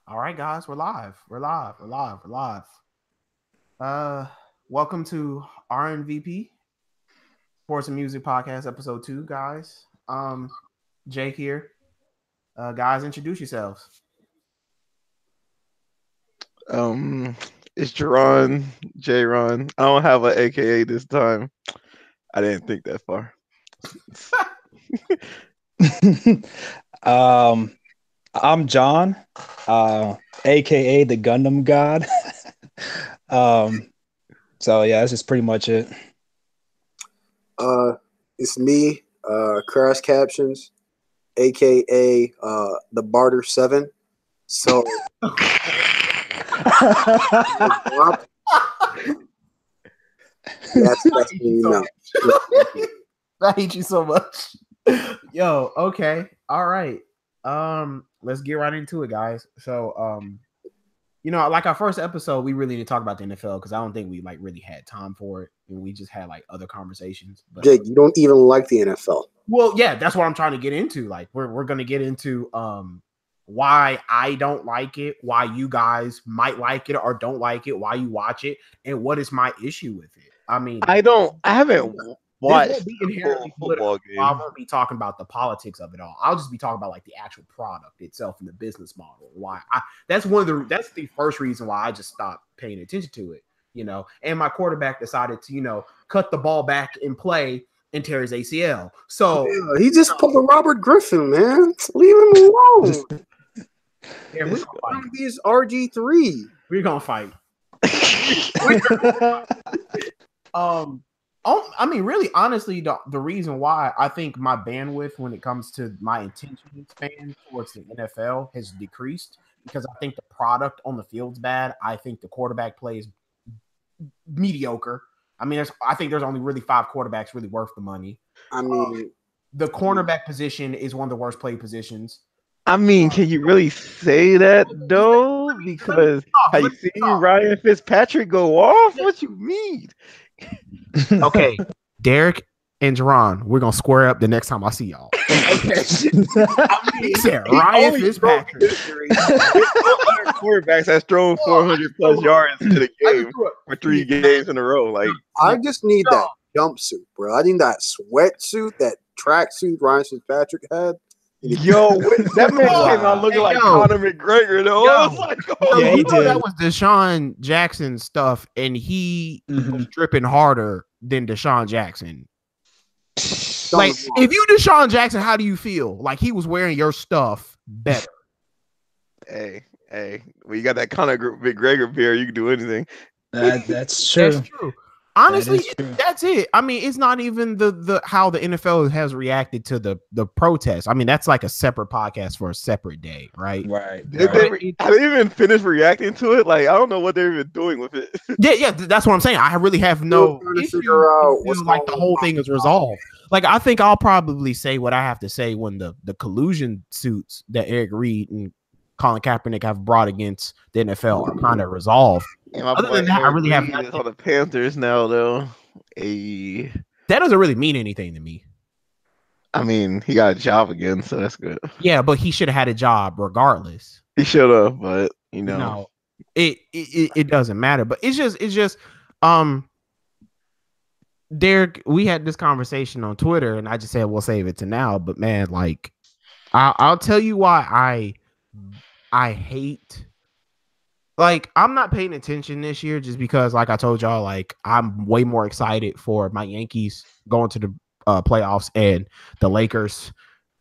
All right, guys, we're live. We're live. We're live. We're live. Welcome to RNVP Sports and Music Podcast, episode 2, guys. Jake here. Guys, introduce yourselves. It's Jerron, J-Ron. I don't have an AKA this time. I didn't think that far. um, I'm John, aka the Gundam God. um, so yeah, that's just pretty much it. It's me, Crash Captions, aka the Barter 7. So that's me now. I hate you so much. Yo, okay. All right. Let's get right into it, guys. So, like our first episode, we really didn't talk about the NFL because I don't think we really had time for it, and we just had other conversations. But Jake, you don't even like the NFL. Well, yeah, that's what I'm trying to get into. We're gonna get into why I don't like it, why you guys might like it or don't like it, why you watch it, and what is my issue with it. I mean, I haven't watched football game. I won't be talking about the politics of it all. I'll just be talking about the actual product itself and the business model. That's the first reason why I just stopped paying attention to it. And my quarterback decided to cut the ball back and play and tear his ACL. So he just pulled a Robert Griffin, man. Leave him alone. Yeah, we're gonna fight. He's RG3. We're gonna fight. I mean, really, honestly, the reason why I think my bandwidth when it comes to my attention span towards the NFL has decreased because I think the product on the field's bad. I think the quarterback play is mediocre. I mean, I think there's only really 5 quarterbacks really worth the money. I mean, the cornerback position is one of the worst played positions. I mean, can you really say that though? Because have you seen Ryan Fitzpatrick go off? What you mean? Okay, Derek and Jerron, we're gonna square up the next time I see y'all. Okay. He said Ryan Fitzpatrick. Quarterbacks has thrown 400 plus yards in the game for 3 games in a row. I just need that jumpsuit, bro. I need that sweatsuit, that tracksuit Ryan Fitzpatrick had. Yo, that man came out looking like Conor McGregor, though. I was like, he did. That was Deshaun Jackson stuff, and he was dripping harder than Deshaun Jackson. If you Deshaun Jackson, how do you feel? Like he was wearing your stuff better. Hey, well, you got that Conor McGregor beard, you can do anything. That's true. That's true. Honestly, that's it. I mean, it's not even the how the NFL has reacted to the protest. I mean, that's like a separate podcast for a separate day, right? Right. Have they even finished reacting to it? I don't know what they're even doing with it. Yeah, that's what I'm saying. I really have no issue. The whole thing is resolved. I think I'll probably say what I have to say when the collusion suits that Eric Reed and Colin Kaepernick have brought against the NFL are kind of resolved. Other than that, I really have nothing on the Panthers now, though. That doesn't really mean anything to me. I mean, he got a job again, so that's good. Yeah, but he should have had a job regardless. He should have, but no, it doesn't matter. But it's just Derek, we had this conversation on Twitter, and I just said we'll save it to now. But man, I'll tell you why I hate. I'm not paying attention this year just because, like I told y'all, I'm way more excited for my Yankees going to the playoffs and the Lakers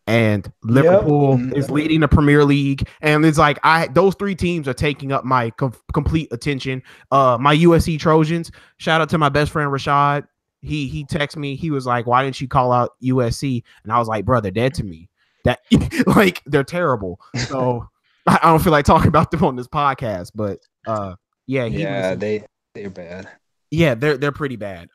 and Liverpool is leading the Premier League. And it's those 3 teams are taking up my complete attention. My USC Trojans, shout out to my best friend, Rashad. He texted me. He was like, why didn't you call out USC? And I was like, bro, they're dead to me. That they're terrible. So I don't feel like talking about them on this podcast, but they're bad. Yeah, they're pretty bad.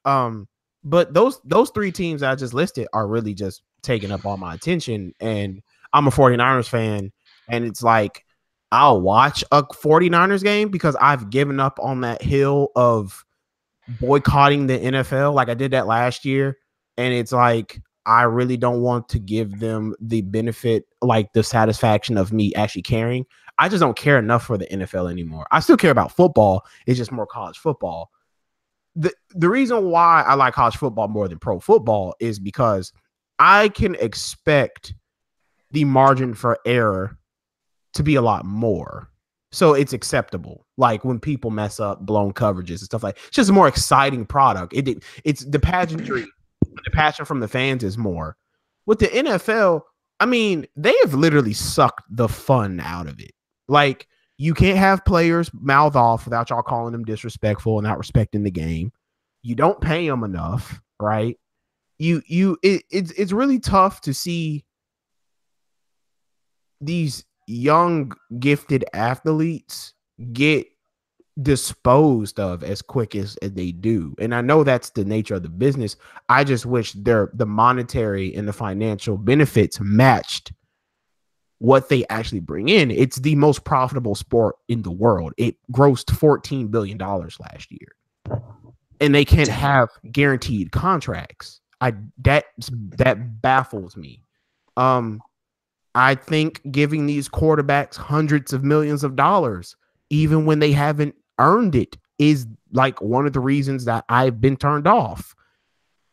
But those 3 teams I just listed are really just taking up all my attention, and I'm a 49ers fan, and it's I'll watch a 49ers game because I've given up on that hill of boycotting the NFL. I did that last year, and it's I really don't want to give them the benefit, the satisfaction of me actually caring. I just don't care enough for the NFL anymore. I still care about football. It's just more college football. The reason why I like college football more than pro football is because I can expect the margin for error to be a lot more. So it's acceptable. Like when people mess up blown coverages and stuff it's just a more exciting product. It's the pageantry, the passion from the fans is more. With the NFL, I mean, they have literally sucked the fun out of it. Like, you can't have players mouth off without y'all calling them disrespectful and not respecting the game. You don't pay them enough, right? It's really tough to see these young, gifted athletes get disposed of as quick as they do. And I know that's the nature of the business. I just wish the monetary and the financial benefits matched what they actually bring in. It's the most profitable sport in the world. It grossed $14 billion last year. And they can't have guaranteed contracts. That baffles me. I think giving these quarterbacks hundreds of millions of dollars, even when they haven't earned it, is like one of the reasons that I've been turned off.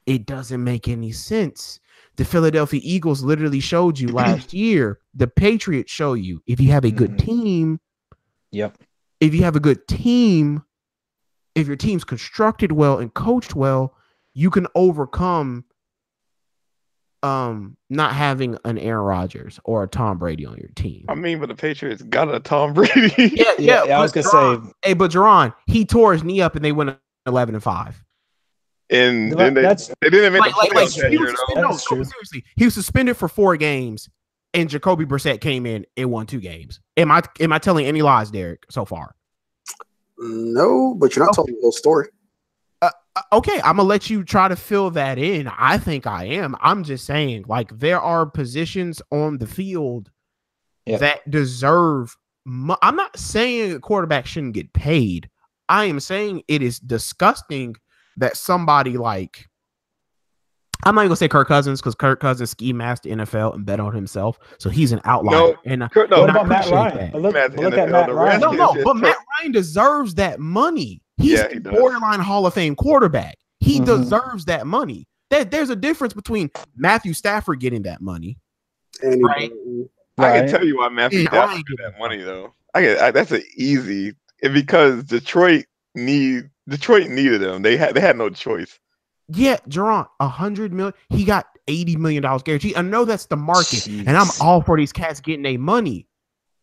It doesn't make any sense. The Philadelphia Eagles literally showed you last year. The Patriots show you if you have a good team. Yep. If you have a good team, if your team's constructed well and coached well, you can overcome not having an Aaron Rodgers or a Tom Brady on your team. I mean, but the Patriots got a Tom Brady. Yeah. I was gonna say, hey, but Jerron, he tore his knee up and they went 11-5. And then they didn't make the playoffs that year, though. That's true. Seriously, he was suspended for 4 games, and Jacoby Brissett came in and won 2 games. Am I telling any lies, Derek, so far? No, but you're not telling the whole story. Okay, I'm gonna let you try to fill that in. I think I am. I'm just saying, like, there are positions on the field that deserve. I'm not saying a quarterback shouldn't get paid. I am saying it is disgusting that somebody like, I'm not even gonna say Kirk Cousins, because Kirk Cousins ski mastered NFL and bet on himself, so he's an outlier. What about Matt Ryan? But look at Matt Ryan. But Matt Ryan deserves that money. He's a borderline Hall of Fame quarterback. He deserves that money. There's a difference between Matthew Stafford getting that money, right? I can tell you why Matthew Stafford got that money, though. That's an easy, because Detroit needed them. They had no choice. Yeah, Jerron, $100 million. He got $80 million guaranteed. I know that's the market, and I'm all for these cats getting their money.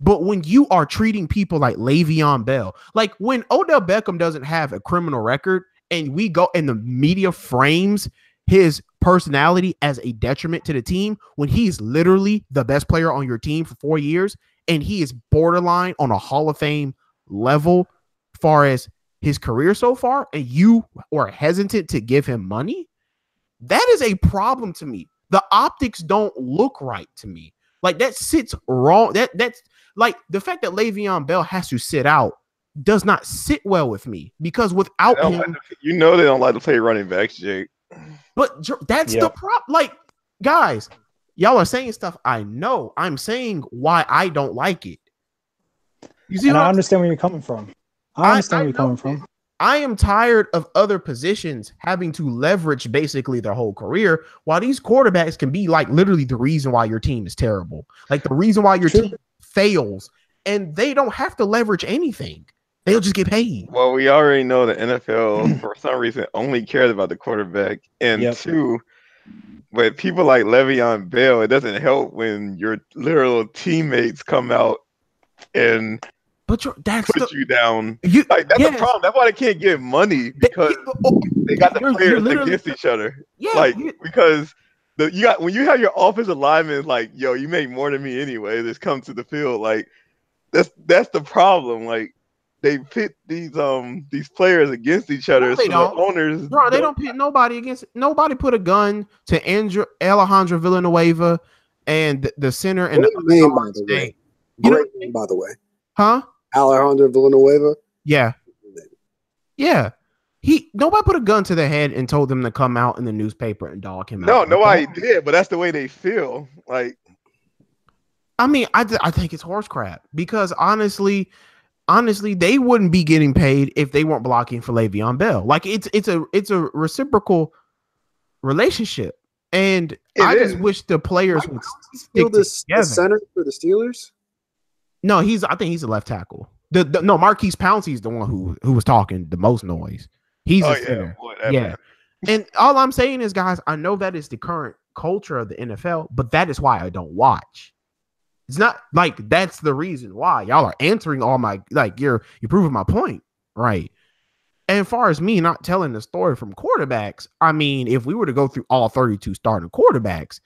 But when you are treating people like Le'Veon Bell, like when Odell Beckham doesn't have a criminal record, and we go and the media frames his personality as a detriment to the team, when he's literally the best player on your team for 4 years, and he is borderline on a Hall of Fame level as far as his career so far, and you are hesitant to give him money, that is a problem to me. The optics don't look right to me. Like, that sits wrong. That's like the fact that Le'Veon Bell has to sit out does not sit well with me, because without him, they don't like to play running backs, Jake. But that's the problem. Like, guys, y'all are saying stuff I know. I'm saying why I don't like it. You see, I understand where you're coming from. I understand where you're coming from. I am tired of other positions having to leverage basically their whole career, while these quarterbacks can be like literally the reason why your team is terrible, like the reason why your team fails, and they don't have to leverage anything. They'll just get paid. Well, we already know the NFL for some reason only cares about the quarterback, and two, with people like Le'Veon Bell, it doesn't help when your literal teammates come out and put you down. That's the problem. That's why they can't give money, because they got the players against each other. Yeah, because when you have your offensive linemen like, yo, you make more than me anyway, just come to the field. Like, that's the problem. Like, they pit these players against each other. No, they don't. The owners, they don't pit nobody against. Nobody put a gun to Alejandro Villanueva and the center and the name, by the way. Great name, by the way. Huh? Alejandro Villanueva. Yeah. Nobody put a gun to their head and told them to come out in the newspaper and dog him out. No, nobody did, but that's the way they feel. Like, I mean, I think it's horse crap because honestly, they wouldn't be getting paid if they weren't blocking for Le'Veon Bell. Like it's a reciprocal relationship, and I just wish the players would stick the together. Center for the Steelers? No, I think he's a left tackle. No, Marquise Pouncey's the one who was talking the most noise. He's a center. Yeah. And all I'm saying is, guys, I know that is the current culture of the NFL, but that is why I don't watch. It's not like that's the reason why y'all are answering all my, like, you're proving my point, right? And as far as me not telling the story from quarterbacks, I mean, if we were to go through all 32 starting quarterbacks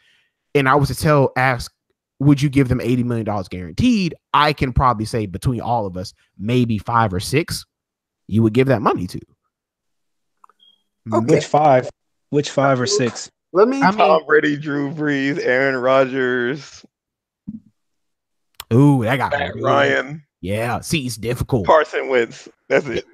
and I was to ask, would you give them $80 million guaranteed? I can probably say between all of us, maybe 5 or 6 you would give that money to. Okay. Which 5 or 6? Tom Brady, Drew Brees, Aaron Rodgers. Ooh, that got Matt Ryan. Yeah, see, it's difficult. Carson Wentz. That's it.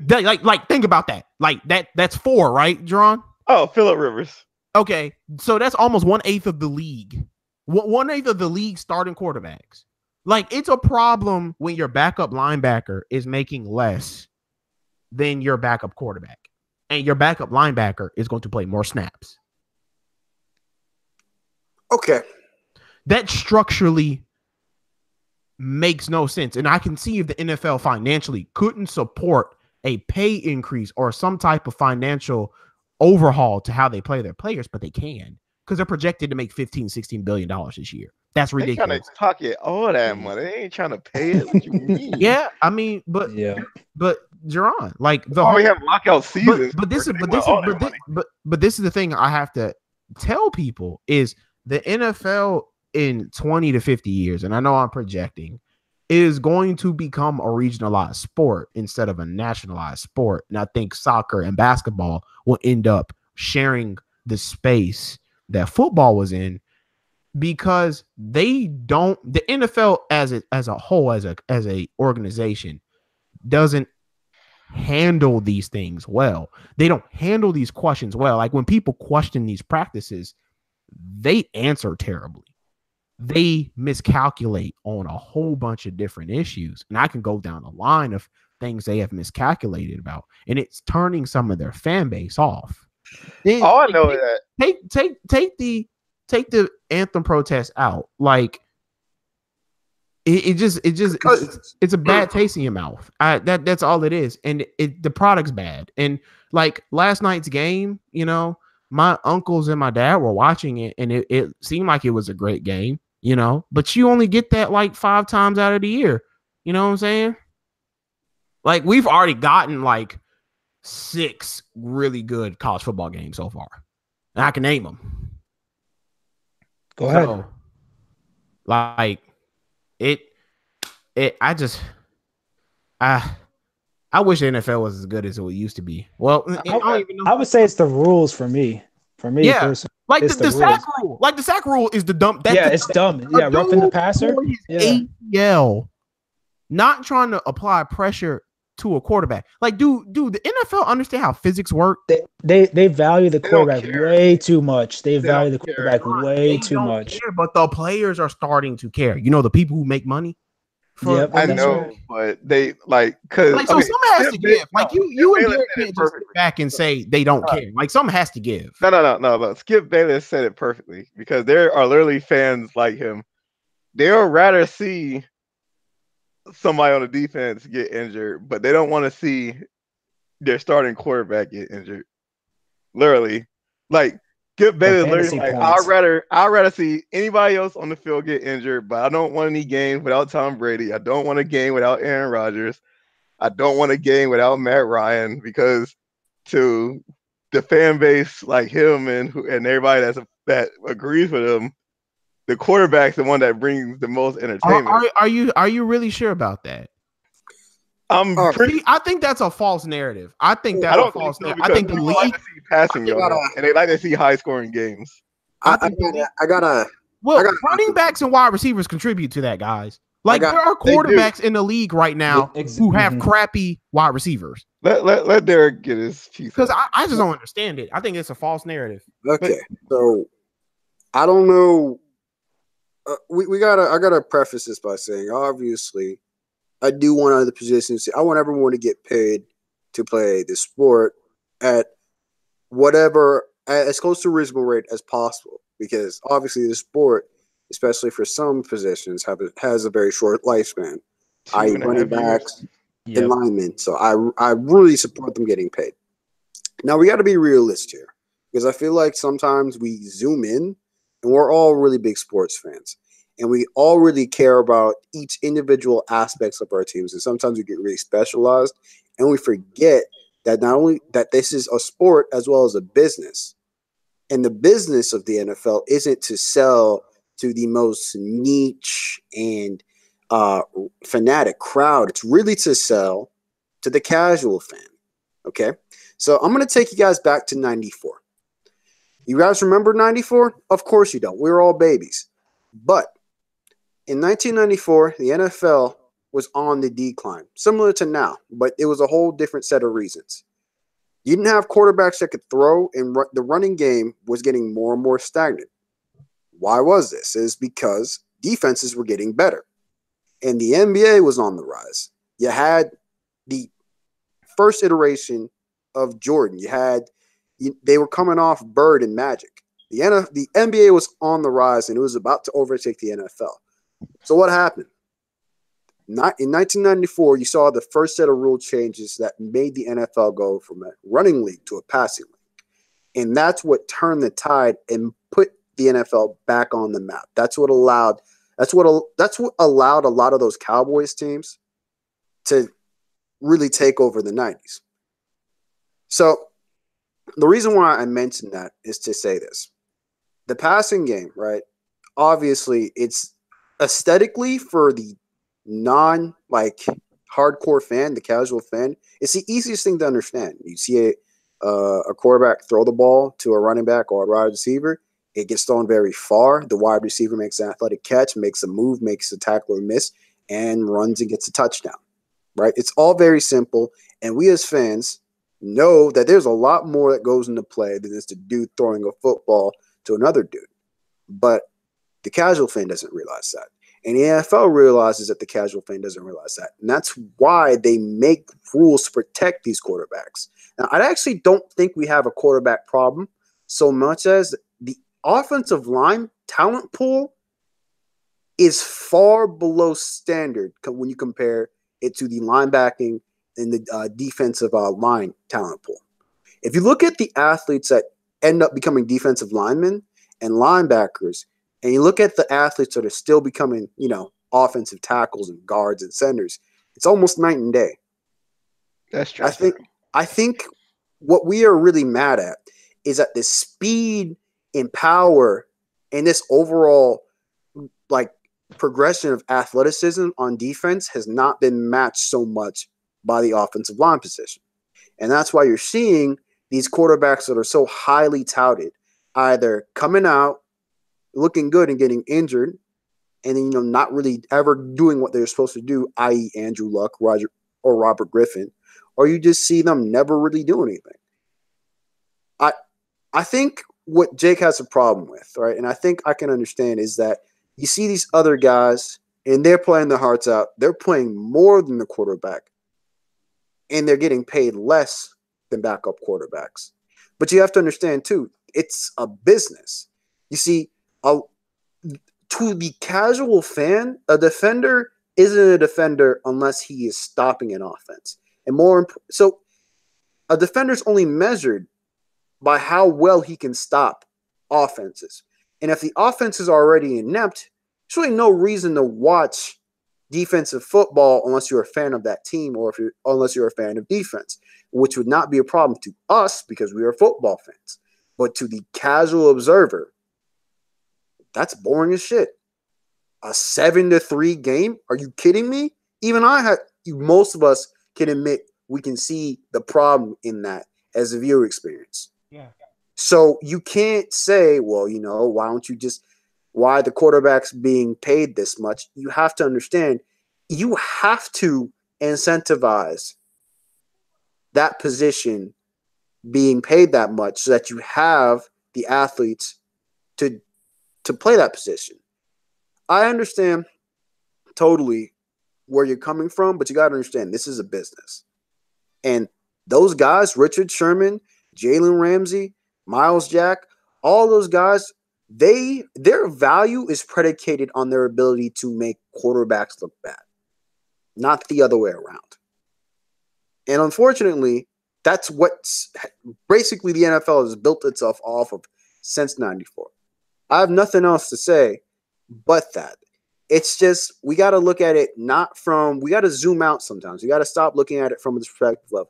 Like, think about that. Like that's 4, right, Jerron? Oh, Phillip Rivers. Okay, so that's almost 1/8 of the league. 1/8 of the league starting quarterbacks. Like, it's a problem when your backup linebacker is making less than your backup quarterback, and your backup linebacker is going to play more snaps. Okay, that structurally makes no sense. And I can see if the NFL financially couldn't support a pay increase or some type of financial overhaul to how they play their players, but they can because they're projected to make $15-16 billion this year. That's ridiculous. They trying to pocket all that money. They ain't trying to pay it. What you mean? Yeah, I mean, but Jerron, like we have lockout seasons. But this is the thing I have to tell people is the NFL in 20 to 50 years, and I know I'm projecting, is going to become a regionalized sport instead of a nationalized sport. And I think soccer and basketball will end up sharing the space that football was in because the NFL as a whole, as a organization, doesn't handle these things well. They don't handle these questions well. Like when people question these practices, they answer terribly. They miscalculate on a whole bunch of different issues. And I can go down the line of things they have miscalculated about. And it's turning some of their fan base off. Then, I know that. Take the anthem protest out. Like it's a bad taste in your mouth. That's all it is. And the product's bad. And like last night's game, you know, my uncles and my dad were watching it, and it seemed like it was a great game, you know, but you only get that like 5 times out of the year. You know what I'm saying? Like we've already gotten like 6 really good college football games so far. And I can name them. Go ahead. Like I wish the NFL was as good as it used to be. Well, I would say it's the rules for me. For me, yeah. Like the sack rule. Like the sack rule is the dumb. It's dumb. Yeah, roughing the passer. ACL, not trying to apply pressure to a quarterback. Like, dude, the NFL understand how physics work. They value the quarterback way too much. They value the quarterback way too much. But the players are starting to care. You know, the people who make money. I know, but they because like someone has to give. Like you and Derek can't just sit back and say they don't care. Like something has to give. No. Skip Bayless said it perfectly because there are literally fans like him. They'll rather see somebody on the defense get injured, but they don't want to see their starting quarterback get injured. Literally, like Skip Bayless literally like I'd rather see anybody else on the field get injured, but I don't want any game without Tom Brady. I don't want a game without Aaron Rodgers. I don't want a game without Matt Ryan because to the fan base like him and everybody that agrees with him, the quarterback's the one that brings the most entertainment. Are you really sure about that? I think that's a false narrative. I think that's a false narrative. I think the league like to see passing yards, and they like to see high scoring games. Running backs and wide receivers contribute to that, guys. Like there are quarterbacks in the league right now who have crappy wide receivers. Let Derek get his piece. Because I just don't understand it. I think it's a false narrative. Okay, so I don't know I gotta preface this by saying, obviously, I do want other positions. I want everyone to get paid to play the sport at whatever as close to a reasonable rate as possible, because obviously the sport, especially for some positions, has a very short lifespan. Two and a Running half years. backs and linemen. So I really support them getting paid. Now we got to be realistic here, because I feel like sometimes we zoom in, and we're all really big sports fans, and we all really care about each individual aspects of our teams, and sometimes we get really specialized, and we forget that not only that this is a sport as well as a business, and the business of the NFL isn't to sell to the most niche and fanatic crowd. It's really to sell to the casual fan. Okay. So I'm going to take you guys back to 94. You guys remember 94? Of course you don't. We were all babies. But in 1994, the NFL was on the decline, similar to now, but it was a whole different set of reasons. You didn't have quarterbacks that could throw, and the running game was getting more and more stagnant. Why was this? It's because defenses were getting better, and the NBA was on the rise. You had the first iteration of Jordan. They were coming off Bird and Magic. The NBA was on the rise, and it was about to overtake the NFL. So what happened? Not in 1994, you saw the first set of rule changes that made the NFL go from a running league to a passing league, and that's what turned the tide and put the NFL back on the map. That's what allowed a lot of those Cowboys teams to really take over the 90s. So the reason why I mentioned that is to say this. The passing game, right? Obviously, it's aesthetically for the hardcore fan, the casual fan, it's the easiest thing to understand. You see a quarterback throw the ball to a running back or a wide receiver, it gets thrown very far. The wide receiver makes an athletic catch, makes a move, makes a tackle or miss, and runs and gets a touchdown. Right? It's all very simple, and we as fans know that there's a lot more that goes into play than just a dude throwing a football to another dude. But the casual fan doesn't realize that. And the NFL realizes that the casual fan doesn't realize that. And that's why they make rules to protect these quarterbacks. Now, I actually don't think we have a quarterback problem so much as the offensive line talent pool is far below standard when you compare it to the linebacking and the defensive line talent pool. If you look at the athletes that end up becoming defensive linemen and linebackers, and you look at the athletes that are still becoming, offensive tackles and guards and centers, it's almost night and day. That's true. I think what we are really mad at is that the speed and power and this overall progression of athleticism on defense has not been matched so much by the offensive line position. And that's why you're seeing these quarterbacks that are so highly touted either coming out looking good and getting injured, and then not really ever doing what they're supposed to do, i.e. Andrew Luck, Robert Griffin, or you just see them never really do anything. I think what Jake has a problem with, right, and I think I can understand, is that you see these other guys and they're playing their hearts out. They're playing more than the quarterback, and they're getting paid less than backup quarterbacks. But you have to understand too, it's a business. You see, to the casual fan, a defender isn't a defender unless he is stopping an offense. And so a defender is only measured by how well he can stop offenses. And if the offense is already inept, there's really no reason to watch defensive football unless you're a fan of that team or unless you're a fan of defense, which would not be a problem to us because we are football fans. But to the casual observer, that's boring as shit. A 7-3 game? Are you kidding me? Even most of us can admit we can see the problem in that as a viewer experience. Yeah. So you can't say, well, why the quarterback's being paid this much? You have to understand, you have to incentivize that position being paid that much so that you have the athletes to play that position. I understand totally where you're coming from, but you got to understand this is a business. And those guys, Richard Sherman, Jalen Ramsey, Miles Jack, all those guys, their value is predicated on their ability to make quarterbacks look bad, not the other way around. And unfortunately, that's what basically the NFL has built itself off of since 94. I have nothing else to say but that. It's just, we got to look at it not from, we got to zoom out sometimes. We got to stop looking at it from the perspective of,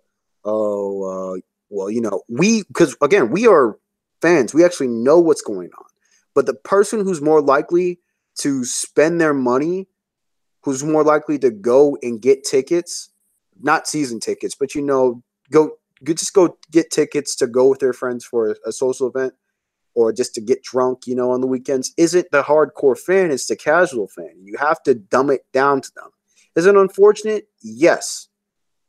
well, you know, because again, we are fans. We actually know what's going on. But the person who's more likely to spend their money, who's more likely to go and get tickets, not season tickets, but, you know, go get tickets to go with their friends for a social event, or just to get drunk, you know, on the weekends, isn't the hardcore fan, it's the casual fan. You have to dumb it down to them. Is it unfortunate? Yes.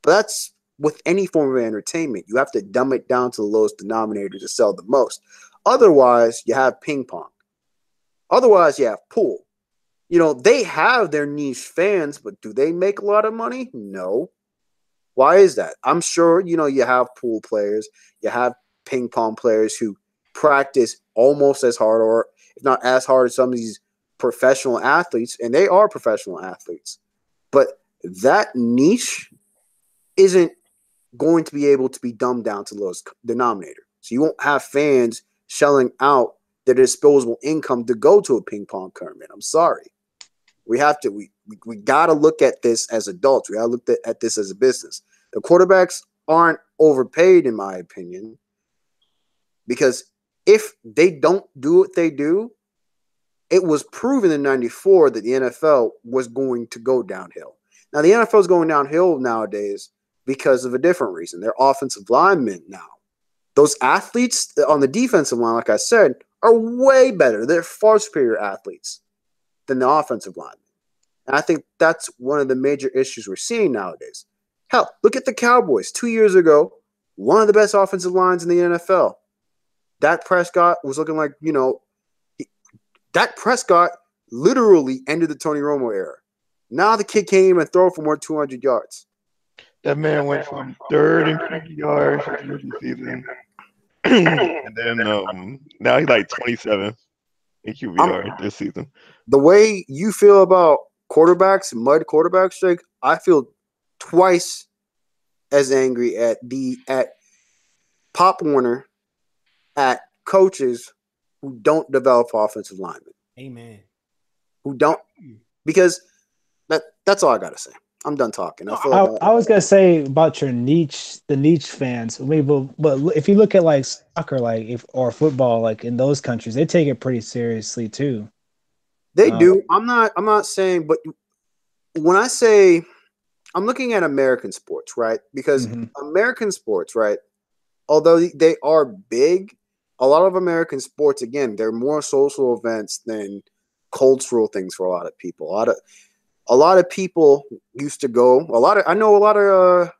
But that's with any form of entertainment. You have to dumb it down to the lowest denominator to sell the most. Otherwise, you have ping pong. Otherwise, you have pool. You know, they have their niche fans, but do they make a lot of money? No. Why is that? I'm sure, you know, you have pool players, you have ping pong players who practice almost as hard, or if not as hard, as some of these professional athletes, and they are professional athletes. But that niche isn't going to be able to be dumbed down to the lowest denominator. So you won't have fans shelling out their disposable income to go to a ping pong tournament. I'm sorry. We have to, we got to look at this as adults. We got to look at this as a business. The quarterbacks aren't overpaid, in my opinion, because if they don't do what they do, it was proven in 94 that the NFL was going to go downhill. Now, the NFL is going downhill nowadays because of a different reason. They're offensive linemen now. Those athletes on the defensive line, like I said, are way better. They're far superior athletes than the offensive linemen. And I think that's one of the major issues we're seeing nowadays. Hell, look at the Cowboys. 2 years ago, one of the best offensive lines in the NFL. Dak Prescott was looking like, you know, Dak Prescott literally ended the Tony Romo era. Now the kid can't even throw for more than 200 yards. That man went from third in QBR his rookie season, and then now he's like 27th in QBR this season. The way you feel about quarterbacks, mud quarterbacks, Jake, I feel twice as angry at Pop Warner, at coaches who don't develop offensive linemen. Amen. Who don't, because that's all I gotta say. I'm done talking. I was gonna say about the niche fans. I mean, but if you look at like soccer, or football, like in those countries, they take it pretty seriously too. They do. I'm not saying, but when I say, I'm looking at American sports, right? Because American sports, right, although they are big, a lot of American sports, again, they're more social events than cultural things for a lot of people. A lot of people used to go. I know a lot of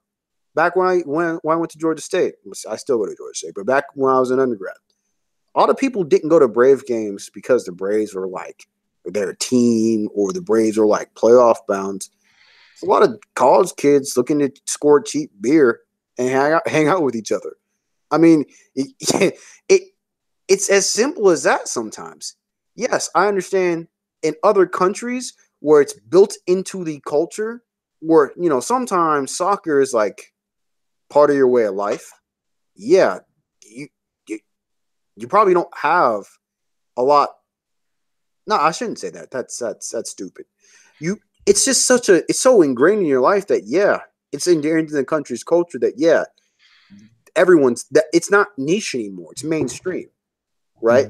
back when I went to Georgia State. I still go to Georgia State, but back when I was an undergrad, a lot of people didn't go to Brave games because the Braves were like their team, or the Braves were like playoff bound. A lot of college kids looking to score cheap beer and hang out with each other. I mean, it's as simple as that sometimes. Yes, I understand in other countries where it's built into the culture, where, you know, sometimes soccer is like part of your way of life. Yeah, you probably don't have a lot. No, I shouldn't say that. That's stupid. It's just it's so ingrained in your life that, yeah, it's ingrained in the country's culture that, yeah, it's not niche anymore. It's mainstream, right?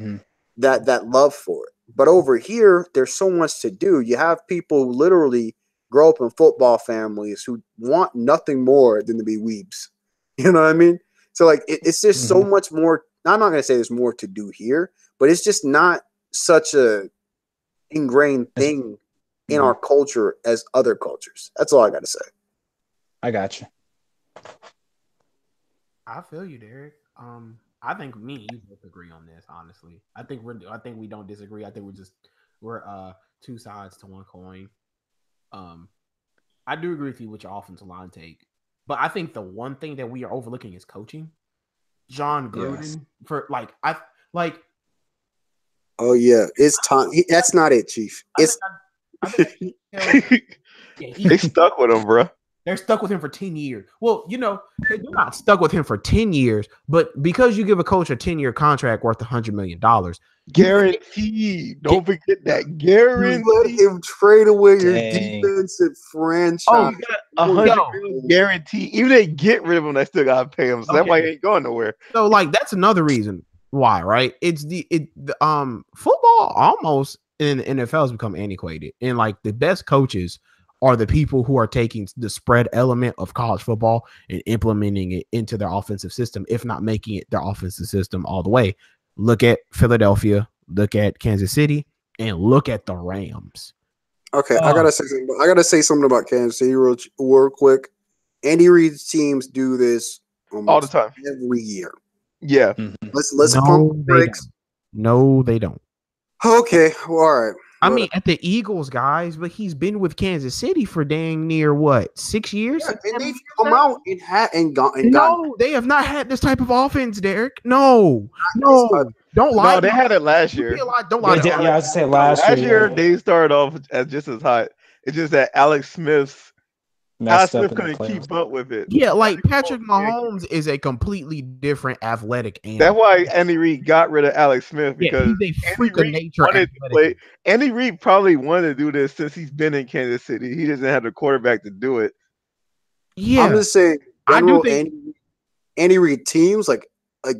That love for it. But over here, there's so much to do. You have people who literally grow up in football families who want nothing more than to be weebs. You know what I mean? So like, it's just so much more. I'm not going to say there's more to do here, but it's just not such a ingrained thing in our culture as other cultures. That's all I got to say. I got you. I feel you, Derek. I think me and you both agree on this. Honestly, I think we don't disagree. I think we're just we're two sides to one coin. I do agree with you with your offensive line take, but I think the one thing that we are overlooking is coaching. John Gruden for Oh yeah, it's time. That's not it, Chief. It's they stuck with him, bro. They're stuck with him for 10 years. Well, you know, they're not stuck with him for 10 years, but because you give a coach a 10-year contract worth $100 million, guaranteed. Don't forget that. Guaranteed. Let him trade away your defensive franchise. Oh, you got $100 million guaranteed. Even if they get rid of him, they still gotta pay him. So that's why he ain't going nowhere. So, like, that's another reason why, right? It's football almost in the NFL has become antiquated, and like the best coaches are the people who are taking the spread element of college football and implementing it into their offensive system, if not making it their offensive system all the way. Look at Philadelphia, look at Kansas City, and look at the Rams. Okay, I gotta say something about Kansas City real quick. Andy Reid's teams do this all the time, every year. Yeah, let's pump the brakes. No, they don't. Okay, well, all right. I mean, at the Eagles, guys, but he's been with Kansas City for dang near what, 6 years? Yeah, and they've come out and gone. No, they have not had this type of offense, Derek. No, don't lie. No, they had it last year. Don't lie. Yeah, I was saying last year they started off as just as hot. It's just that Alex Smith couldn't keep up with it. Yeah, like Patrick Mahomes is a completely different athletic animal. That's why Andy Reid got rid of Alex Smith, because he's a freak of nature. Andy Reid probably wanted to do this since he's been in Kansas City. He doesn't have the quarterback to do it. Yeah, I'm just saying. I do think Andy Reid teams like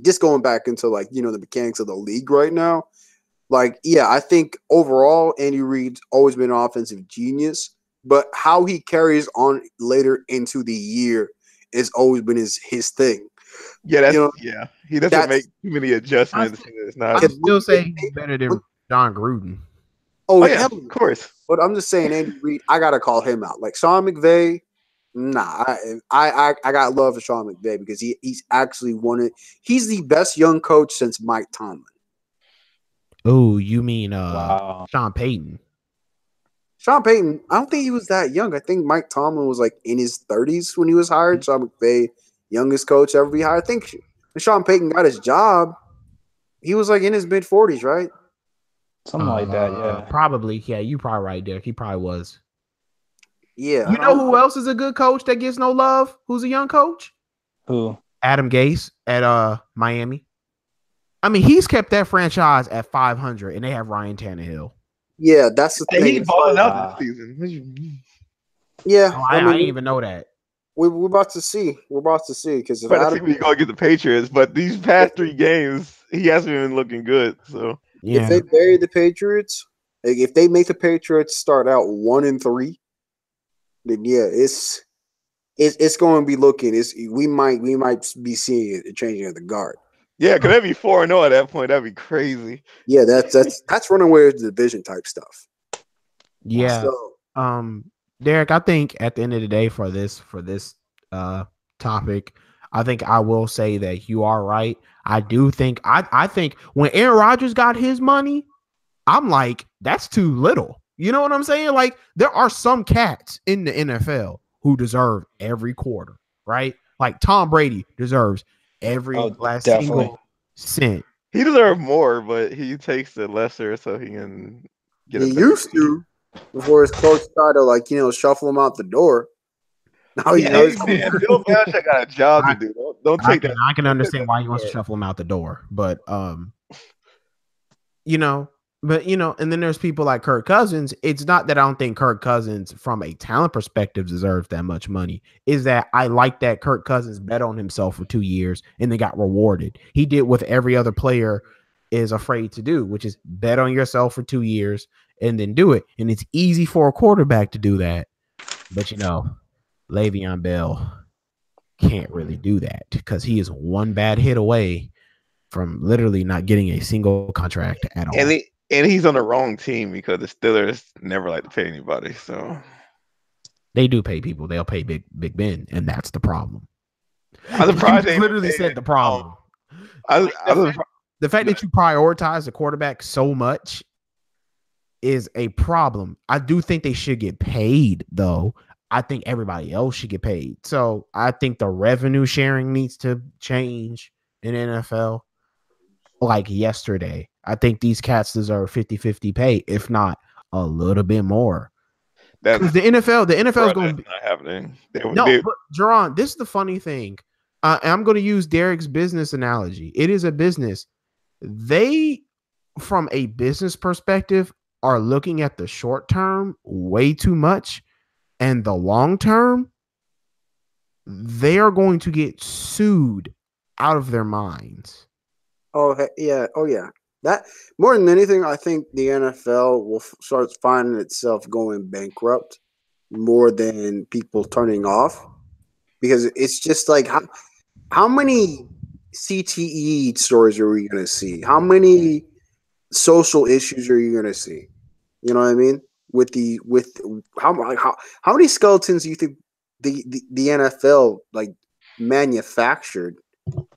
just going back into like the mechanics of the league right now. Like, yeah, I think overall Andy Reid's always been an offensive genius. But how he carries on later into the year has always been his thing. Yeah, he doesn't make too many adjustments. I still say he's better than John Gruden. Oh yeah, of course. But I'm just saying, Andy Reid, I gotta call him out. Like Sean McVay, nah, I got love for Sean McVay because he's actually he's the best young coach since Mike Tomlin. Oh, you mean Sean Payton? Sean Payton, I don't think he was that young. I think Mike Tomlin was like in his 30s when he was hired. Sean McVay, youngest coach ever be hired. I think when Sean Payton got his job, he was like in his mid-40s, right? Something like that, yeah. Probably. Yeah, you probably right, Derek. He probably was. Yeah. You know who else is a good coach that gets no love? Who's a young coach? Who? Adam Gase at Miami. I mean, he's kept that franchise at 500, and they have Ryan Tannehill. Yeah, that's the thing. He's balling out this season. Yeah, I didn't even know that. We're about to see. We're about to see because we go get the Patriots, but these past 3 games he hasn't been looking good. So if they bury the Patriots, like if they make the Patriots start out 1-3, then yeah, it's going to be looking. We might be seeing a changing of the guard. Yeah, because that'd be 4-0 at that point. That'd be crazy. Yeah, that's running away with the division type stuff. Yeah. So, Derek, I think at the end of the day for this topic, I think I will say that you are right. I do think I think when Aaron Rodgers got his money, I'm like, that's too little. You know what I'm saying? Like, there are some cats in the NFL who deserve every quarter, right? Like Tom Brady deserves every last single cent. He deserves more, but he takes the lesser so he can get it. He used to before his coach tried to shuffle him out the door. Now he knows. Bill Belichick got a job to do. Don't take that. I can understand why he wants to shuffle him out the door, but and then there's people like Kirk Cousins. It's not that I don't think Kirk Cousins from a talent perspective deserves that much money. Is that I like that Kirk Cousins bet on himself for 2 years and then got rewarded. He did what every other player is afraid to do, which is bet on yourself for 2 years and then do it. And it's easy for a quarterback to do that. But Le'Veon Bell can't really do that because he is one bad hit away from literally not getting a single contract at all. And he's on the wrong team because the Steelers never like to pay anybody. So they do pay people. They'll pay Big Ben, and that's the problem. I'm surprised they literally said the problem. The fact that you prioritize the quarterback so much is a problem. I do think they should get paid, though. I think everybody else should get paid. So I think the revenue sharing needs to change in NFL like yesterday. I think these cats deserve 50-50 pay, if not a little bit more. Because the NFL is going to be not happening. But Jerron, this is the funny thing. I'm going to use Derek's business analogy. It is a business. They, from a business perspective, are looking at the short term way too much, and the long term, they are going to get sued out of their minds. Oh yeah, That more than anything, I think the NFL will start finding itself going bankrupt more than people turning off, because it's just like how many CTE stories are we going to see? How many social issues are you going to see? You know what I mean? With how many skeletons do you think the NFL like manufactured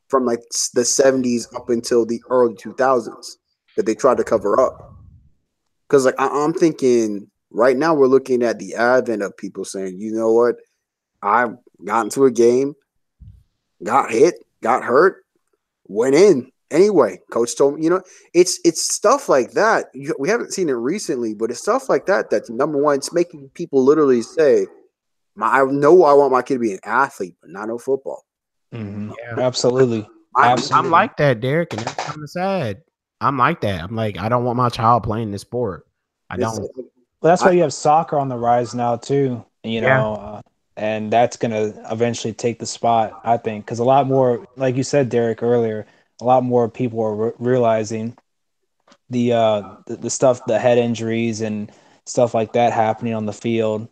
from like the 70s up until the early 2000s that they tried to cover up? Because like I'm thinking right now we're looking at the advent of people saying, you know what, I got into a game, got hit, got hurt, went in anyway. Coach told me, you know, it's stuff like that. We haven't seen it recently, but it's stuff like that that's number one. It's making people literally say, I know I want my kid to be an athlete, but not no football. Mm-hmm. Yeah. Absolutely. I'm like that, Derek, and that's kind of sad. I'm like that. I'm like, I don't want my child playing this sport. I don't. Well, that's why you have soccer on the rise now too. You know, and that's gonna eventually take the spot, I think, because a lot more, like you said, Derek, earlier, a lot more people are realizing the stuff, the head injuries and stuff like that happening on the field.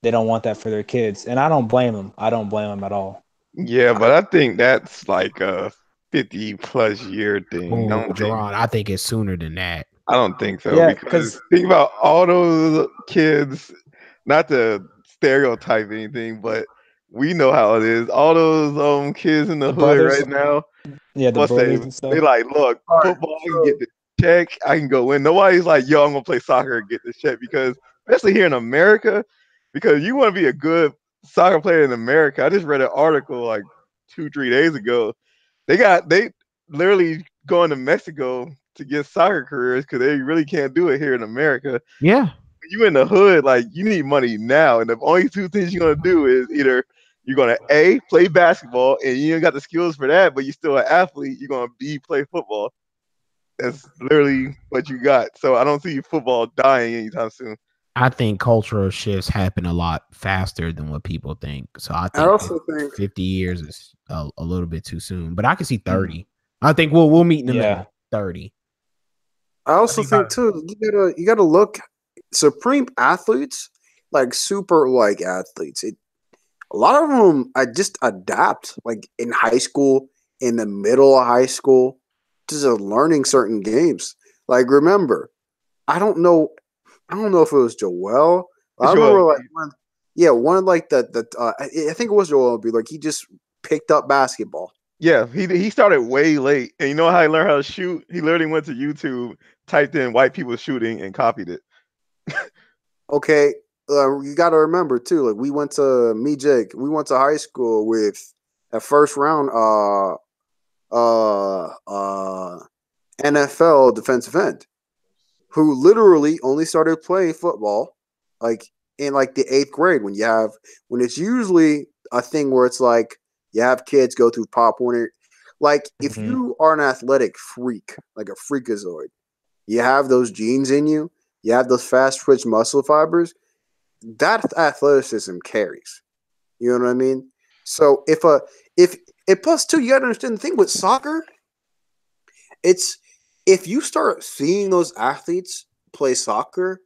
They don't want that for their kids, and I don't blame them. I don't blame them at all. Yeah, but I think that's like a 50+ year thing. I think it's sooner than that. I don't think so. Yeah, because think about all those kids, not to stereotype anything, but we know how it is. All those kids in the hood brothers, right now. Yeah, the brothers and stuff. They like, look, football, I can get the check, I can go in. Nobody's like, yo, I'm gonna play soccer and get the check, because especially here in America, because you want to be a good soccer player in America. I just read an article like 2-3 days ago. They literally going to Mexico to get soccer careers because they really can't do it here in America. Yeah. You in the hood, like you need money now. And the only two things you're gonna do is either you're gonna A, play basketball, and you ain't got the skills for that, but you're still an athlete, you're gonna B, play football. That's literally what you got. So I don't see football dying anytime soon. I think cultural shifts happen a lot faster than what people think. So I also think 50 years is a little bit too soon, but I can see 30. I think we'll meet in the middle. 30. I also think too, you gotta look supreme athletes, like super like athletes. A lot of them I just adapt like in high school, in the middle of high school, just learning certain games. Like remember, I don't know if it was Joel. I remember like one of like I think it was Joel. Be like he just picked up basketball. Yeah, he started way late, and you know how he learned how to shoot? He literally went to YouTube, typed in white people shooting, and copied it. Okay, you got to remember too. Like we went to high school with a first round NFL defensive end who literally only started playing football like in like the 8th grade when it's usually a thing where it's like you have kids go through Pop Warner. Like if you are an athletic freak, like a freakazoid, you have those genes in you, you have those fast twitch muscle fibers, that athleticism carries. You know what I mean? So if plus too, you got to understand the thing with soccer, it's if you start seeing those athletes play soccer,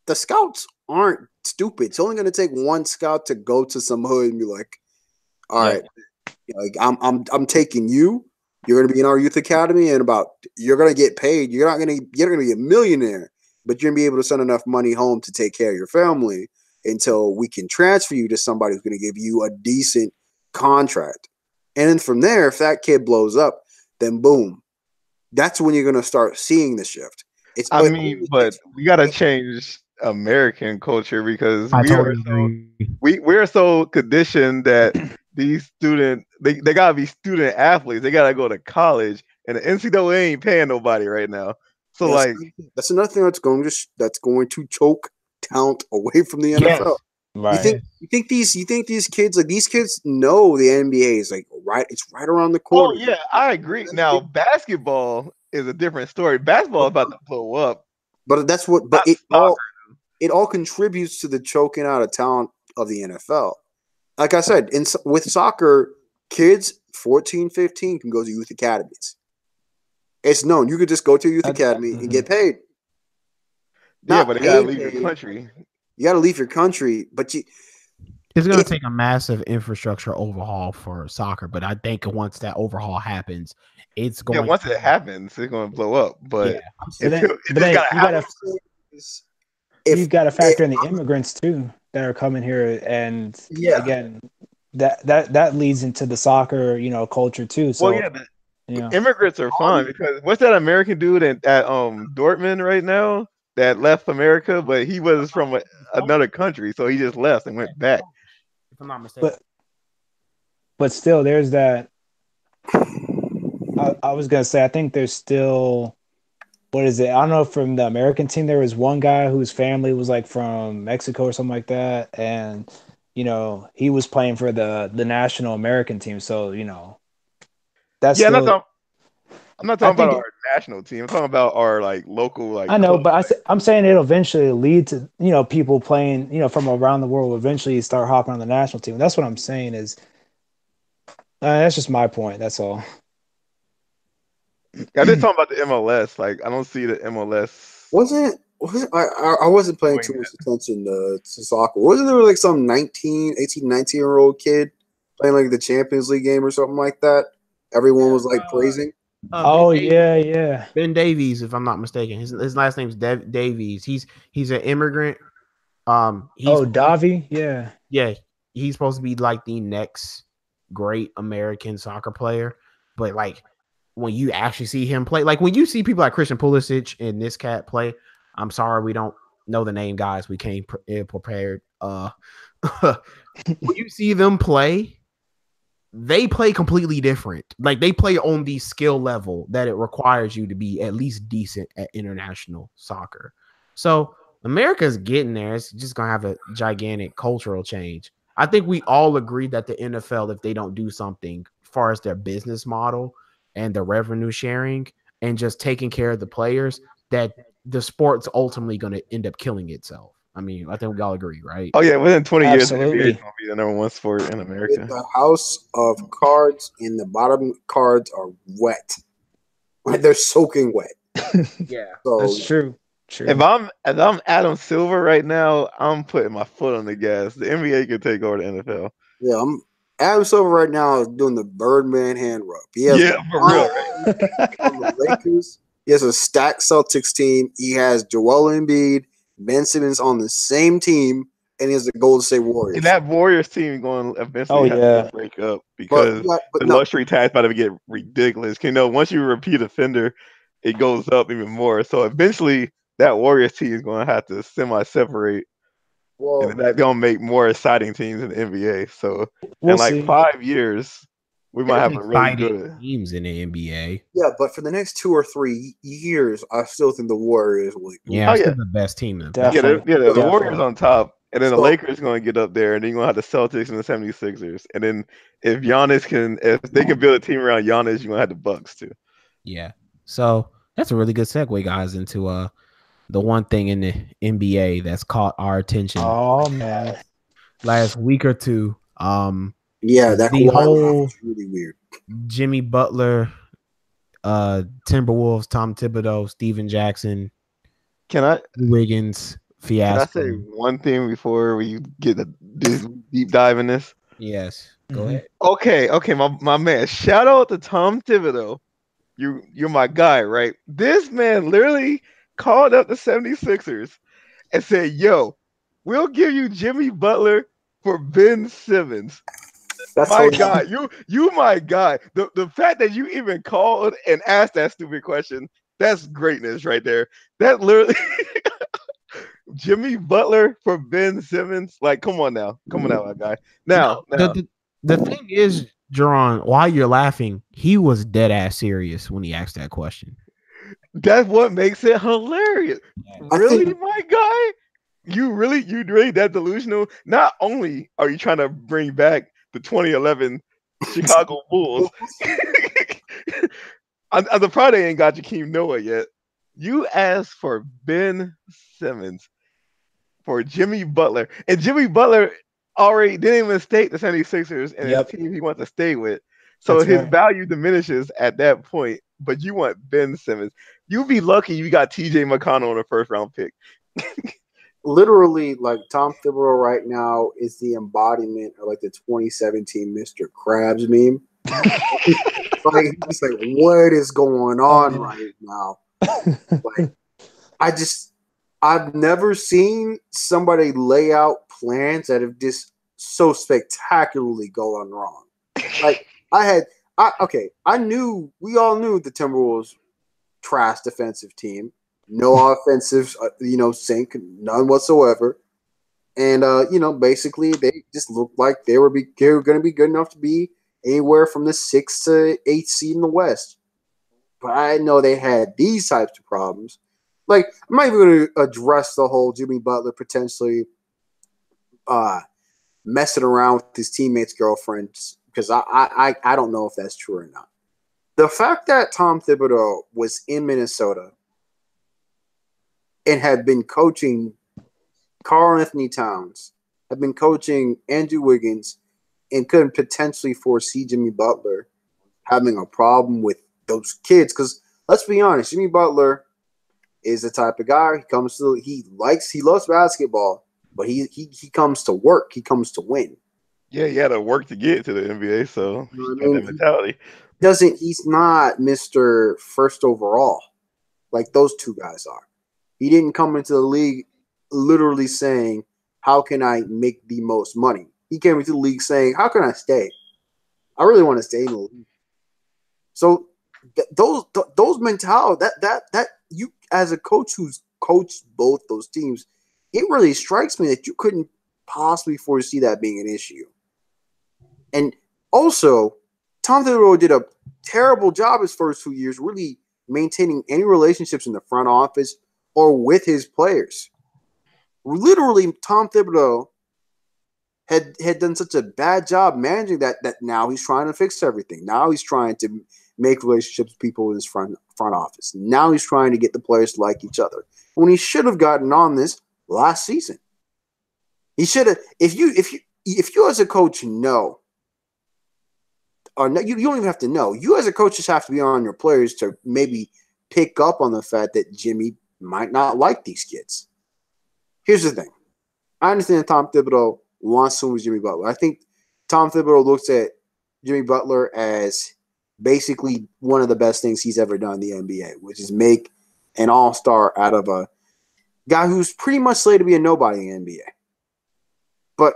the scouts aren't stupid. It's only going to take one scout to go to some hood and be like, all right, like I'm taking you. You're going to be in our youth academy, and you're going to get paid. You're not going to be a millionaire, but you're going to be able to send enough money home to take care of your family until we can transfer you to somebody who's going to give you a decent contract. And then from there, if that kid blows up, then boom, that's when you're going to start seeing the shift. But we gotta change American culture because I totally agree. We're so conditioned that these students they gotta be student athletes. They gotta go to college, and the NCAA ain't paying nobody right now. So that's another thing that's going to choke talent away from the NFL. Yes. Right. You think these kids know the NBA is like it's right around the corner. Oh yeah, I agree. Now basketball is a different story. Basketball is about to blow up. But it all contributes to the choking out of talent of the NFL. Like I said, with soccer, kids 14, 15 can go to youth academies. It's known. You could just go to a youth academy and get paid. But they gotta leave your country. You gotta leave your country, but it's going to take a massive infrastructure overhaul for soccer. But I think once that overhaul happens, it's going. Yeah, once it happens, it's going to blow up. But you've got to factor in the immigrants too that are coming here, and again, that leads into the soccer, culture too. So, immigrants are fine because what's that American dude at Dortmund right now that left America, but he was from another country, so he just left and went back. If I'm not mistaken. But still, there's that. I was gonna say, I think there's still. What is it? I don't know. From the American team, there was one guy whose family was like from Mexico or something like that, and he was playing for the national American team. So that's I'm not talking about our national team. I'm talking about our local I know, but I'm saying it'll eventually lead to people playing from around the world will eventually start hopping on the national team. That's what I'm saying is that's just my point. That's all. I just talking about the MLS. I don't see the MLS. I wasn't paying too much attention to soccer. Wasn't there some 19-year-old kid playing the Champions League game or something like that? Everyone was praising. Yeah. Ben Davies, if I'm not mistaken. His last name's Davies. He's an immigrant. Davi, yeah. Yeah, he's supposed to be the next great American soccer player, but when you actually see him play, when you see people like Christian Pulisic and this cat play, I'm sorry we don't know the name, guys. We came prepared. When you see them play, they play completely different. They play on the skill level that it requires you to be at least decent at international soccer. So America's getting there. It's just gonna have a gigantic cultural change. I think we all agree that the NFL, if they don't do something as far as their business model and the revenue sharing and just taking care of the players, that the sport's ultimately going to end up killing itself. I mean, I think we all agree, right? Oh yeah, within 20 years, the Absolutely. NBA is going to be the number one sport in America. The house of cards and the bottom cards are wet. They're soaking wet. Yeah, so, that's true. If I'm Adam Silver right now, I'm putting my foot on the gas. The NBA could take over the NFL. Yeah, Adam Silver right now is doing the Birdman hand rub. For real. On the Lakers, he has a stacked Celtics team. He has Joel Embiid, Ben Simmons on the same team, and he has the Golden State Warriors. And that Warriors team going to eventually have to break up because the luxury tax about to get ridiculous. Once you repeat offender, it goes up even more. So eventually, that Warriors team is going to have to semi-separate. And that's going to make more exciting teams in the NBA. So in 5 years, we might have a really good teams in the NBA. Yeah, but for the next 2 or 3 years, I still think the Warriors will. Yeah, the best team. The Warriors on top, and then the Lakers going to get up there, and then you're going to have the Celtics and the 76ers. And then if they can build a team around Giannis, you're going to have the Bucks too. Yeah. So that's a really good segue, guys, into the one thing in the NBA that's caught our attention. Oh man, last week or two. The whole really weird. Jimmy Butler, Timberwolves, Tom Thibodeau, Steven Jackson, Wiggins fiasco. Can I say one thing before we get this deep dive in this? Yes, go ahead. Okay, my man. Shout out to Tom Thibodeau. You're my guy, right? This man literally called up the 76ers and said, yo, we'll give you Jimmy Butler for Ben Simmons. That's my guy. You my guy. The fact that you even called and asked that stupid question That's greatness right there. That literally Jimmy Butler for Ben Simmons. Like, come on now, my guy. Now. The thing is, Jerron, while you're laughing, he was dead ass serious when he asked that question. That's what makes it hilarious. Really, my guy? You really that delusional? Not only are you trying to bring back the 2011 Chicago Bulls, on the Friday ain't got Jakeem Noah yet. You asked for Ben Simmons for Jimmy Butler, and Jimmy Butler already didn't even state the 76ers and his team he wants to stay with. So his value diminishes at that point. But you want Ben Simmons. You'd be lucky you got TJ McConnell on a first round pick. Literally, like Tom Thibodeau right now is the embodiment of like the 2017 Mr. Krabs meme. Like he's like, what is going on right now? Like, I've never seen somebody lay out plans that have just so spectacularly gone wrong. Like we all knew the Timberwolves trash defensive team, no offensive, sink, none whatsoever. And, basically they just looked like they were going to be good enough to be anywhere from the 6th to 8th seed in the West. But I know they had these types of problems. Like, I'm not even going to address the whole Jimmy Butler potentially messing around with his teammates' girlfriends, because I don't know if that's true or not. The fact that Tom Thibodeau was in Minnesota and had been coaching Karl-Anthony Towns, had been coaching Andrew Wiggins, and couldn't potentially foresee Jimmy Butler having a problem with those kids. Because let's be honest, Jimmy Butler is the type of guy he loves basketball, but he comes to work. He comes to win. Yeah, he had to work to get to the NBA, so that mentality. He's not Mr. First overall like those two guys are. He didn't come into the league literally saying, how can I make the most money? He came into the league saying, how can I stay? I really want to stay in the league. So those mentality that you as a coach who's coached both those teams, it really strikes me that you couldn't possibly foresee that being an issue. And also, Tom Thibodeau did a terrible job his first 2 years really maintaining any relationships in the front office or with his players. Literally, Tom Thibodeau had done such a bad job managing that now he's trying to fix everything. Now he's trying to make relationships with people in his front office. Now he's trying to get the players to like each other. When he should have gotten on this last season. He should have. If you as a coach know, or no, you don't even have to know. You as a coach just have to be on your players to maybe pick up on the fact that Jimmy might not like these kids. Here's the thing. I understand Tom Thibodeau wants to lose Jimmy Butler. I think Tom Thibodeau looks at Jimmy Butler as basically one of the best things he's ever done in the NBA, which is make an all-star out of a guy who's pretty much slated to be a nobody in the NBA. But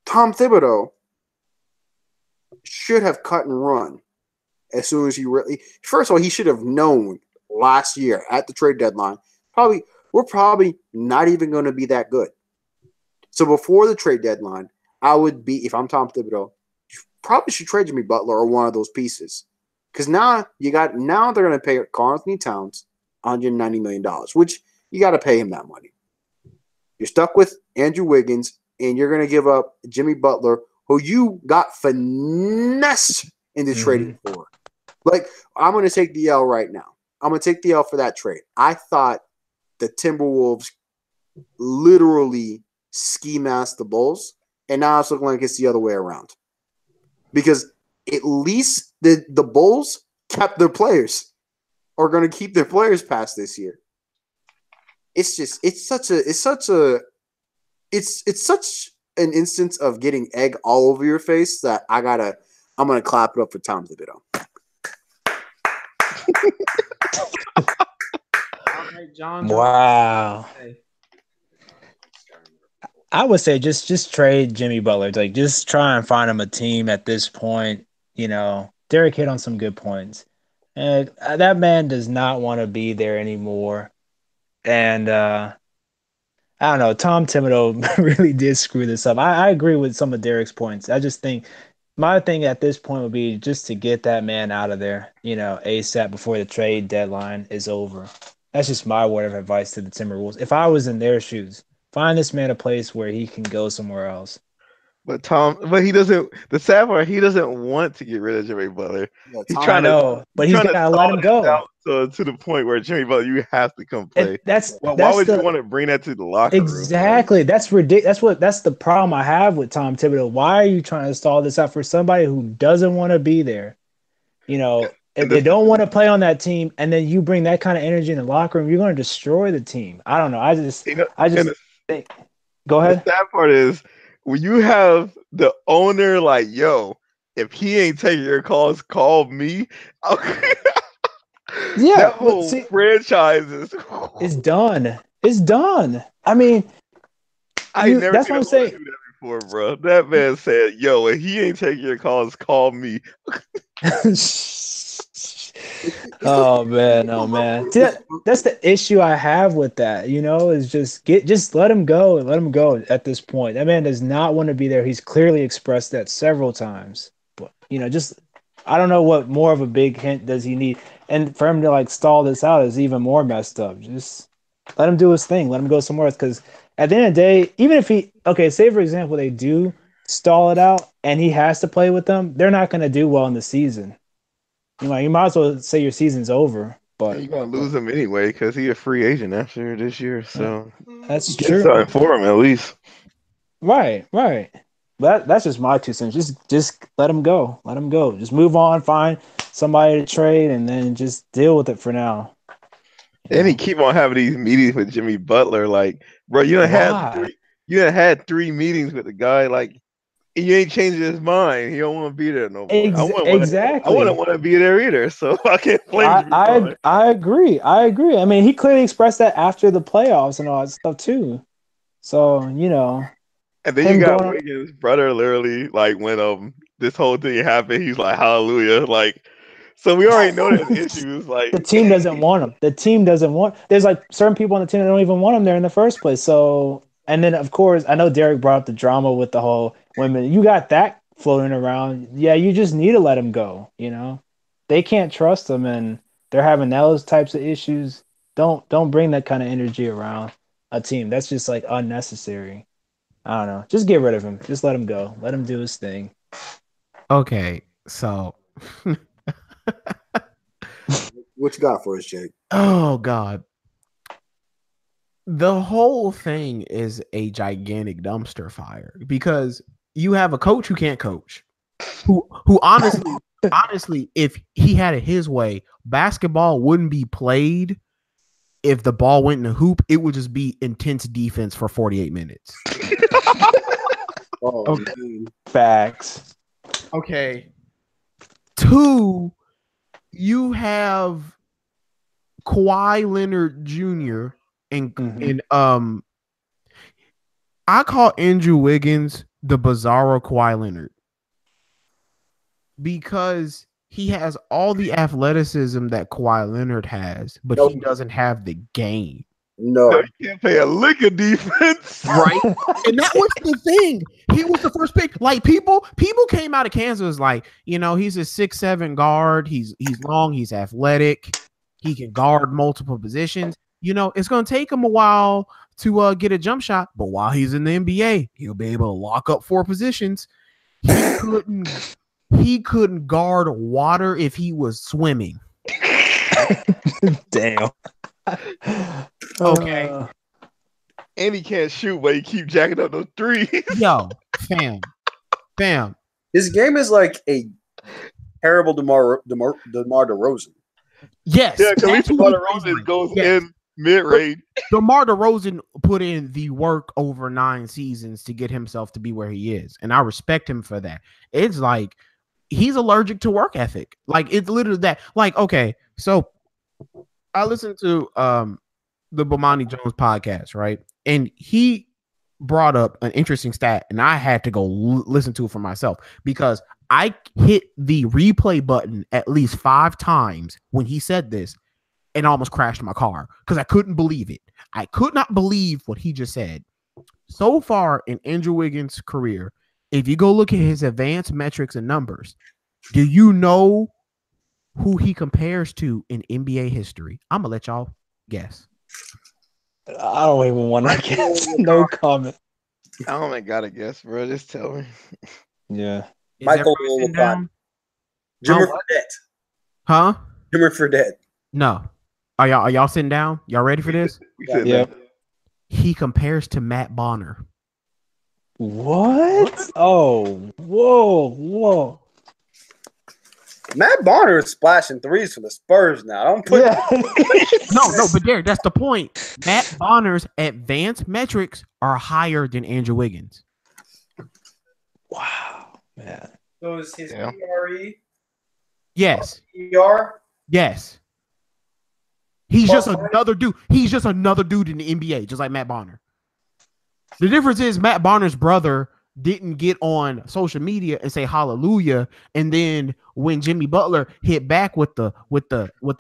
Tom Thibodeau should have cut and run as soon as first of all, he should have known last year at the trade deadline, we're probably not even going to be that good. So before the trade deadline, I would be, if I'm Tom Thibodeau, you probably should trade Jimmy Butler or one of those pieces. Because now they're going to pay Karl-Anthony Towns $190 million, which you got to pay him that money. You're stuck with Andrew Wiggins, and you're going to give up Jimmy Butler, who you got finessed into trading for. Like, I'm going to take the L right now. I'm going to take the L for that trade. I thought the Timberwolves literally ski masked the Bulls, and now it's looking like it's the other way around. Because at least the Bulls kept their players, or going to keep their players past this year. It's such an instance of getting egg all over your face that I'm gonna clap it up for Tom Thibodeau. All right, John. Wow. I would say just trade Jimmy Butler. Like, just try and find him a team at this point. You know, Derek hit on some good points. And that man does not want to be there anymore. And I don't know. Tom Thibodeau really did screw this up. I agree with some of Derek's points. I just think my thing at this point would be just to get that man out of there, ASAP before the trade deadline is over. That's just my word of advice to the Timberwolves. If I was in their shoes, find this man a place where he can go somewhere else. But he doesn't. The sad part, he doesn't want to get rid of Jimmy Butler. Yeah, He's Tom- trying to, but he's got to let him go. to the point where Jimmy Butler, you have to come play. Why would you want to bring that to the locker room? Exactly. That's ridiculous. That's the problem I have with Tom Thibodeau. Why are you trying to stall this out for somebody who doesn't want to be there? If they don't want to play on that team, and then you bring that kind of energy in the locker room, you're going to destroy the team. I don't know. I just think. Go ahead. The sad part is when you have the owner like, yo, if he ain't taking your calls, call me. Yeah, that whole franchise is done. It's done. I mean, that's what I'm saying. Do that before, bro. That man said, "Yo, if he ain't taking your calls, call me." Oh man. See, that's the issue I have with that. Is just let him go and let him go at this point. That man does not want to be there. He's clearly expressed that several times. But just I don't know what more of a big hint does he need. And for him to stall this out is even more messed up. Just let him do his thing. Let him go somewhere else. Because at the end of the day, even if say for example they do stall it out and he has to play with them, they're not going to do well in the season. You might as well say your season's over. But you're gonna lose him anyway because he's a free agent after this year. So that's true. Something for him at least. Right. But that's just my 2 cents. Just let him go. Let him go. Just move on. Find somebody to trade, and then just deal with it for now. And he keep on having these meetings with Jimmy Butler. Like, bro, you done had 3 meetings with the guy. Like, he ain't changing his mind. He don't want to be there no more. Exactly. I wouldn't want to be there either. So I can't blame Jimmy. I agree. I mean, he clearly expressed that after the playoffs and all that stuff too. So And then you got Wiggins' brother literally when this whole thing happened, he's like, hallelujah. Like, so we already know there's issues. Like, the team doesn't want him. The team doesn't want. There's certain people on the team that don't even want him there in the first place. So, and then of course, I know Derek brought up the drama with the whole women. You got that floating around. Yeah, you just need to let him go. They can't trust him, and they're having those types of issues. Don't bring that kind of energy around a team. That's just unnecessary. I don't know. Just get rid of him. Just let him go. Let him do his thing. Okay, so what you got for us, Jake? Oh God. The whole thing is a gigantic dumpster fire because you have a coach who can't coach. Who honestly, if he had it his way, basketball wouldn't be played if the ball went in the hoop. It would just be intense defense for 48 minutes. Okay. Facts. Okay. 2, you have Kawhi Leonard Jr. and I call Andrew Wiggins the bizarro Kawhi Leonard because he has all the athleticism that Kawhi Leonard has, but he doesn't have the game. No, he can't play a lick of defense, right? And that was the thing. He was the first pick. Like people came out of Kansas like, he's a 6'7" guard. He's long. He's athletic. He can guard multiple positions. It's going to take him a while to get a jump shot, but while he's in the NBA, he'll be able to lock up 4 positions. He couldn't guard water if he was swimming. Damn. Okay. And he can't shoot, but he keep jacking up those threes. Yo, fam. His game is like a terrible DeMar DeRozan. Yes. Yeah, because at least DeMar DeRozan goes in mid-range. DeMar DeRozan put in the work over 9 seasons to get himself to be where he is, and I respect him for that. It's like he's allergic to work ethic. Like, it's literally that. Like, okay, so I listened to the Bomani Jones podcast, right? And he brought up an interesting stat, and I had to go listen to it for myself because I hit the replay button at least 5 times when he said this and almost crashed my car because I couldn't believe it. I could not believe what he just said. So far in Andrew Wiggins' career, if you go look at his advanced metrics and numbers, do you know who he compares to in NBA history? I'm going to let y'all guess. I don't even want to guess. No comment. I don't even gotta guess, bro. Just tell me. Yeah. Michael down? Jimmer Fredette. Huh? Jimmer Fredette. No. Are y'all sitting down? Y'all ready for this? Yeah. He compares to Matt Bonner. What? Oh, whoa. Matt Bonner is splashing threes for the Spurs now. Don't put No, but Derek, that's the point. Matt Bonner's advanced metrics are higher than Andrew Wiggins. Wow, man. So is his PRE? Yes. PR? Yes. He's just another dude. He's just another dude in the NBA, just like Matt Bonner. The difference is Matt Bonner's brother didn't get on social media and say hallelujah, and then when Jimmy Butler hit back with the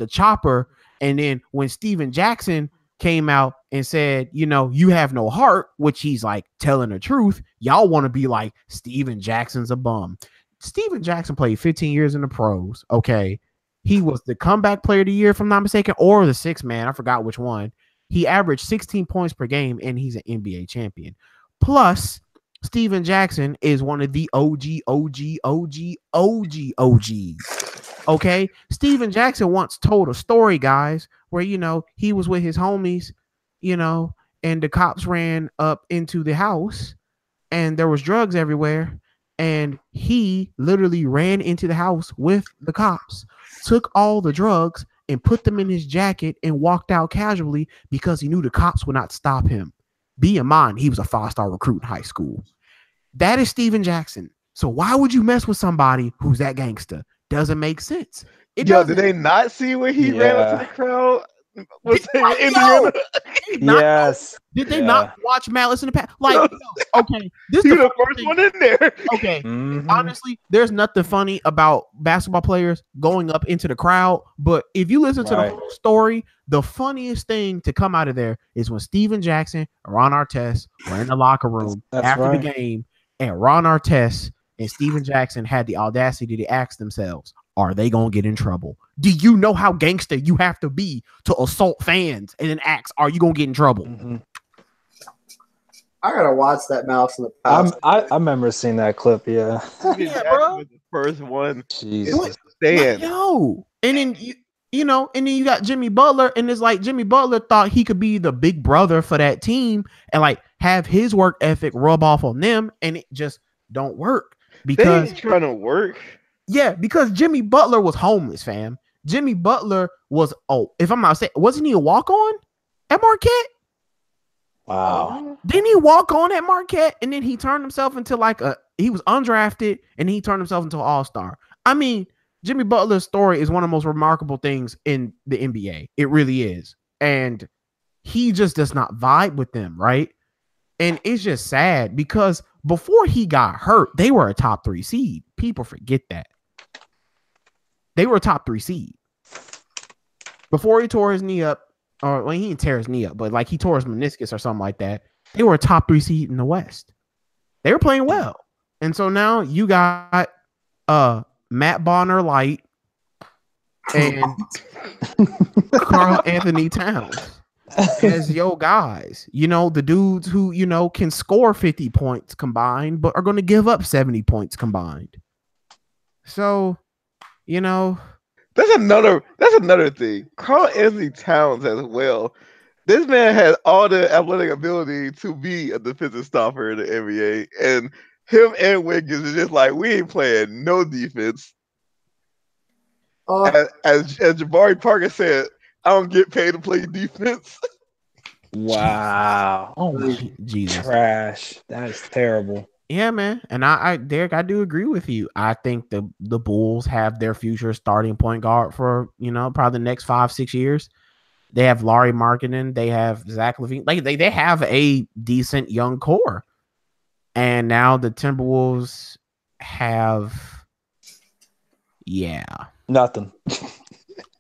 chopper, and then when Steven Jackson came out and said, you have no heart, which he's like telling the truth, y'all want to be like Steven Jackson's a bum. Steven Jackson played 15 years in the pros. Okay, he was the comeback player of the year, if I'm not mistaken, or the sixth man. I forgot which one. He averaged 16 points per game, and he's an NBA champion. Plus, Steven Jackson is one of the OGs. Okay? Steven Jackson once told a story, guys, where, he was with his homies, and the cops ran up into the house, and there was drugs everywhere, and he literally ran into the house with the cops, took all the drugs, and put them in his jacket and walked out casually because he knew the cops would not stop him. Be in mind, he was a 5-star recruit in high school. That is Steven Jackson. So why would you mess with somebody who's that gangster? Doesn't make sense. Did they not see when he ran up to the crowd? Yes. Did they not watch Malice in the Past? Like, okay, this is the first one in there. Okay, honestly, there's nothing funny about basketball players going up into the crowd. But if you listen to the whole story, the funniest thing to come out of there is when Steven Jackson and Ron Artest were in the locker room after the game, and Ron Artest and Steven Jackson had the audacity to ask themselves, are they going to get in trouble? Do you know how gangster you have to be to assault fans and then ask, are you going to get in trouble? I got to watch that Mouse in the Past. I remember seeing that clip, yeah. Yeah, bro. The first one. Jesus. Yo. And then, and then you got Jimmy Butler, and it's like Jimmy Butler thought he could be the big brother for that team and like have his work ethic rub off on them, and it just don't work. Because they trying to work. Yeah, because Jimmy Butler was homeless, fam. Jimmy Butler was, if I'm not saying, wasn't he a walk-on at Marquette? Wow. Didn't he walk on at Marquette, and then he turned himself into he was undrafted, and he turned himself into an all-star. I mean, Jimmy Butler's story is one of the most remarkable things in the NBA. It really is. And he just does not vibe with them, right? And it's just sad because before he got hurt, they were a top 3 seed. People forget that. They were a top 3 seed. Before he tore his knee up, or he didn't tear his knee up, but like he tore his meniscus or something like that, they were a top 3 seed in the West. They were playing well. And so now you got Matt Bonner Light and Karl Anthony Towns as your guys. The dudes who, can score 50 points combined, but are going to give up 70 points combined. So, that's another thing. Karl Anthony Towns as well. This man has all the athletic ability to be a defensive stopper in the NBA, and him and Wiggins is just like, we ain't playing no defense. As Jabari Parker said, I don't get paid to play defense. Wow. Oh, Jesus. Trash. That is terrible. Yeah, man. And Derek, I do agree with you. I think the Bulls have their future starting point guard for, probably the next 5-6 years. They have Laurie Markkinen. They have Zach LaVine. Like they have a decent young core. And now the Timberwolves have, nothing.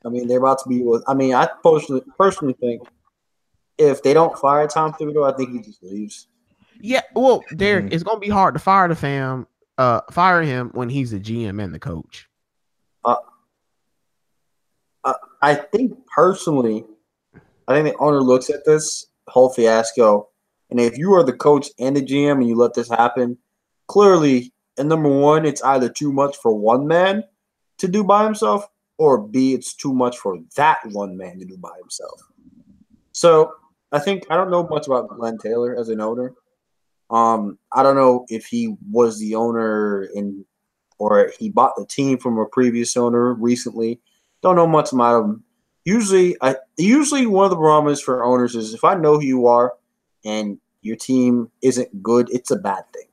I mean, they're about to be with. I mean, I personally think if they don't fire Tom Thibodeau, I think he just leaves. Yeah, well, Derek, it's gonna be hard to fire him when he's the GM and the coach. I think personally, I think the owner looks at this whole fiasco, and if you are the coach and the GM and you let this happen, clearly, and number one, it's either too much for one man to do by himself, or B, it's too much for that one man to do by himself. So I don't know much about Glenn Taylor as an owner. I don't know if he was the owner or he bought the team from a previous owner recently. Don't know much about him. Usually one of the problems for owners is if I know who you are and your team isn't good, it's a bad thing.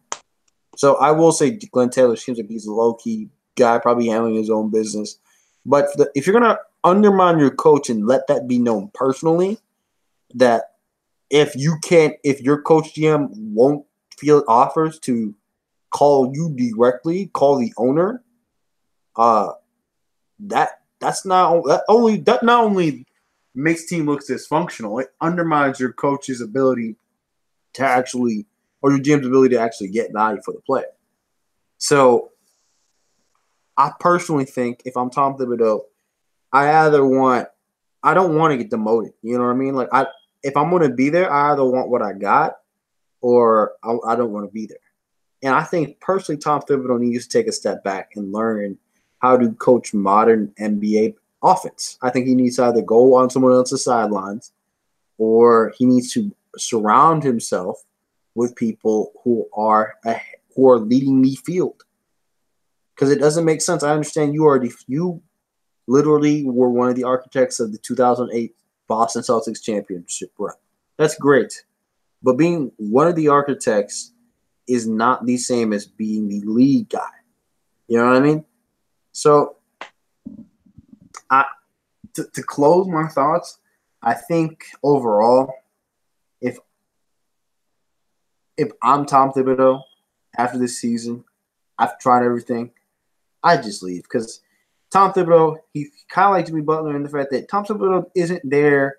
So I will say Glenn Taylor seems like he's a low-key guy, probably handling his own business. But if you're going to undermine your coach and let that be known personally, that if your coach GM won't field offers to call you directly, call the owner, that not only makes team looks dysfunctional, it undermines your coach's ability to actually, or your GM's ability to actually get value for the player. So I personally think if I'm Tom Thibodeau, I don't want to get demoted. You know what I mean? Like if I'm going to be there, I either want what I got or I don't want to be there. And I think personally, Tom Thibodeau needs to take a step back and learn how to coach modern NBA offense. I think he needs to either go on someone else's sidelines or he needs to surround himself with people who are leading the field. Because it doesn't make sense. I understand you literally were one of the architects of the 2008 Boston Celtics championship run. That's great. But being one of the architects is not the same as being the lead guy. You know what I mean? So to close my thoughts, I think overall, if I'm Tom Thibodeau after this season, I've tried everything, I just leave. Because Tom Thibodeau, he kind of like Jimmy Butler in the fact that Tom Thibodeau isn't there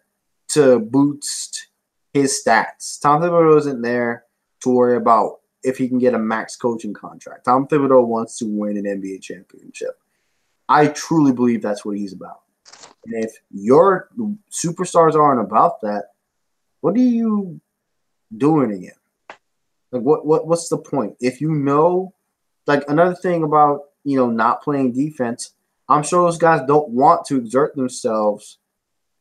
to boost his stats. Tom Thibodeau isn't there to worry about if he can get a max coaching contract. Tom Thibodeau wants to win an NBA championship. I truly believe that's what he's about. And if your superstars aren't about that, what are you doing again? Like what's the point? If you know, like another thing about, not playing defense, I'm sure those guys don't want to exert themselves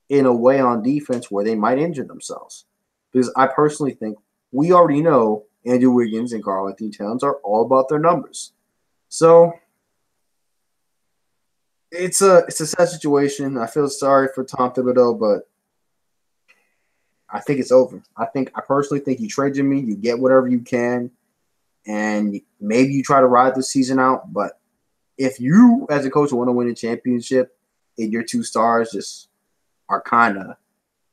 in a way on defense where they might injure themselves. Because I personally think we already know Andrew Wiggins and Karl-Anthony Towns are all about their numbers. So it's a sad situation. I feel sorry for Tom Thibodeau, but I think it's over. I personally think you trade Jimmy, you get whatever you can, and maybe you try to ride the season out. But if you, as a coach, want to win a championship and your two stars just are kind of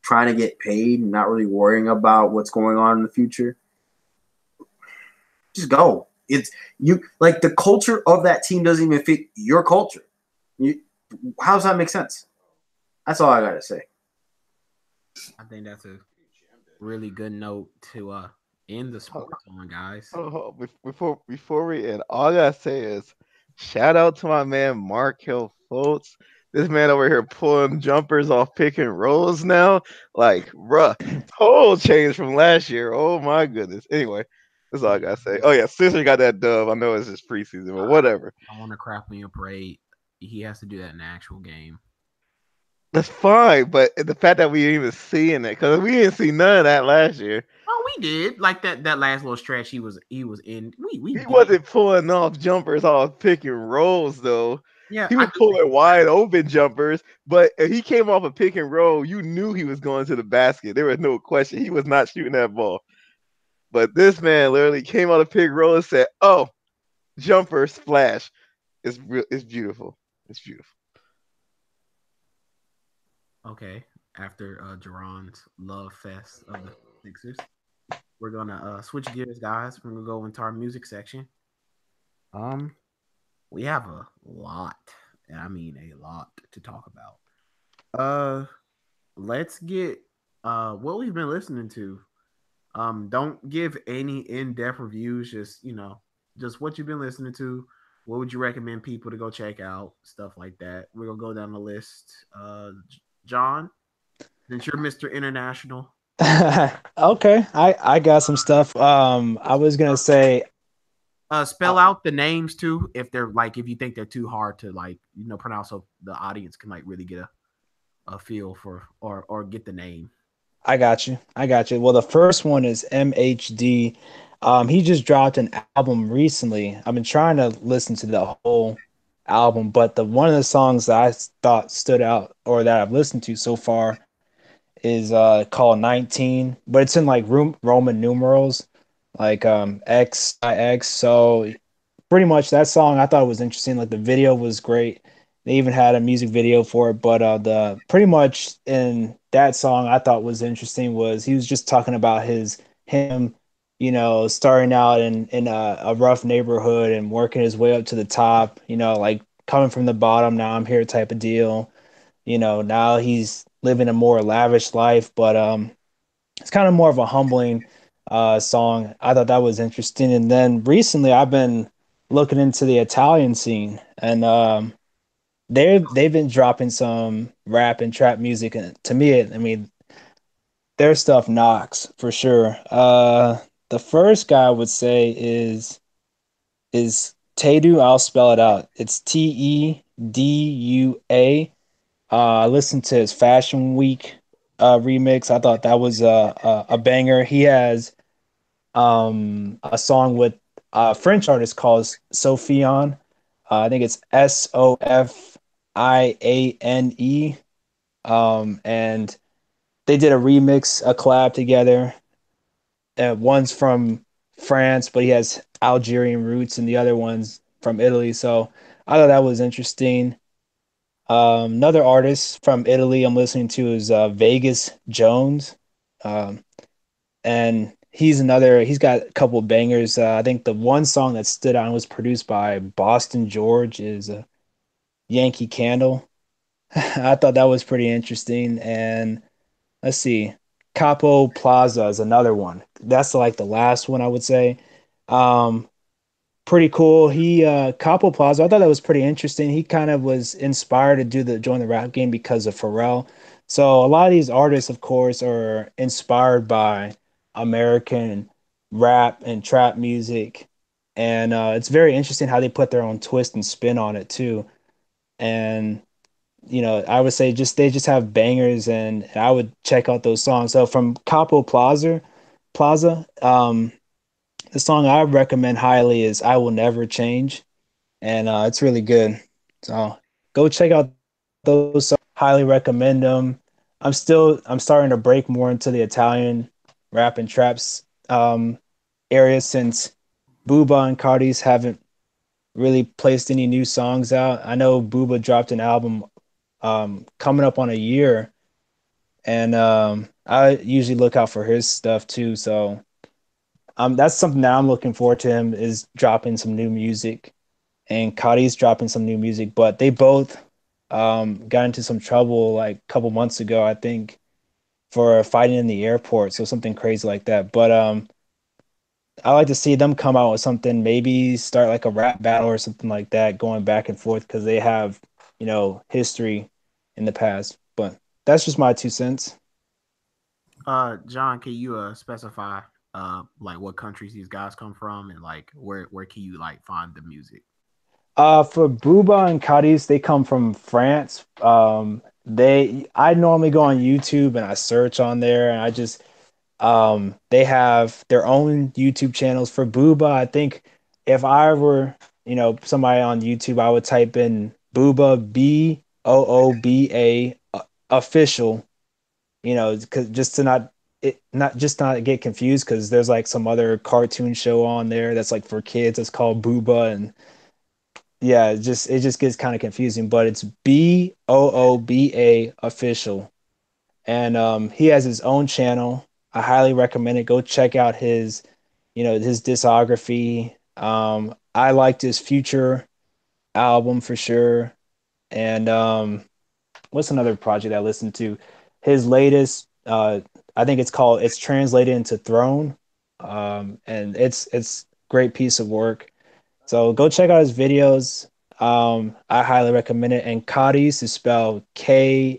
trying to get paid and not really worrying about what's going on in the future, just go. It's you like the culture of that team doesn't even fit your culture. How does that make sense? That's all I gotta say. I think that's a really good note to end the sports on, guys. Before we end, all I gotta say is shout out to my man Markel Fultz. This man over here pulling jumpers off pick and rolls now. Like, bruh, total change from last year. Oh my goodness. Anyway, that's all I gotta say. Oh yeah, Sixers got that dub. I know it's just preseason, but whatever. I want to crap on your parade. He has to do that in the actual game. That's fine, but the fact that we didn't even seeing it, because we didn't see none of that last year. Oh, we did. Like that last little stretch he was in. He wasn't pulling off jumpers off pick and rolls though. Yeah, he was pulling wide open jumpers, but if he came off a pick and roll, you knew he was going to the basket. There was no question. He was not shooting that ball. But this man literally came out of pick and roll and said, "Oh, jumper splash." It's beautiful. It's beautiful. Okay. after Jerron's love fest of the Sixers. We're gonna switch gears, guys. We're gonna go into our music section. We have a lot, and I mean a lot to talk about. Let's get what we've been listening to. Don't give any in-depth reviews, just just what you've been listening to. What would you recommend people to go check out? Stuff like that. We're gonna go down the list. John, since you're Mr. International. Okay, I got some stuff. I was gonna say, spell out the names too, if they're like, if you think they're too hard to pronounce, so the audience can like really get a feel for or get the name. I got you. Well, the first one is MHD. He just dropped an album recently. I've been trying to listen to the whole album, but the one of the songs that I thought stood out or that I've listened to so far is called 19, but it's in like Roman numerals, like XIX. So pretty much that song I thought was interesting. Like the video was great. They even had a music video for it, but the pretty much in that song I thought was interesting was he was just talking about him, starting out in a rough neighborhood and working his way up to the top. Like coming from the bottom, now I'm here type of deal. Now he's living a more lavish life, but it's kind of more of a humbling song. I thought that was interesting. And then recently I've been looking into the Italian scene, and they've been dropping some rap and trap music, and to me, I mean, their stuff knocks for sure. The first guy I would say is Tedu. I'll spell it out. It's Tedua. I listened to his Fashion Week remix. I thought that was a banger. He has a song with a French artist called Sofiane. I think it's Sofiane. And they did a remix, a collab together. One's from France, but he has Algerian roots, and the other one's from Italy. So I thought that was interesting. Another artist from Italy I'm listening to is Vegas Jones. And he's got a couple of bangers. I think the one song that stood out and was produced by Boston George is Yankee Candle. I thought that was pretty interesting. And let's see, Capo Plaza is another one. That's like the last one I would say. Um, Pretty cool. He Capo Plaza, I thought that was pretty interesting. He kind of was inspired to join the rap game because of Pharrell. So a lot of these artists, of course, are inspired by American rap and trap music, and it's very interesting how they put their own twist and spin on it too. And I would say they just have bangers, and I would check out those songs. So from Capo Plaza, the song I recommend highly is "I Will Never Change," and it's really good. So go check out those songs. Highly recommend them. I'm starting to break more into the Italian rap and traps area since Booba and Cardi's haven't really placed any new songs out. I know Booba dropped an album coming up on a year, and I usually look out for his stuff too. So that's something that I'm looking forward to him is dropping some new music, and Cardi's dropping some new music. But they both got into some trouble like a couple months ago, I think, for fighting in the airport. So something crazy like that. But I like to see them come out with something, maybe start like a rap battle or something like that, going back and forth because they have, history in the past. But that's just my 2 cents. John, can you specify like what countries these guys come from, and like where can you like find the music? For Booba and Cadiz, they come from France. I normally go on YouTube and I search on there, and I just they have their own YouTube channels. For Booba, I think if I were, somebody on YouTube, I would type in Booba, Booba official, cause just to not get confused, because there's like some other cartoon show on there that's like for kids. It's called Booba, and yeah, it just gets kind of confusing. But it's Booba official, and he has his own channel. I highly recommend it. Go check out his, his discography. I liked his Future album for sure, and what's another project I listened to? His latest, I think it's translated into Throne, and it's great piece of work. So go check out his videos. I highly recommend it. And Cadiz is spelled Kaaris,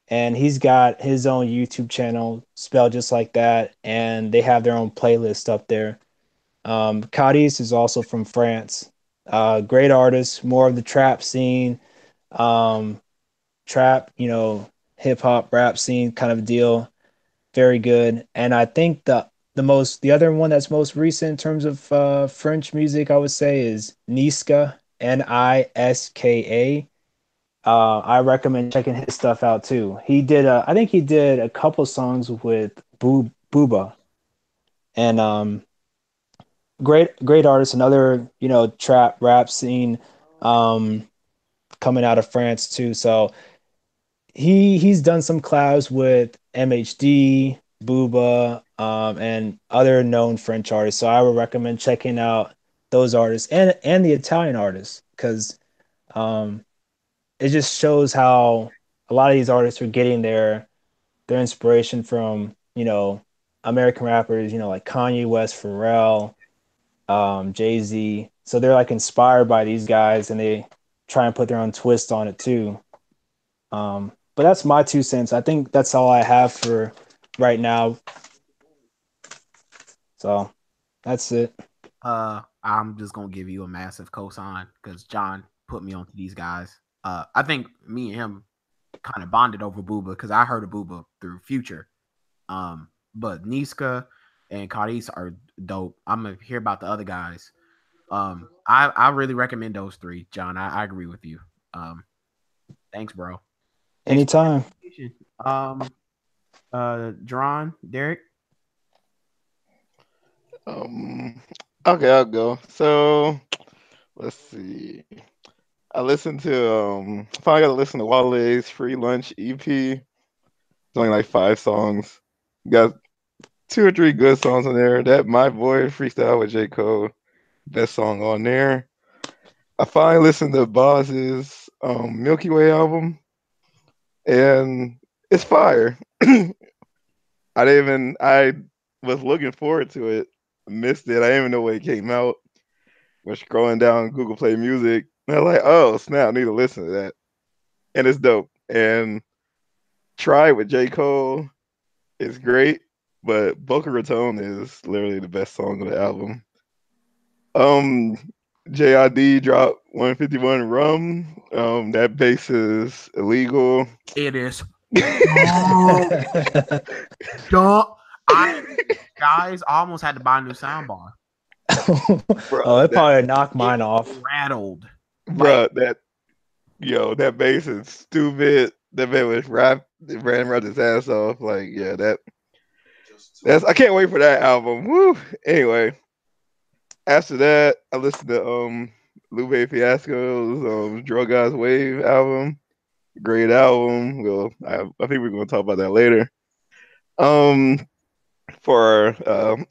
and he's got his own YouTube channel spelled just like that, and they have their own playlist up there. Cadiz is also from France. Great artist, more of the trap scene, um, trap, hip hop, rap scene kind of deal. Very good. And I think the other one that's most recent in terms of French music, I would say, is Niska, Niska. I recommend checking his stuff out too. I think he did a couple songs with Booba, and great artist. Another trap rap scene, um, coming out of France too. So he's done some collabs with MHD, Booba, and other known French artists. So I would recommend checking out those artists and the Italian artists, because um, it just shows how a lot of these artists are getting their inspiration from American rappers, like Kanye West, Pharrell, Jay-Z. So they're like inspired by these guys, and they try and put their own twist on it too. But that's my 2 cents. I think that's all I have for right now. So that's it. I'm just gonna give you a massive cosign because John put me onto these guys. I think me and him kind of bonded over Booba because I heard of Booba through Future. But Niska and Cadiz are dope. I'm gonna hear about the other guys. I really recommend those three, John. I agree with you. Thanks, bro. Anytime. Dron, Derek. Okay, I'll go. So let's see. I listened to finally got to listen to Wale's Free Lunch EP. It's only like 5 songs. Got 2 or 3 good songs on there. That My Boy freestyle with J. Cole, best song on there. I finally listened to Boss's Milky Way album, and it's fire. I was looking forward to it. Missed it. I didn't even know when it came out. Was scrolling down Google Play Music, and I'm like, oh snap, I need to listen to that. And it's dope. And Try with J. Cole is great, but Boca Raton is literally the best song of the album. JID dropped 151 Rum. That bass is illegal. It is. Guys, I almost had to buy a new soundbar. Bro, it probably knocked mine off. Rattled. Bro, that bass is stupid. That man was ran his ass off. Like, yeah, that's I can't wait for that album. Woo. Anyway, after that, I listened to Lupe Fiasco's Drogas Wave album. Great album. Well, I think we're gonna talk about that later. For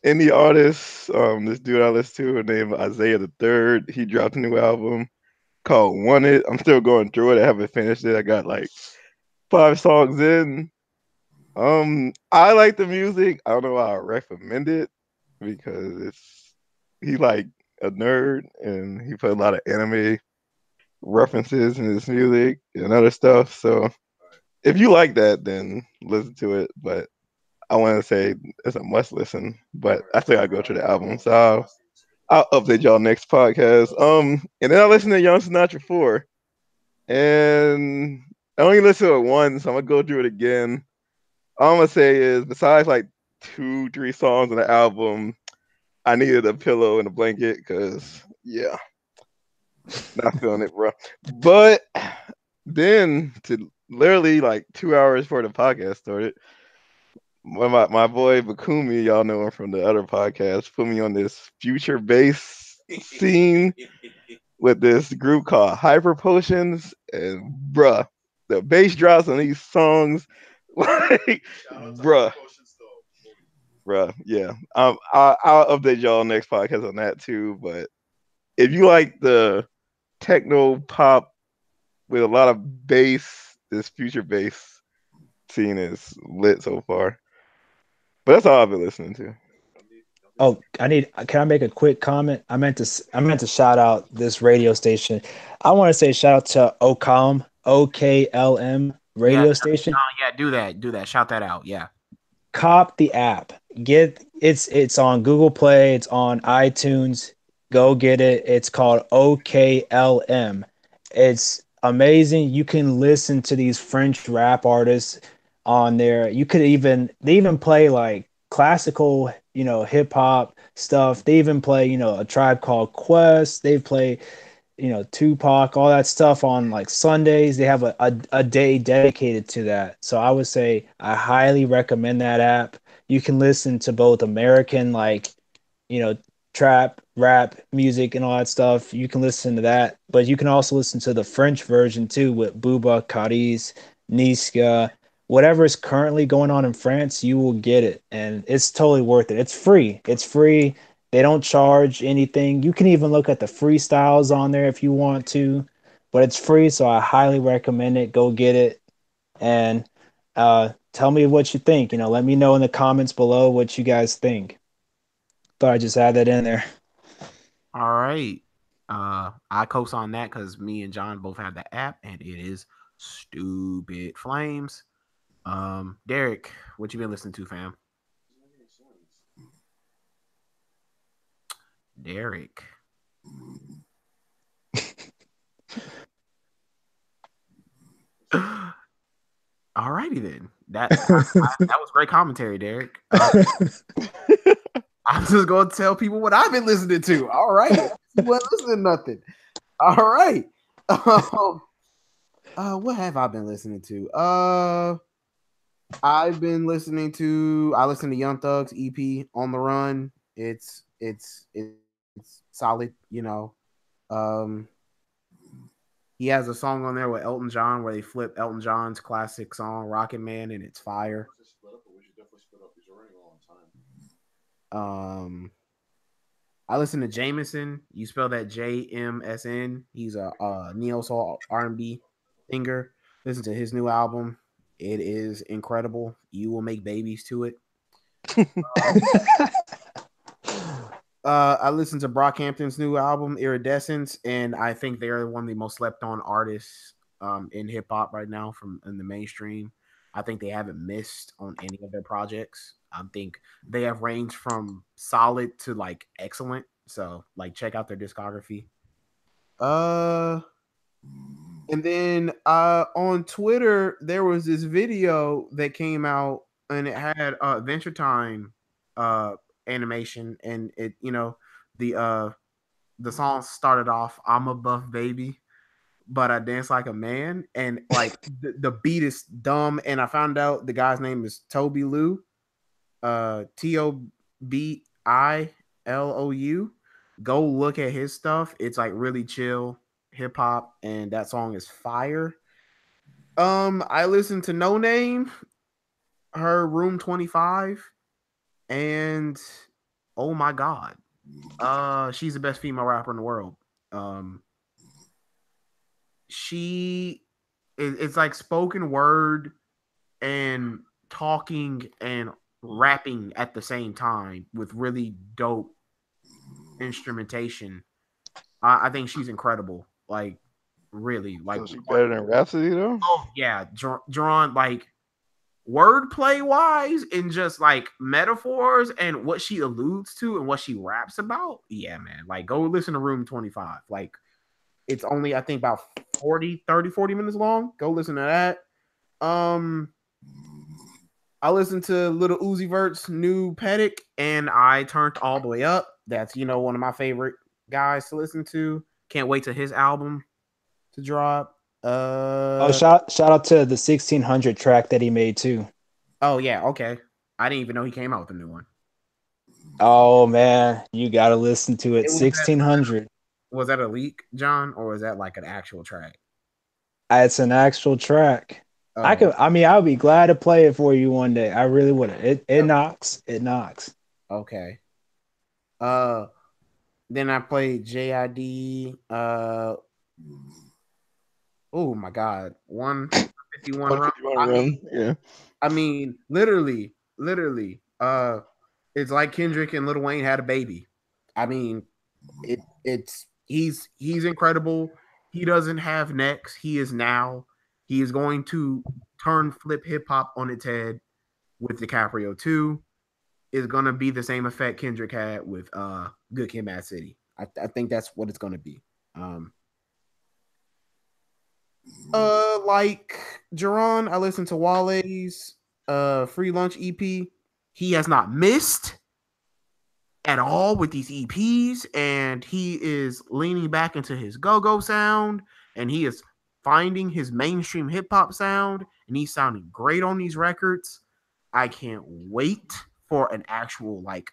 indie artists, this dude I listen to named Isaiah the Third. He dropped a new album called Wanted. I'm still going through it. I haven't finished it. I got like 5 songs in. I like the music. I don't know why I recommend it because he like a nerd and he put a lot of anime references in his music and other stuff. So if you like that, then listen to it. But I want to say it's a must listen. But I still gotta go to the album. So I'll update y'all next podcast. And then I listened to Young Sinatra 4. And I only listened to it once, so I'm gonna go through it again. All I'm gonna say is besides like 2-3 songs on the album, I needed a pillow and a blanket because not feeling it, bro. But then to literally like 2 hours before the podcast started, when my boy Bakumi, y'all know him from the other podcast, put me on this future bass scene with this group called Hyper Potions, and bruh, the bass drops on these songs, like, bruh, yeah. I'll update y'all next podcast on that too. But if you like the techno pop with a lot of bass, this future bass scene is lit so far. But that's all I've been listening to. Oh, can I make a quick comment? I meant to shout out this radio station. I want to say shout out to OKLM radio station. Yeah, do that. Shout that out. Yeah. Cop the app. It's on Google Play, it's on iTunes. Go get it. It's called OKLM. It's amazing. You can listen to these French rap artists on there. They even play like classical, hip hop stuff. They even play, A Tribe Called Quest. They play Tupac, all that stuff on like Sundays. They have a day dedicated to that. So I would say I highly recommend that app. You can listen to both American, like, trap, rap music and all that stuff. You can listen to that, but you can also listen to the French version too with Booba, Cadiz, Niska, whatever is currently going on in France, you will get it. And it's totally worth it. It's free. They don't charge anything. You can even look at the freestyles on there if you want to, but it's free. So I highly recommend it. Go get it. And tell me what you think. Let me know in the comments below what you guys think. Thought I'd just add that in there. All right. I co-sign that because me and John both have the app, and it is stupid flames. Derek, what you been listening to, fam? Derek. Alrighty then. That was great commentary, Derek. I'm just gonna tell people what I've been listening to. All right, you wasn't listening to nothing. All right. What have I been listening to? I listened to Young Thug's EP On the Run. It's solid, he has a song on there with Elton John where they flip Elton John's classic song Rocket Man, and it's fire. I listen to Jameson. You spell that JMSN. He's a neo soul R&B singer. Listen to his new album. It is incredible. You will make babies to it. I listened to Brockhampton's new album, Iridescence, and I think they're one of the most slept on artists in hip hop right now in the mainstream. I think they haven't missed on any of their projects. I think they have ranged from solid to like excellent. So like check out their discography. And then on Twitter there was this video that came out and it had Adventure Time animation, and it the song started off I'm a buff baby but I dance like a man, and like the beat is dumb, and I found out the guy's name is Toby Lou, Tobilou. Go look at his stuff. It's like really chill hip hop, and that song is fire. I listened to No Name, her Room 25, and oh my god, she's the best female rapper in the world. It's like spoken word and talking and rapping at the same time with really dope instrumentation. I think she's incredible. Like really, like so she better than Rhapsody though. Oh yeah, drawn like wordplay wise and just like metaphors and what she alludes to and what she raps about. Yeah, man. Like go listen to Room 25. Like it's only I think about 40 minutes long. Go listen to that. I listened to Little Uzi Vert's new Paddock, and I turned all the way up. That's one of my favorite guys to listen to. Can't wait till his album to drop. Shout out to the 1600 track that he made too. Oh yeah, okay. I didn't even know he came out with a new one. Oh man, you gotta listen to it. 1600. Was that a leak, John, or was that like an actual track? It's an actual track. Oh, I would be glad to play it for you one day. I really would. It knocks. It knocks. okay. Uh, then I played JID. Oh my God, 151 run. 151 run. Yeah. I mean, literally. It's like Kendrick and Lil Wayne had a baby. I mean, he's incredible. He doesn't have next. He is now. He is going to flip hip hop on its head with DiCaprio 2. Is gonna be the same effect Kendrick had with Good Kid, Mad City. I think that's what it's gonna be. Like Jerron, I listened to Wale's Free Lunch EP. He has not missed at all with these EPs, and he is leaning back into his go-go sound, and he is finding his mainstream hip-hop sound, and he's sounding great on these records. I can't wait for an actual like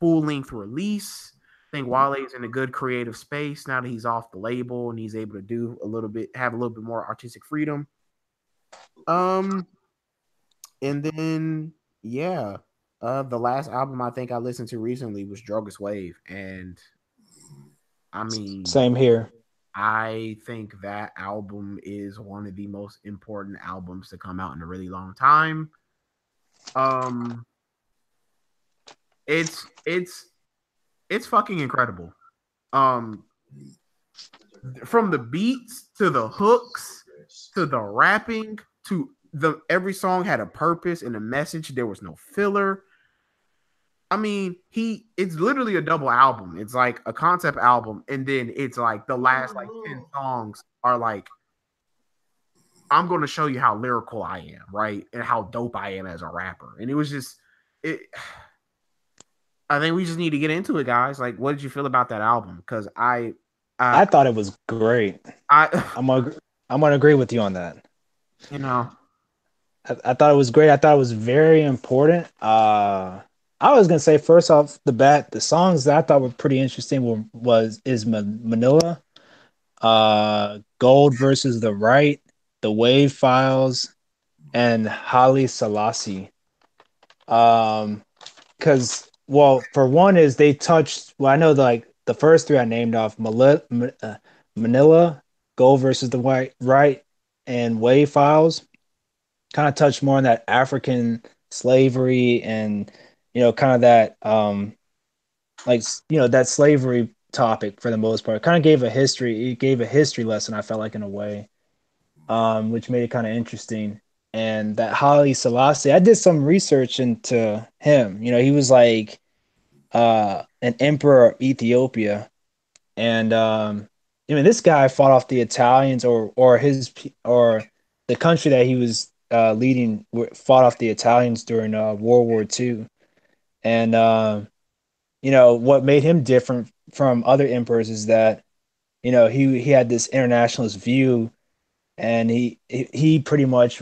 full-length release. I think Wale's in a good creative space now that he's off the label and he's able to do have a little bit more artistic freedom. And then yeah, the last album I think I listened to recently was Drogas Wave, and I mean, Same here. I think that album is one of the most important albums to come out in a really long time. It's fucking incredible. From the beats to the hooks to the rapping to every song had a purpose and a message. There was no filler. I mean, it's literally a double album. It's like a concept album, and then it's like the last like 10 songs are like, I'm going to show you how lyrical I am, right? And how dope I am as a rapper. And it was just it I think we just need to get into it, guys. Like, what did you feel about that album? Because I thought it was great. I'm gonna agree with you on that. You know, I thought it was great. I thought it was very important. I was gonna say first off the bat, the songs that I thought were pretty interesting is Manila, Gold versus the Right, The Wave Files, and Haile Selassie. Because for one is they touched. Well, I know like the first three I named off Manila, Gold versus the Right, and Wave Files kind of touched more on that African slavery and kind of that that slavery topic for the most part. Kind of gave a history lesson, I felt like, in a way, which made it kind of interesting. And that Haile Selassie, I did some research into him. He was like an emperor of Ethiopia, and this guy fought off the Italians or the country that he was leading fought off the Italians during World War II. And what made him different from other emperors is that he had this internationalist view, and he pretty much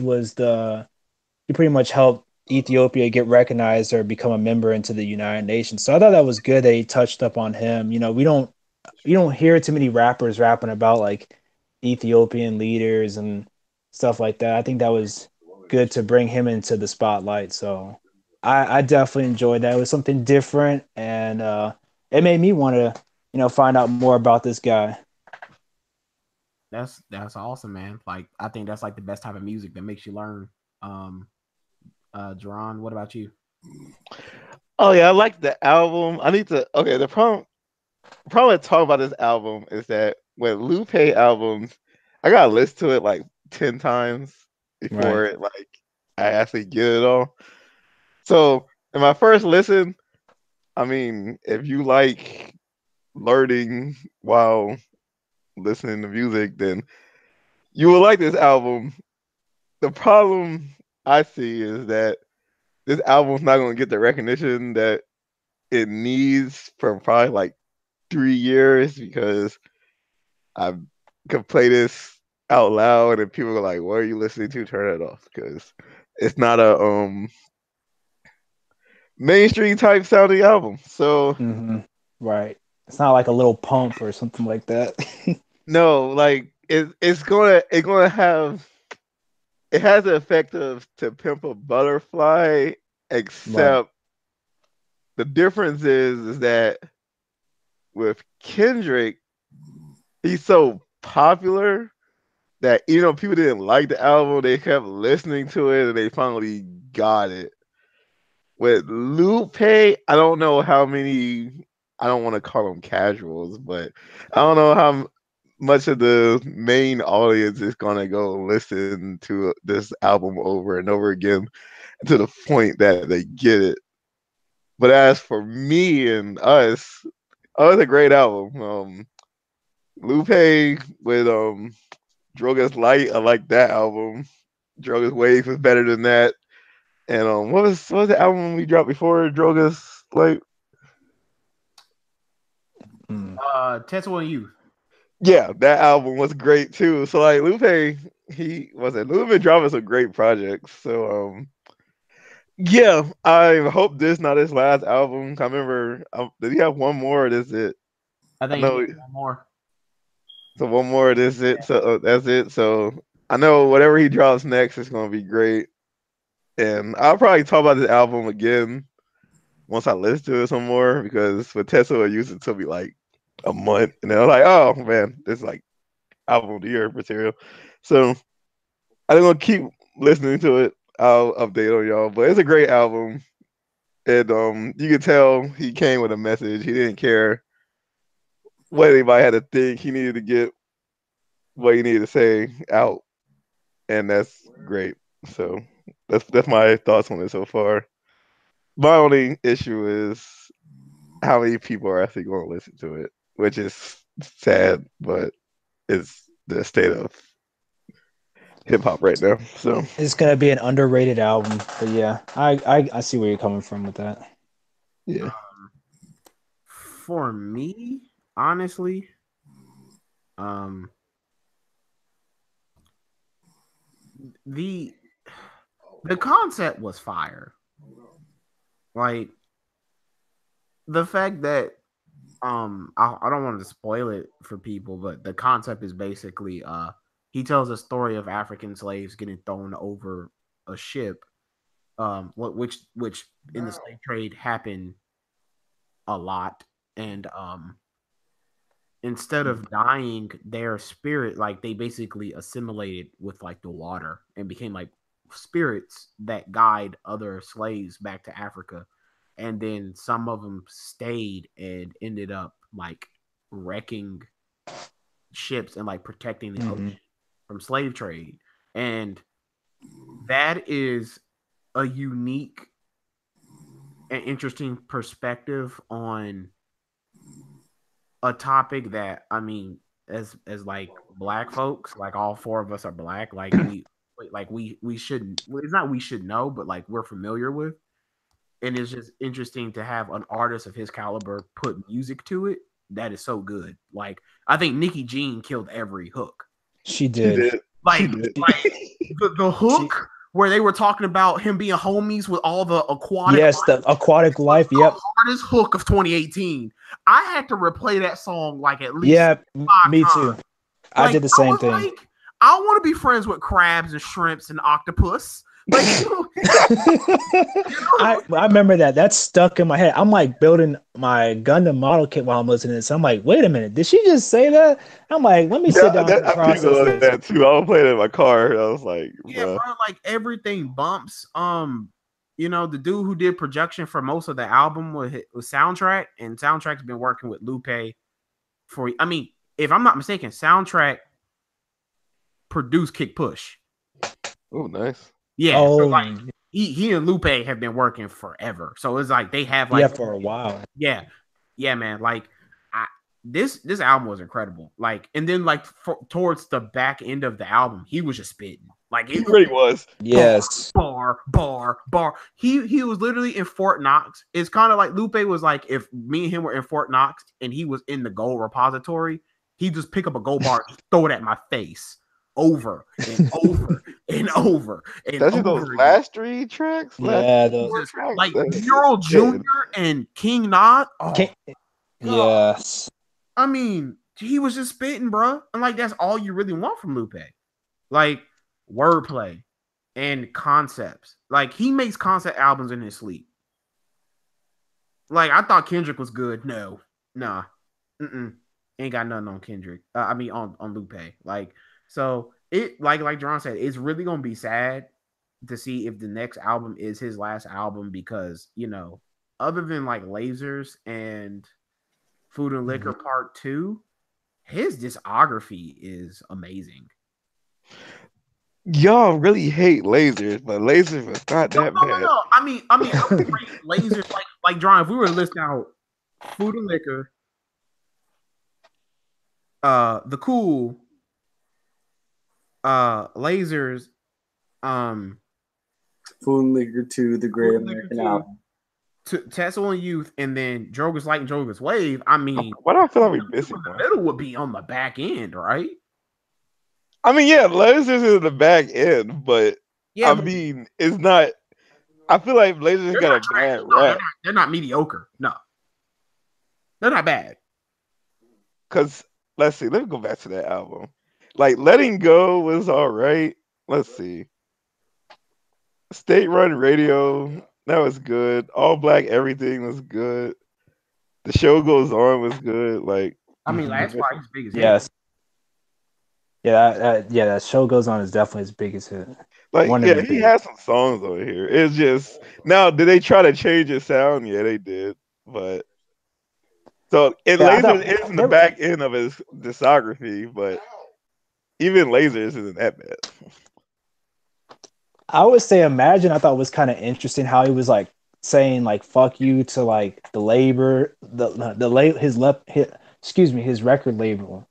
helped Ethiopia get recognized or become a member into the United Nations. So I thought that was good that he touched up on him. We don't hear too many rappers rapping about like Ethiopian leaders and stuff like that. I think that was good to bring him into the spotlight. So I definitely enjoyed that. It was something different, and it made me want to find out more about this guy. That's awesome, man. Like, I think that's like the best type of music that makes you learn. Jerron, what about you? Oh yeah, I like the album. The problem with talking about this album is that with Lupe albums, I gotta listen to it like 10 times before I actually get it all. So in my first listen, I mean, if you like learning while listening to music, then you will like this album. The problem I see is that this album's not going to get the recognition that it needs for probably like 3 years, because I could play this out loud and people are like, "What are you listening to? Turn it off," because it's not a mainstream type sounding album. So right, it's not like a little pump or something like that. no, like it's gonna have it has the effect of To Pimp a Butterfly, except the difference is that with Kendrick, he's so popular that people didn't like the album, they kept listening to it and they finally got it. With Lupe, I don't know how many. I don't want to call them casuals, but I don't know how much of the main audience is gonna go listen to this album over and over again to the point that they get it. But as for me and us, oh, it's a great album. Lupe with Drogas Light, I like that album. Drogas Wave was better than that. And what was the album we dropped before Drogas Light? Tesla and Youth. Yeah, that album was great too. So like Lupe been dropping some great projects. So yeah, I hope this not his last album. I remember, did he have one more? Or is it? I think know, one more. So one more. This it. So that's it. So I know whatever he drops next is gonna be great. And I'll probably talk about this album again once I listen to it some more, because with Tesla, it used to be like a month, and then I was like, oh man, this is like album of the year material. So I'm gonna keep listening to it. I'll update on y'all, but it's a great album, and you can tell he came with a message. He didn't care what anybody had to think. He needed to get what he needed to say out, and that's great. So that's my thoughts on it so far. My only issue is how many people are actually going to listen to it, which is sad, but it's the state of hip hop right now. So it's gonna be an underrated album, but yeah, I see where you're coming from with that. Yeah. For me, honestly, the concept was fire. Like the fact that I don't want to spoil it for people, but the concept is basically he tells a story of African slaves getting thrown over a ship, which in the slave trade happened a lot, and instead of dying, their spirit, like they basically assimilated with like the water and became like spirits that guide other slaves back to Africa. And then some of them stayed and ended up like wrecking ships and like protecting the ocean from slave trade. And that is a unique and interesting perspective on a topic that, I mean, as like black folks, like all four of us are black, like we shouldn't, it's not we should know, but like we're familiar with. And it's just interesting to have an artist of his caliber put music to it that is so good. Like I think Nicki Jean killed every hook. She did. Like the hook where they were talking about him being homies with all the aquatic. Yes, the aquatic life. Yep. The hardest hook of 2018. I had to replay that song like at least. Yeah, me times. too. I did the same thing. Like, I want to be friends with crabs and shrimps and octopus. Like, I remember that stuck in my head. I'm like building my Gundam model kit while I'm listening to this. I'm like, wait a minute, did she just say that? I'm like, let me sit down and process this. That too. I was playing it in my car. I was like, bro, like everything bumps. The dude who did production for most of the album was Soundtrack, and Soundtrack's been working with Lupe for. I mean, if I'm not mistaken, Soundtrack produced Kick Push. Oh, nice. Yeah, so like he and Lupe have been working forever, so it's like they have like for a while. Yeah, man. Like this album was incredible. Like, and then like towards the back end of the album, he was just spitting. Like he really was. Yes, bar. He was literally in Fort Knox. It's kind of like Lupe was like if me and him were in Fort Knox and he was in the gold repository, he'd just pick up a gold bar and throw it at my face. Over and over and over and that's over those again. last three tracks. Those tracks. Like Neural Jr. and King Nod. Yes, I mean, he was just spitting, bro. And like that's all you really want from Lupe. Like wordplay and concepts. Like he makes concept albums in his sleep. Like I thought Kendrick was good. No, nah, ain't got nothing on Kendrick. I mean on Lupe. Like so it like Jerron said, it's really gonna be sad to see if the next album is his last album because other than like Lasers and Food and Liquor Part 2, his discography is amazing. Y'all really hate Lasers, but Lasers was not that bad. No. I mean, I would rate Lasers like John. If we were to list out Food and Liquor, The Cool, Lasers, Food and Liquor 2, The Great American Album, Tesla and Youth, and then Drogas Light and Drogas Wave. I mean, why do I feel like we're missing the middle would be on the back end, right? I mean, yeah, Lasers is in the back end, but yeah, I mean, it's not. I feel like Lasers got a bad rap. They're not mediocre. No, they're not bad. Cause let's see, let me go back to that album. Like Letting Go was all right. Let's see, State Run Radio, that was good. All Black Everything was good. The Show Goes On was good. Like I mean, that's why he's big as yes. Yeah, that Show Goes On is definitely his biggest hit. Like, he has some songs on here. It's just now, did they try to change his sound? Yeah, they did. But so Lasers is in the back end of his discography, but even Lasers isn't that bad. I would say Imagine. I thought was kind of interesting how he was like saying like "fuck you" to like the labor, his record label.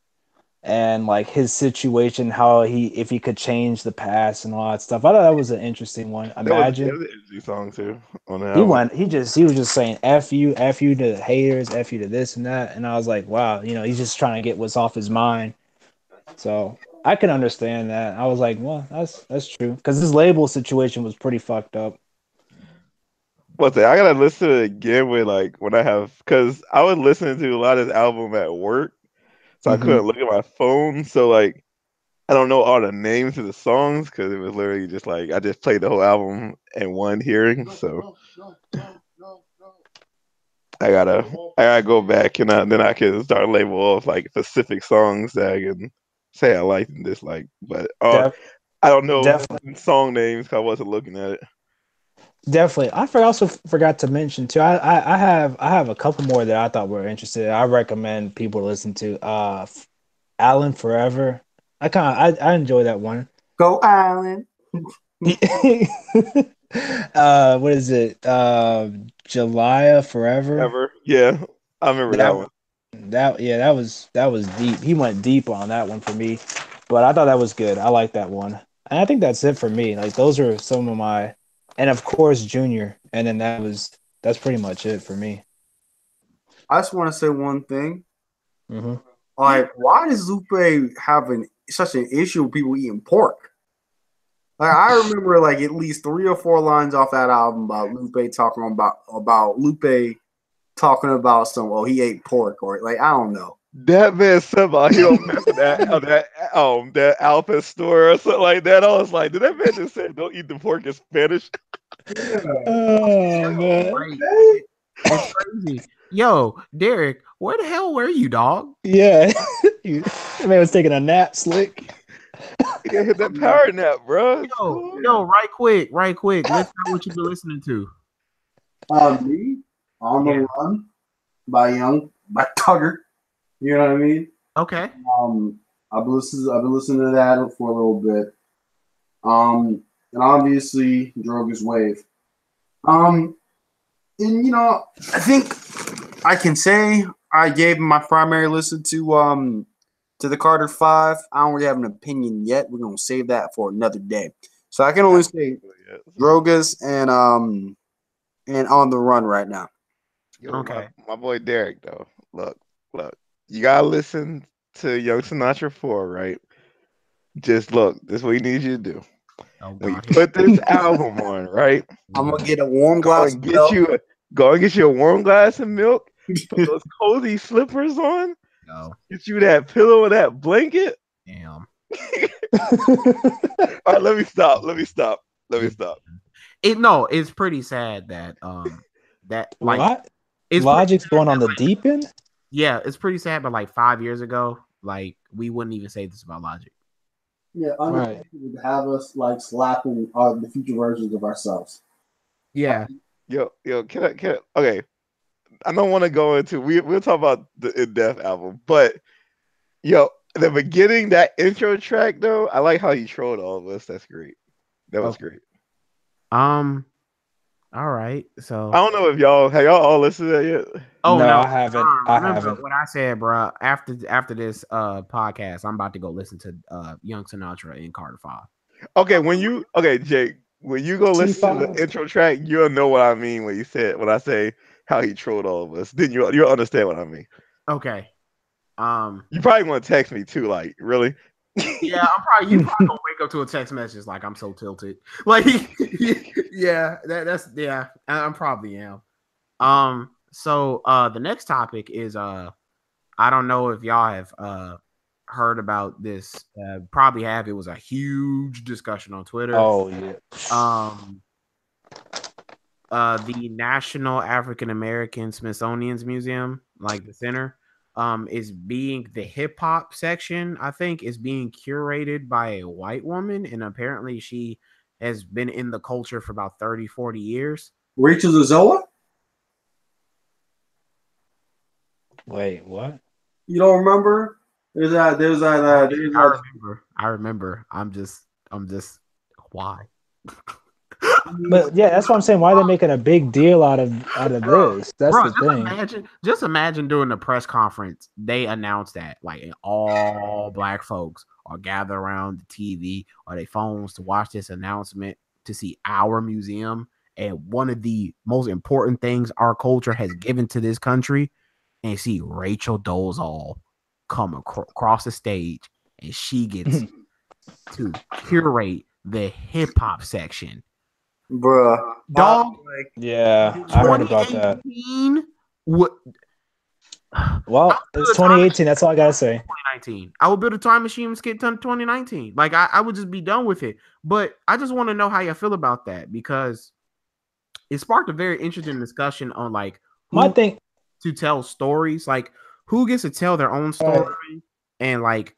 And like his situation, how if he could change the past and all that stuff. I thought that was an interesting one. Imagine. That was an interesting song too. On the album. He was just saying F you to the haters, F you to this and that. And I was like, wow, he's just trying to get what's off his mind. So I can understand that. I was like, well, that's true. Because his label situation was pretty fucked up. What's that? I gotta listen to it again with like when I have, because I was listening to a lot of this album at work. So I couldn't look at my phone. So like, I don't know all the names of the songs because it was literally just like I just played the whole album in one hearing. So I gotta go back and then I can start label off like specific songs that I can say I like and dislike. But I don't know song names because I wasn't looking at it. Definitely. I also forgot to mention too. I have a couple more that I thought were interesting. I recommend people to listen to. Alan Forever. I enjoy that one. Go Alan. What is it? Jalaya Forever. Yeah, I remember that one. That was deep. He went deep on that one for me, but I thought that was good. I like that one, and I think that's it for me. Like those are some of my. And of course, Junior. And then that's pretty much it for me. I just want to say one thing. Like, why does Lupe have such an issue with people eating pork? Like, I remember like at least 3 or 4 lines off that album about Lupe talking about some. He ate pork or like I don't know. That man said he don't mess with that Alpha store or something like that. I was like, did that man just say don't eat the pork in Spanish? Oh man, it's crazy. Yo, Derek, where the hell were you, dog? Yeah, that man was taking a nap, slick. You gotta hit that power nap, bro. Yo, right quick. Let's know what you've been listening to. Me, On the Run by Tugger. You know what I mean? Okay. I've been listening to that for a little bit. And obviously Drogas Wave. And I think I can say I gave my primary listen to the Carter 5. I don't really have an opinion yet. We're gonna save that for another day. So I can only say Drogas and On the Run right now. Okay. My boy Derek though. Look. You gotta listen to Young Sinatra 4, right? Just look, this is what he needs you to do. When you put this album on, right? I'm gonna get a warm glass of milk. Go and get you a warm glass of milk. Put those cozy slippers on. go. Get you that pillow and that blanket. Damn. All right, let me stop. It's pretty sad that like What? it's Logic's going on the deep end? Yeah, it's pretty sad, but like 5 years ago, like we wouldn't even say this about Logic. Yeah, Right. would have us like slapping the future versions of ourselves. Yeah. Yo, can I? Okay, I don't want to go into. We'll talk about the In Depth album, but yo, the beginning, that intro track though, I like how he trolled all of us. That's great. That was great. All right. So I don't know if y'all all listened to that yet. Oh No, no, I haven't. I remember haven't. what I said, bro. After this podcast, I'm about to go listen to Young Sinatra in Carter 5. Okay, Jake, when you go listen to T5? the intro track, you'll know what I mean when I say how he trolled all of us. Then you'll understand what I mean. Okay. You probably want to text me too, like, really? Yeah, you probably gonna wake up to a text message like I'm so tilted. Like, yeah, I probably am. So the next topic is I don't know if y'all have heard about this. Probably have. It was a huge discussion on Twitter. Oh yeah. The National African American Smithsonian's Museum, like the center, is being the hip hop section, I think, is being curated by a white woman, and apparently she has been in the culture for about 30, 40 years. Rachel Zozoa? Wait, what? You don't remember? I remember. I'm just why? But yeah, that's what I'm saying. Why are they making a big deal out of this? That's the thing. Just imagine during the press conference, they announced that like all black folks are gathered around the TV or their phones to watch this announcement to see our museum and one of the most important things our culture has given to this country, and see Rachel Dolezal come across the stage and she gets to curate the hip hop section. Bruh. Dog. Yeah, I heard about that. What? Well, it's 2018. That's all I gotta say. 2019. I would build a time machine and skip to 2019. Like I would just be done with it. But I just want to know how you feel about that because it sparked a very interesting discussion on like my thing to tell stories, like who gets to tell their own story, and like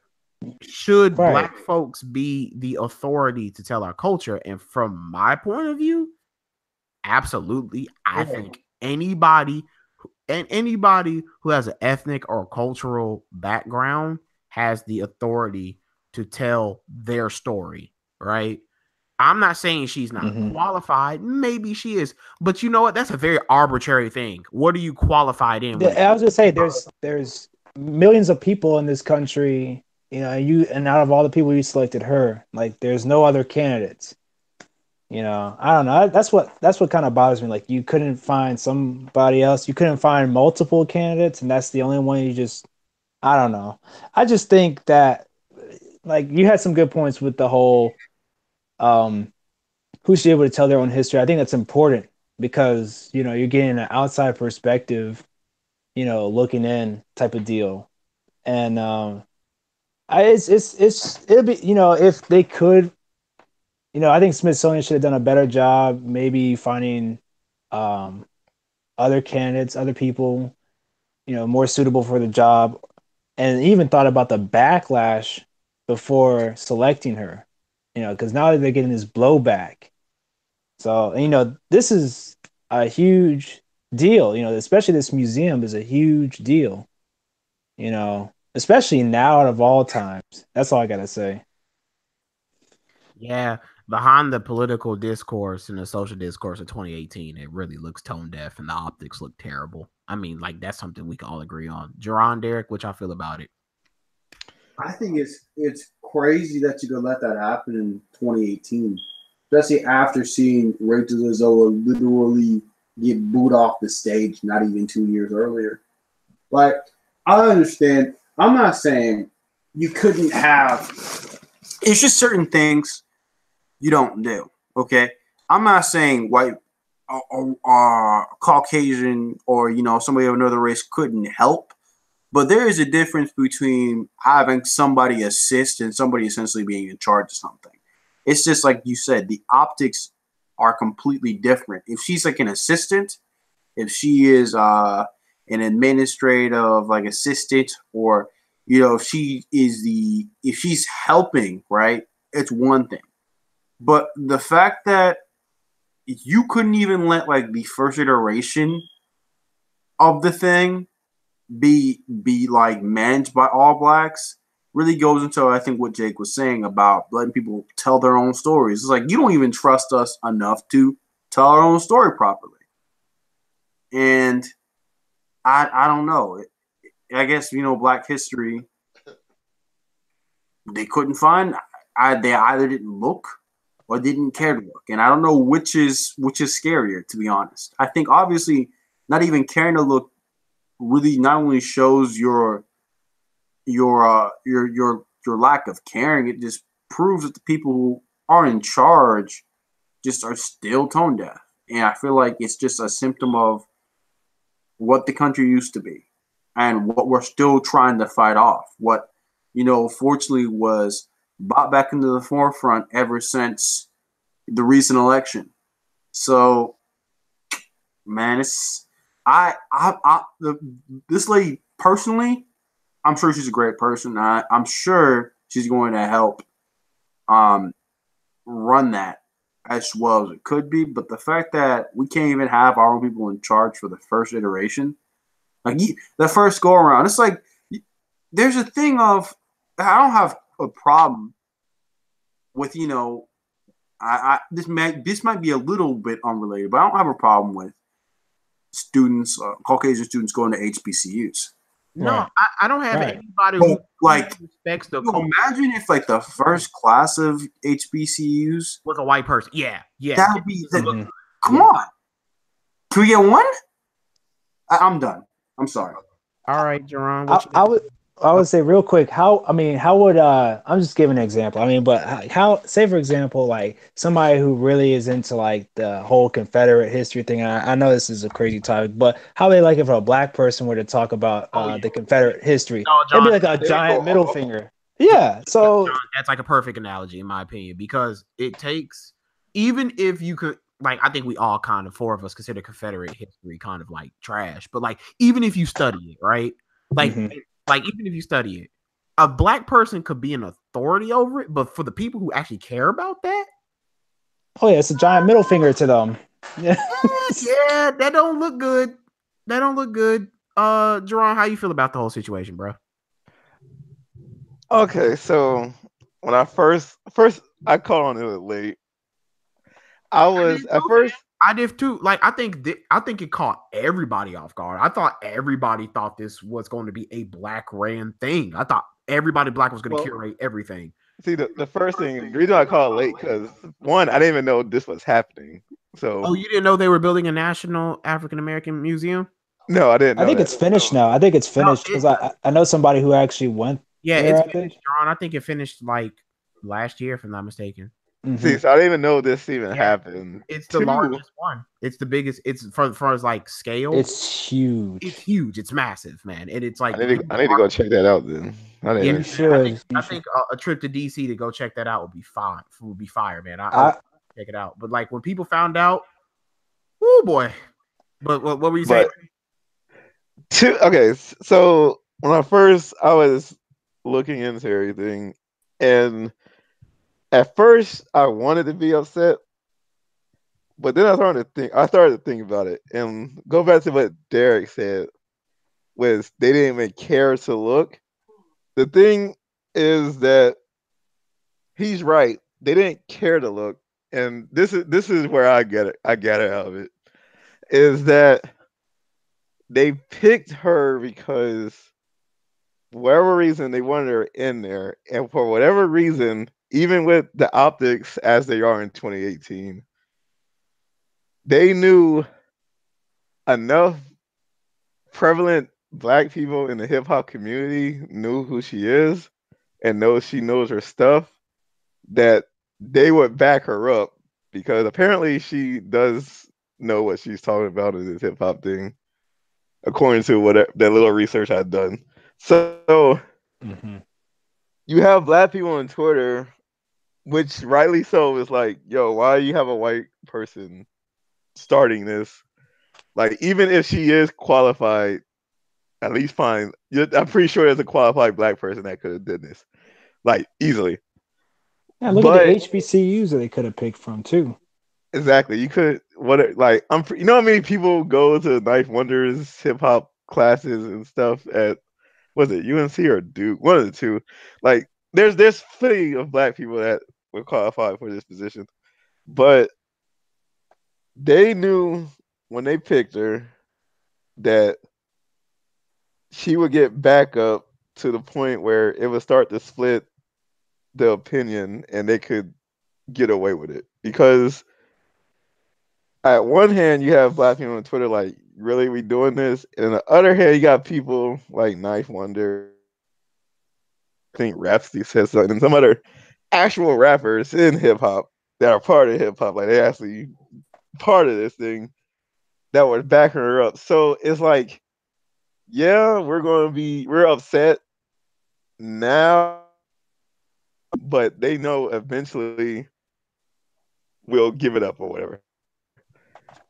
should black folks be the authority to tell our culture? And from my point of view, absolutely. I think anybody who has an ethnic or cultural background has the authority to tell their story, right? I'm not saying she's not qualified. Maybe she is. But you know what? That's a very arbitrary thing. What are you qualified in? I was gonna say there's millions of people in this country, you know, and out of all the people you selected her, like there's no other candidates. You know, I don't know. That's what kind of bothers me. Like you couldn't find somebody else. You couldn't find multiple candidates, and that's the only one you just. I don't know. I just think that, like, you had some good points with the whole, who should be able to tell their own history. I think that's important because you know you're getting an outside perspective, you know, looking in type of deal, and it'll be, you know, if they could. You know, I think Smithsonian should have done a better job, maybe finding other candidates, other people, you know, more suitable for the job, and even thought about the backlash before selecting her. You know, because now they're getting this blowback. So, you know, this is a huge deal. You know, especially this museum is a huge deal. You know, especially now out of all times. That's all I gotta say. Yeah, behind the political discourse and the social discourse of 2018, it really looks tone deaf and the optics look terrible. I mean, like that's something we can all agree on. Jerron, Derek, what y'all feel about it? I think it's crazy that you could let that happen in 2018, especially after seeing Rachel Zozoa literally get booed off the stage not even 2 years earlier. Like, I understand. I'm not saying you couldn't have. It's just certain things you don't do. Okay, I'm not saying white or Caucasian or you know somebody of another race couldn't help, But there is a difference between having somebody assist and somebody essentially being in charge of something. It's just like you said, the optics are completely different. If she's like an assistant, if she is an administrative like assistant, or if she's helping, right? It's one thing. But the fact that you couldn't even let like the first iteration of the thing be like managed by All Blacks really goes into, I think, what Jake was saying about letting people tell their own stories. It's like, you don't even trust us enough to tell our own story properly. And I don't know. I guess, Black history, they couldn't find. They either didn't look or didn't care to look. And I don't know which is scarier, to be honest. I think obviously not even caring to look really not only shows your lack of caring, it just proves that the people who are in charge just are still tone deaf. And I feel like it's just a symptom of what the country used to be and what we're still trying to fight off. What, fortunately was brought back into the forefront ever since the recent election. So, man, it's this lady personally, I'm sure she's a great person. I'm sure she's going to help run that as well as it could be. But the fact that we can't even have our own people in charge for the first iteration, like the first go around, it's like there's a thing of, I don't have a problem with, this might be a little bit unrelated, but I don't have a problem with students, Caucasian students going to HBCUs. No, Right. I don't have Right. anybody who like respects the imagine if like the first class of HBCUs was a white person. Yeah. that would be Mhm. come on. Can we get one? I'm done. I'm sorry. All right, Jerron. I would say real quick, how would I'm just giving an example. But how, say for example, like somebody who really is into like the whole Confederate history thing. I know this is a crazy topic, but how they like if a Black person were to talk about the Confederate history, No, it'd be John, like a giant middle finger. Yeah. So that's like a perfect analogy in my opinion, because it takes, even if you could, like, I think we all kind of, four of us, consider Confederate history kind of like trash, but like even if you study it, right? Like, like even if you study it, a Black person could be an authority over it, but for the people who actually care about that, oh yeah, it's a giant middle finger to them. Yeah. yeah, that don't look good. That don't look good. Jerron, how you feel about the whole situation, bro? Okay, so when I first I caught on it late. I was at first. I did too. Like, I think it caught everybody off guard. I thought everybody thought this was going to be a Black ran thing. I thought everybody Black was going to curate everything. See, the first thing, the reason I called late, because one, I didn't even know this was happening. So, oh, you didn't know they were building a national African American museum? No, I didn't know. I think it's finished now. I think it's finished because I know somebody who actually went. Yeah, there, it's finished, John. I think it finished like last year, if I'm not mistaken. See, so I didn't even know this even happened. It's the largest one. It's the biggest. It's for as like scale. It's huge. It's huge. It's massive, man. And it's like I need to go check that out then. You should. I think a trip to DC to go check that out would be fine. Would be fire, man. I check it out. But like when people found out, oh boy. But what were you saying? Okay, so when I was looking into everything, and at first I wanted to be upset, but then I started to think about it, and go back to what Derek said, was they didn't even care to look. The thing is that he's right. They didn't care to look, and this is where I get it. I get it out of it. Is that they picked her because for whatever reason they wanted her in there, and for whatever reason, even with the optics as they are in 2018, they knew enough prevalent Black people in the hip hop community knew who she is and she knows her stuff, that they would back her up, because apparently she does know what she's talking about in this hip hop thing, according to what that little research I'd done. So you have black people on Twitter, which rightly so is like, yo, why do you have a white person starting this? Like, even if she is qualified, at least fine. I'm pretty sure there's a qualified black person that could have done this, like, easily. Yeah, look at the HBCUs that they could have picked from too. Exactly. You could like you know how many people go to Knife Wonder's hip hop classes and stuff at was it UNC or Duke? One of the two. Like there's plenty of black people that were qualified for this position. But they knew when they picked her that she would get back up to the point where it would start to split the opinion and they could get away with it. Because at one hand, you have black people on Twitter like, really, we doing this? And on the other hand, you got people like Knife Wonder, I think Rhapsody says something, and some other actual rappers in hip hop that are part of hip hop, like they actually part of this thing that was backing her up. So it's like, yeah, we're upset now, but they know eventually we'll give it up or whatever.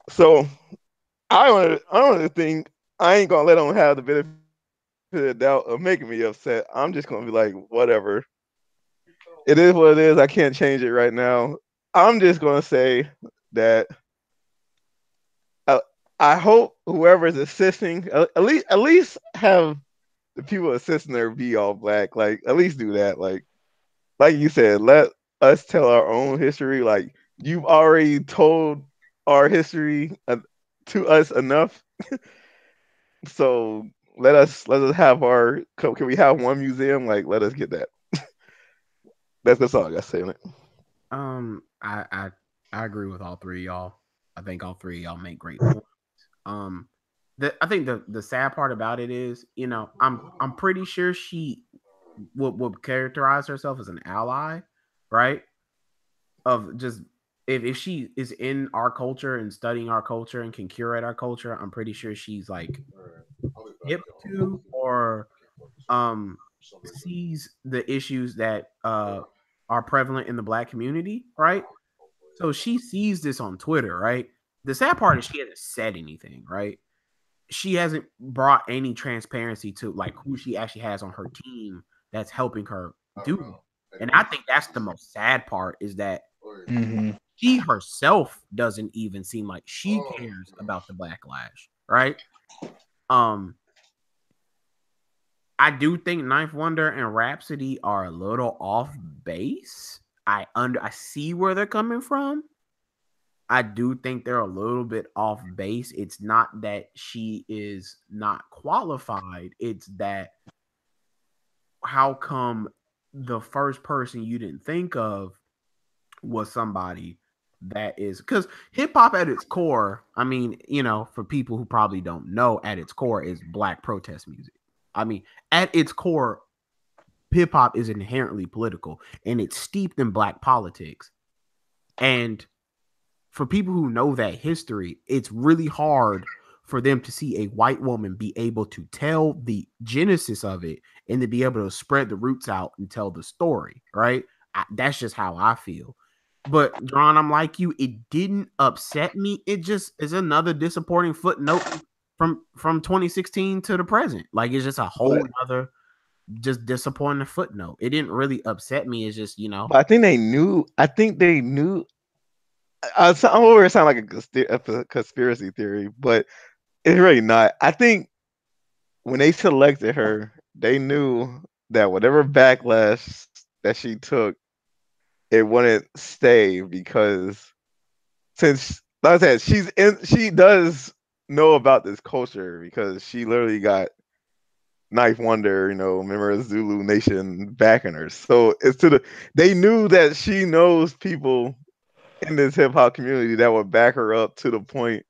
So I want to think I ain't gonna let them have the benefit of the doubt of making me upset. I'm just gonna be like, whatever. It is what it is. I can't change it right now. I'm just gonna say that I hope whoever is assisting, at least have the people assisting there be all black. Like at least do that. Like you said, let us tell our own history. Like you've already told our history to us enough. So let us have our. Can we have one museum? Like let us get that. That's all I got to say on it. I agree with all three of y'all. I think all three of y'all make great points. I think the sad part about it is, I'm pretty sure she would characterize herself as an ally, right? Of just if she is in our culture and studying our culture and can curate our culture, I'm pretty sure she's like hip to or sees the issues that are prevalent in the black community, right? So she sees this on Twitter, right? The sad part is she hasn't said anything, right? She hasn't brought any transparency to like who she actually has on her team that's helping her do it. And I think that's the most sad part is that she herself doesn't even seem like she cares about the backlash, right? I do think Ninth Wonder and Rhapsody are a little off base. I see where they're coming from. I do think they're a little bit off base. It's not that she is not qualified. It's that how come the first person you didn't think of was somebody that is because hip hop at its core, I mean, for people who probably don't know, at its core is black protest music. I mean, at its core, hip hop is inherently political and it's steeped in black politics. And for people who know that history, it's really hard for them to see a white woman be able to tell the genesis of it and to be able to spread the roots out and tell the story, right? That's just how I feel. But John, I'm like you, it didn't upset me. It just is another disappointing footnote from 2016 to the present. Like it's just a whole other just disappointing footnote. It didn't really upset me. It's just, But I think they knew. I'm over it sound like a conspiracy theory, but it's really not. I think when they selected her, they knew that whatever backlash that she took, it wouldn't stay because since like I said, she does know about this culture because she literally got Knife Wonder, member of Zulu Nation backing her. So they knew that she knows people in this hip hop community that would back her up to the point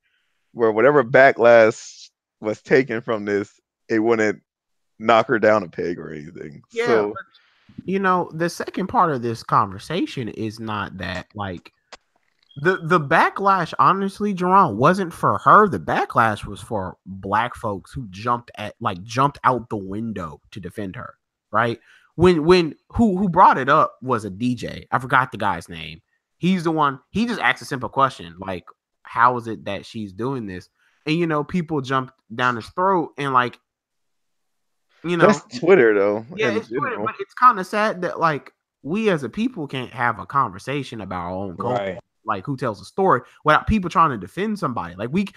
where whatever backlash was taken from this, it wouldn't knock her down a peg or anything. Yeah, so the second part of this conversation is not that like The backlash, honestly, Jerron, wasn't for her. The backlash was for black folks who jumped out the window to defend her. Right? When who brought it up was a DJ. I forgot the guy's name. He's the one. He just asked a simple question like, "How is it that she's doing this?" And people jumped down his throat and That's Twitter though. Yeah, it's Twitter, but it's kind of sad that we as a people can't have a conversation about our own culture. Right. Like who tells a story without people trying to defend somebody. Like we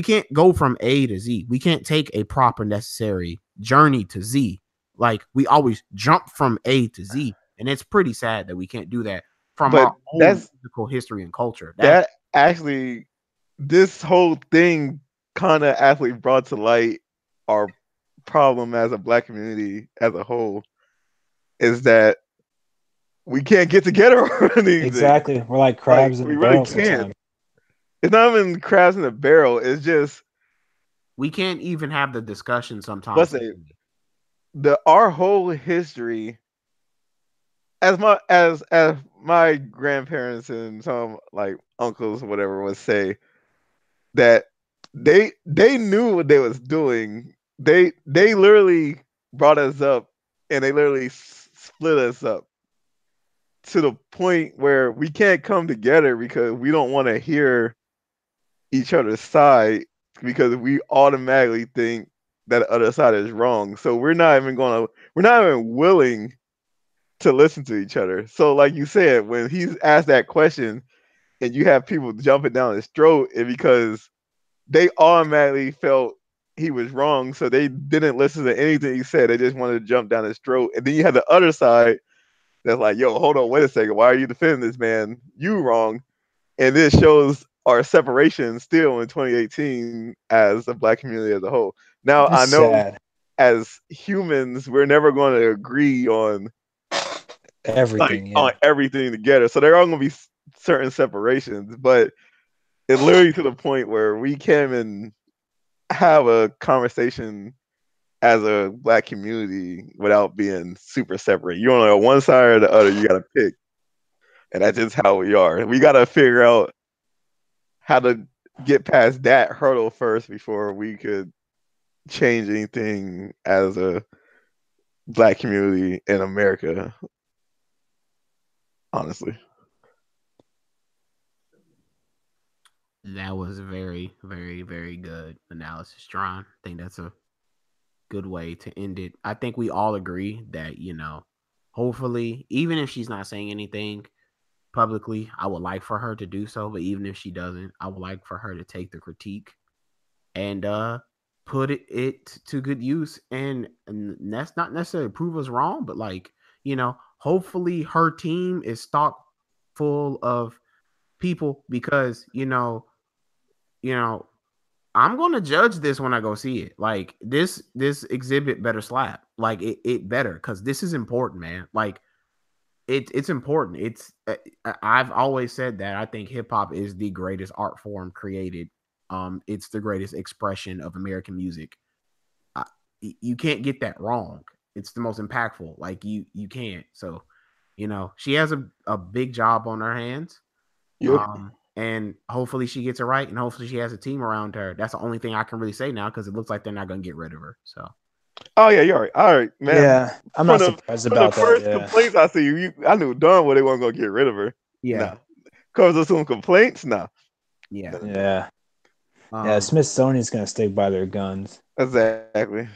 can't go from A to Z. We can't take a proper necessary journey to Z. Like we always jump from A to Z, and it's pretty sad that we can't do that from our own physical history and culture. That actually, this whole thing kind of actually brought to light our problem as a black community as a whole, is that we can't get together on anything. Exactly. We're like crabs in a barrel sometimes. It's not even crabs in a barrel. It's just we can't even have the discussion sometimes. Let's say our whole history, as my grandparents and some like uncles or whatever would say, that they knew what they was doing. They literally brought us up and they literally split us up to the point where we can't come together because we don't want to hear each other's side, because we automatically think that the other side is wrong. So we're not even willing to listen to each other. So like you said, when he's asked that question and you have people jumping down his throat, it's because they automatically felt he was wrong, so they didn't listen to anything he said. They just wanted to jump down his throat. And then you have the other side that's like, yo, hold on, wait a second. Why are you defending this man? You wrong. And this shows our separation still in 2018 as a black community as a whole. Now, I know as humans, we're never going to agree on everything, on everything together. So there are going to be certain separations, but it's literally to the point where we can't even have a conversation as a black community without being super separate. You're on one side or the other, you got to pick. And that's just how we are. We got to figure out how to get past that hurdle first before we could change anything as a black community in America. Honestly. That was a very, very, very good analysis, John. I think that's a good way to end it. I think we all agree that, hopefully, even if she's not saying anything publicly, I would like for her to do so. But even if she doesn't, I would like for her to take the critique and put it to good use. And that's not necessarily prove us wrong, but hopefully her team is stocked full of people, because I'm gonna judge this when I go see it. Like this exhibit better slap. Like it better, because this is important, man. Like it's important. It's I've always said that I think hip hop is the greatest art form created. It's the greatest expression of American music. You can't get that wrong. It's the most impactful. Like you can't. So, she has a big job on her hands. Yep. And hopefully she gets it right, and hopefully she has a team around her. That's the only thing I can really say now, because it looks like they're not going to get rid of her. So. Oh yeah, you're right. All right, man. Yeah, I'm not surprised about that. The first complaints I see, I knew darn well they weren't going to get rid of her. Yeah. Nah. Because of some complaints, nah. Yeah. Yeah. Yeah. Smithsonian's going to stick by their guns. Exactly.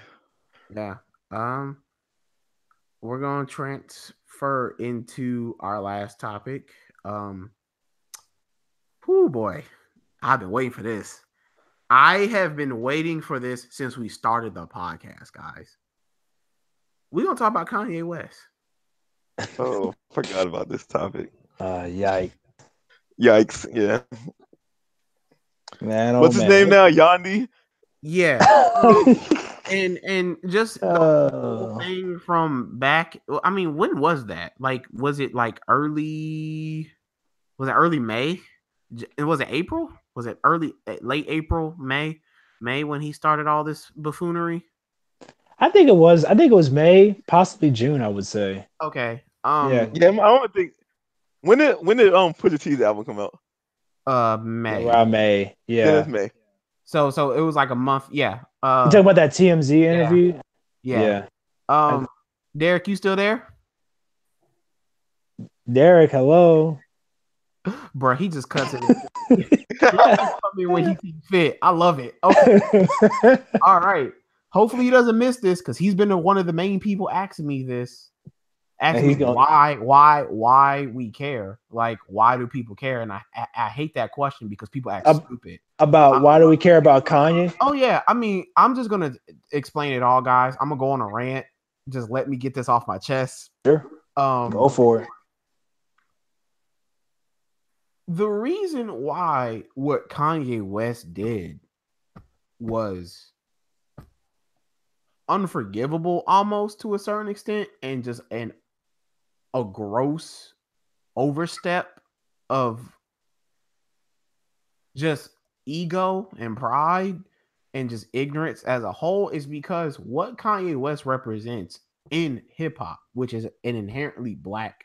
Yeah. We're going to transfer into our last topic. Oh boy, I've been waiting for this. I have been waiting for this since we started the podcast, guys. We're going to talk about Kanye West. Oh, forgot about this topic. Yikes. Yikes, yeah. Man, what's his name now? Yandi? Yeah. and just the whole thing from back. I mean, when was that? Like, was it like early May? Was it April? Was it late April, May when he started all this buffoonery? I think it was May, possibly June, I would say. Okay. Yeah, I don't think When did Pusha T's album come out? May. Around May. Yeah. That's May. So it was like a month. Yeah. You talking about that TMZ interview? Yeah. Derek, you still there? Derek, hello. Bro, he just cuts it. Come in when he sees fit. I love it. Okay. All right. Hopefully he doesn't miss this because he's been one of the main people asking me this. Asking me why we care. Like, why do people care? And I hate that question because people act stupid. About why do we care about Kanye? Oh, yeah. I mean, I'm just going to explain it all, guys. I'm going to go on a rant. Just let me get this off my chest. Sure. Go for it. The reason why what Kanye West did was unforgivable almost to a certain extent and just a gross overstep of just ego and pride and just ignorance as a whole is because what Kanye West represents in hip-hop, which is an inherently black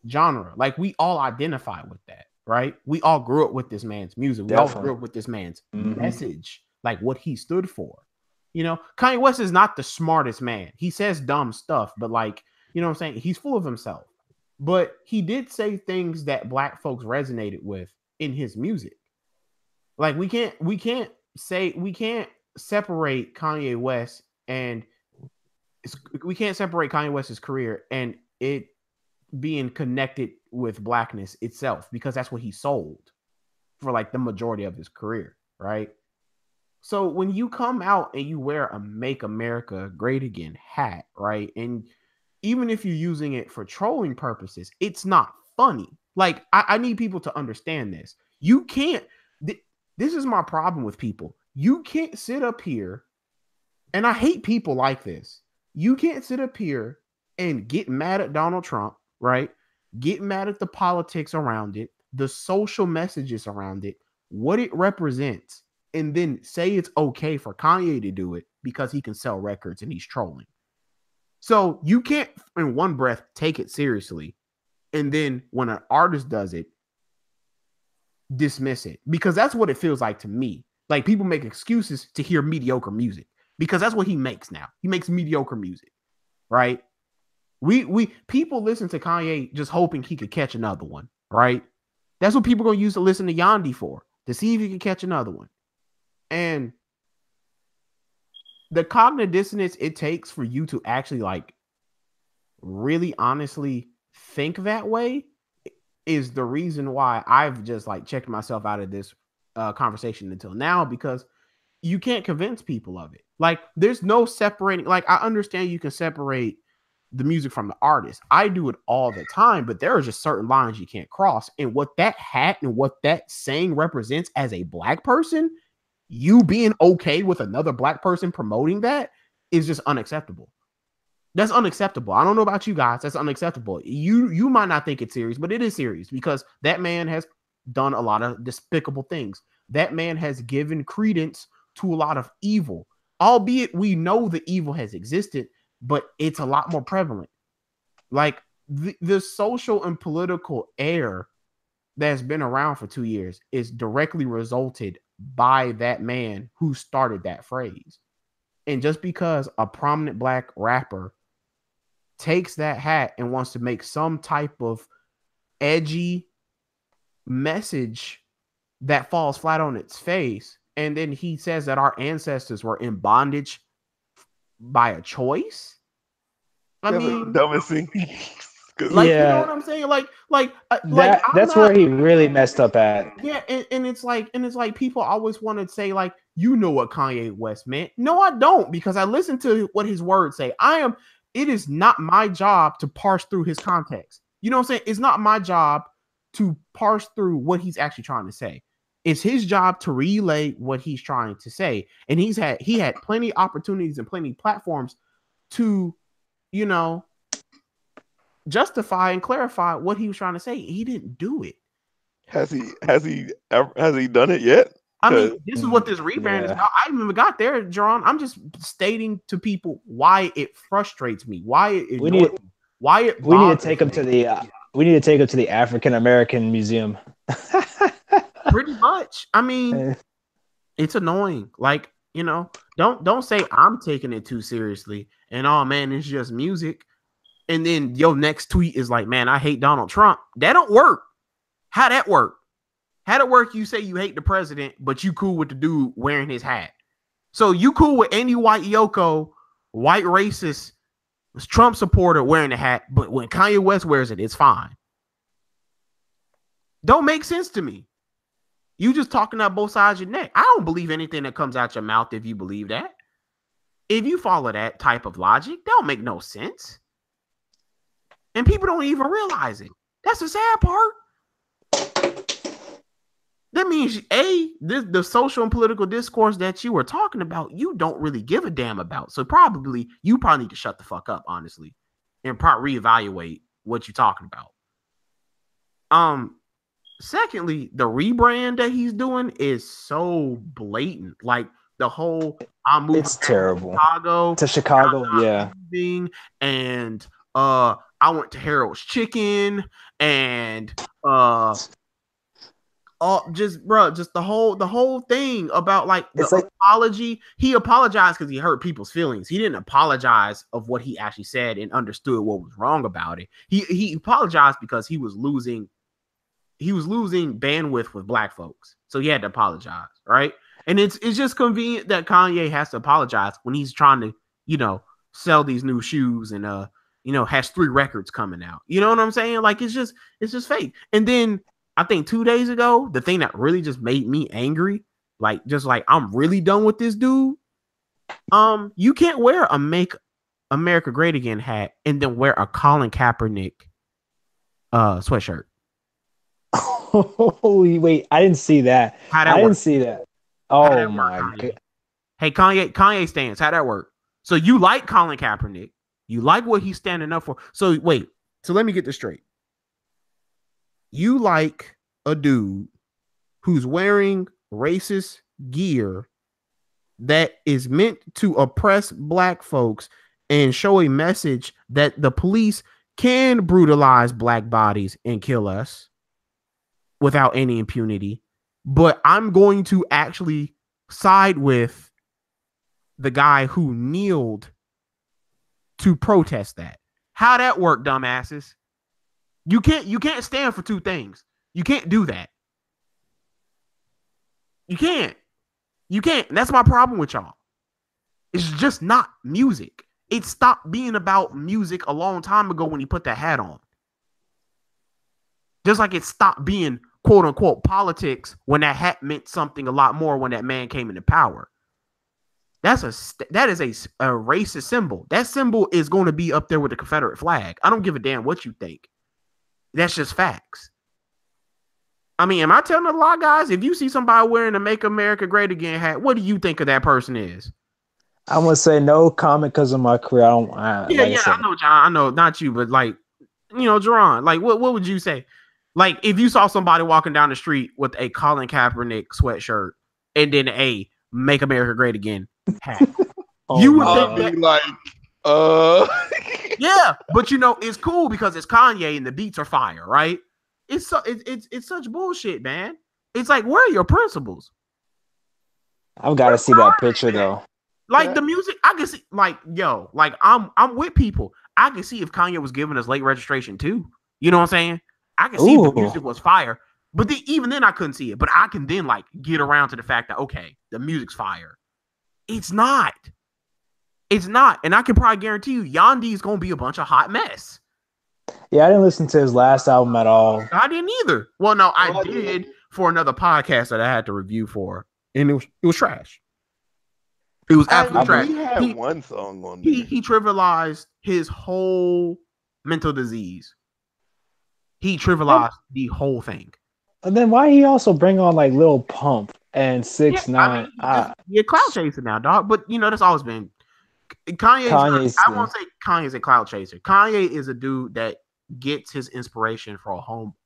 genre. Like, we all identify with that, right? We all grew up with this man's music. We all grew up with this man's message, like what he stood for. You know, Kanye West is not the smartest man. He says dumb stuff, but like, you know what I'm saying? He's full of himself. But he did say things that black folks resonated with in his music. Like, we can't separate Kanye West and we can't separate Kanye West's career and it being connected with blackness itself, because that's what he sold for like the majority of his career, right? So when you come out and you wear a Make America Great Again hat, right? And even if you're using it for trolling purposes, it's not funny. Like, I need people to understand this. You can't, this is my problem with people. You can't sit up here, and I hate people like this. You can't sit up here and get mad at Donald Trump, right? Get mad at the politics around it, the social messages around it, what it represents, and then say it's okay for Kanye to do it because he can sell records and he's trolling. So you can't, in one breath, take it seriously, and then when an artist does it, dismiss it, because that's what it feels like to me. Like, people make excuses to hear mediocre music because that's what he makes now. He makes mediocre music, right? People listen to Kanye just hoping he could catch another one, right? That's what people are going to use to listen to Yandhi for, to see if he can catch another one. And the cognitive dissonance it takes for you to actually like really honestly think that way is the reason why I've just like checked myself out of this conversation until now, because you can't convince people of it. Like, there's no separating. Like, I understand you can separate the music from the artist. I do it all the time, but there are just certain lines you can't cross. And what that hat and what that saying represents as a black person, you being okay with another black person promoting that is just unacceptable. That's unacceptable. I don't know about you guys. That's unacceptable. You might not think it's serious, but it is serious because that man has done a lot of despicable things. That man has given credence to a lot of evil, albeit we know the evil has existed, but it's a lot more prevalent. Like, the social and political air that's been around for 2 years is directly resulted by that man who started that phrase. And just because a prominent black rapper takes that hat and wants to make some type of edgy message that falls flat on its face, and then he says that our ancestors were in bondage by a choice. I mean, dumbest thing. Like, yeah. You know what I'm saying? That's where he really messed up at. Yeah, and it's like people always want to say, like, you know what Kanye West meant. No, I don't, because I listen to what his words say. It is not my job to parse through his context. You know what I'm saying? It's not my job to parse through what he's actually trying to say. It's his job to relay what he's trying to say. And he had plenty of opportunities and plenty of platforms to, you know, justify and clarify what he was trying to say. He didn't do it. Has he done it yet? I mean, this is what this rebrand is about. I haven't even got there, John. I'm just stating to people why it frustrates me, why it we need to take him to the We need to take him to the African American Museum. Pretty much. I mean, it's annoying. Like, you know, don't say I'm taking it too seriously and oh man, it's just music. And then your next tweet is like, man, I hate Donald Trump. That don't work. How that work? How it work? You say you hate the president, but you cool with the dude wearing his hat. So you cool with any white Yoko, white racist, Trump supporter wearing the hat, but when Kanye West wears it, it's fine. Don't make sense to me. You just talking out both sides of your neck. I don't believe anything that comes out your mouth if you believe that. If you follow that type of logic, that don't make no sense. And people don't even realize it. That's the sad part. That means, the social and political discourse that you were talking about, you don't really give a damn about. So you probably need to shut the fuck up, honestly, and reevaluate what you're talking about. Secondly, the rebrand that he's doing is so blatant. Like the whole I'm moving terrible. To Chicago, yeah. And I went to Harold's Chicken and just the whole thing about like the apology. He apologized because he hurt people's feelings. He didn't apologize of what he actually said and understood what was wrong about it. He apologized because he was losing bandwidth with black folks. So he had to apologize, right? And it's just convenient that Kanye has to apologize when he's trying to, you know, sell these new shoes and you know, has 3 records coming out. You know what I'm saying? Like it's just fake. And then I think 2 days ago, the thing that really just made me angry, like I'm really done with this dude. You can't wear a Make America Great Again hat and then wear a Colin Kaepernick sweatshirt. Holy wait, I didn't see that. Didn't see that. Oh my god. Hey, Kanye stands. How'd that work? So you like Colin Kaepernick. You like what he's standing up for. So wait. So let me get this straight. You like a dude who's wearing racist gear that is meant to oppress black folks and show a message that the police can brutalize black bodies and kill us without any impunity. But I'm going to actually side with the guy who kneeled to protest that. How that work, dumbasses? You can't stand for 2 things. You can't do that. You can't. That's my problem with y'all. It's just not music. It stopped being about music a long time ago when he put that hat on. Just like it stopped being quote unquote politics when that hat meant something a lot more when that man came into power. That is a racist symbol. That symbol is going to be up there with the Confederate flag. I don't give a damn what you think. That's just facts. I mean, am I telling a lie, guys? If you see somebody wearing a Make America Great Again hat, what do you think of that person is? I'm gonna say no comment because of my career. I know, John. I know, not you, but like, you know, Jerron. Like, what would you say? Like, if you saw somebody walking down the street with a Colin Kaepernick sweatshirt and then a Make America Great Again hat, you would think that, yeah, but you know, it's cool because it's Kanye and the beats are fire, right? It's such bullshit, man. It's like, where are your principles? I've got to see that picture though. Like the music, I can see. Like, yo, like I'm with people. I can see if Kanye was giving us late registration too. You know what I'm saying? I can see if the music was fire, but even then I couldn't see it. But I can then like get around to the fact that okay, the music's fire. It's not. It's not, and I can probably guarantee you, Yandi's gonna be a bunch of hot mess. Yeah, I didn't listen to his last album at all. I didn't either. Well, no, I did for another podcast that I had to review for, and it was trash. It was absolutely trash. He had one song on there. He trivialized his whole mental disease. He trivialized the whole thing. And then why he also bring on like Lil Pump and 6ix9ine? You're clout chasing now, dog. But you know that's always been Kanye's. I won't say Kanye's a clout chaser. Kanye is a dude that gets his inspiration from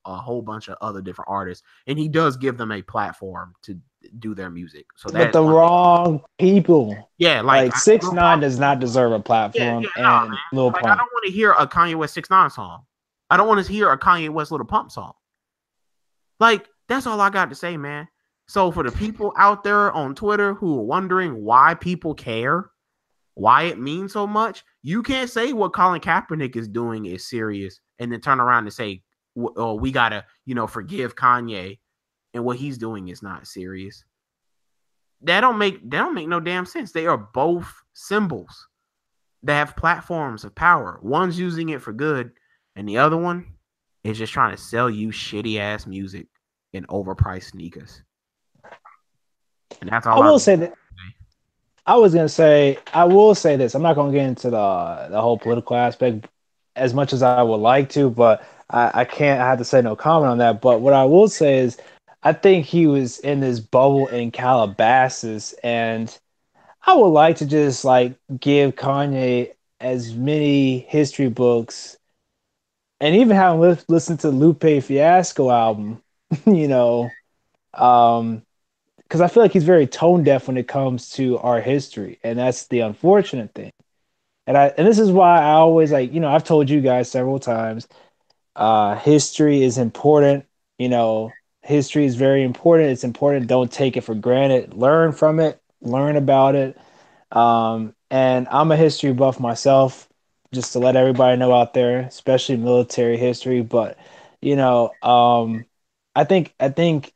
a whole bunch of other different artists, and he does give them a platform to do their music. So that's the wrong people. Yeah, like 6ix9ine does not deserve a platform, and Lil Pump. I don't want to hear a Kanye West 6ix9ine song. I don't want to hear a Kanye West Little Pump song. Like, that's all I got to say, man. So for the people out there on Twitter who are wondering why people care, why it means so much, you can't say what Colin Kaepernick is doing is serious and then turn around and say, oh, we got to, forgive Kanye and what he's doing is not serious. That don't make no damn sense. They are both symbols that have platforms of power. One's using it for good, and the other one is just trying to sell you shitty ass music and overpriced sneakers. And that's all I will say that. I was gonna say I will say this. I'm not gonna get into the whole political aspect as much as I would like to, but I can't. I have to say no comment on that. But what I will say is, I think he was in this bubble in Calabasas, and I would like to just like give Kanye as many history books, and even have him listen to Lupe Fiasco album. you know, because I feel like he's very tone deaf when it comes to our history, and that's the unfortunate thing. And this is why I always I've told you guys several times, history is important. History is very important. It's important. Don't take it for granted. Learn from it. Learn about it. And I'm a history buff myself, just to let everybody know out there, especially military history. But I think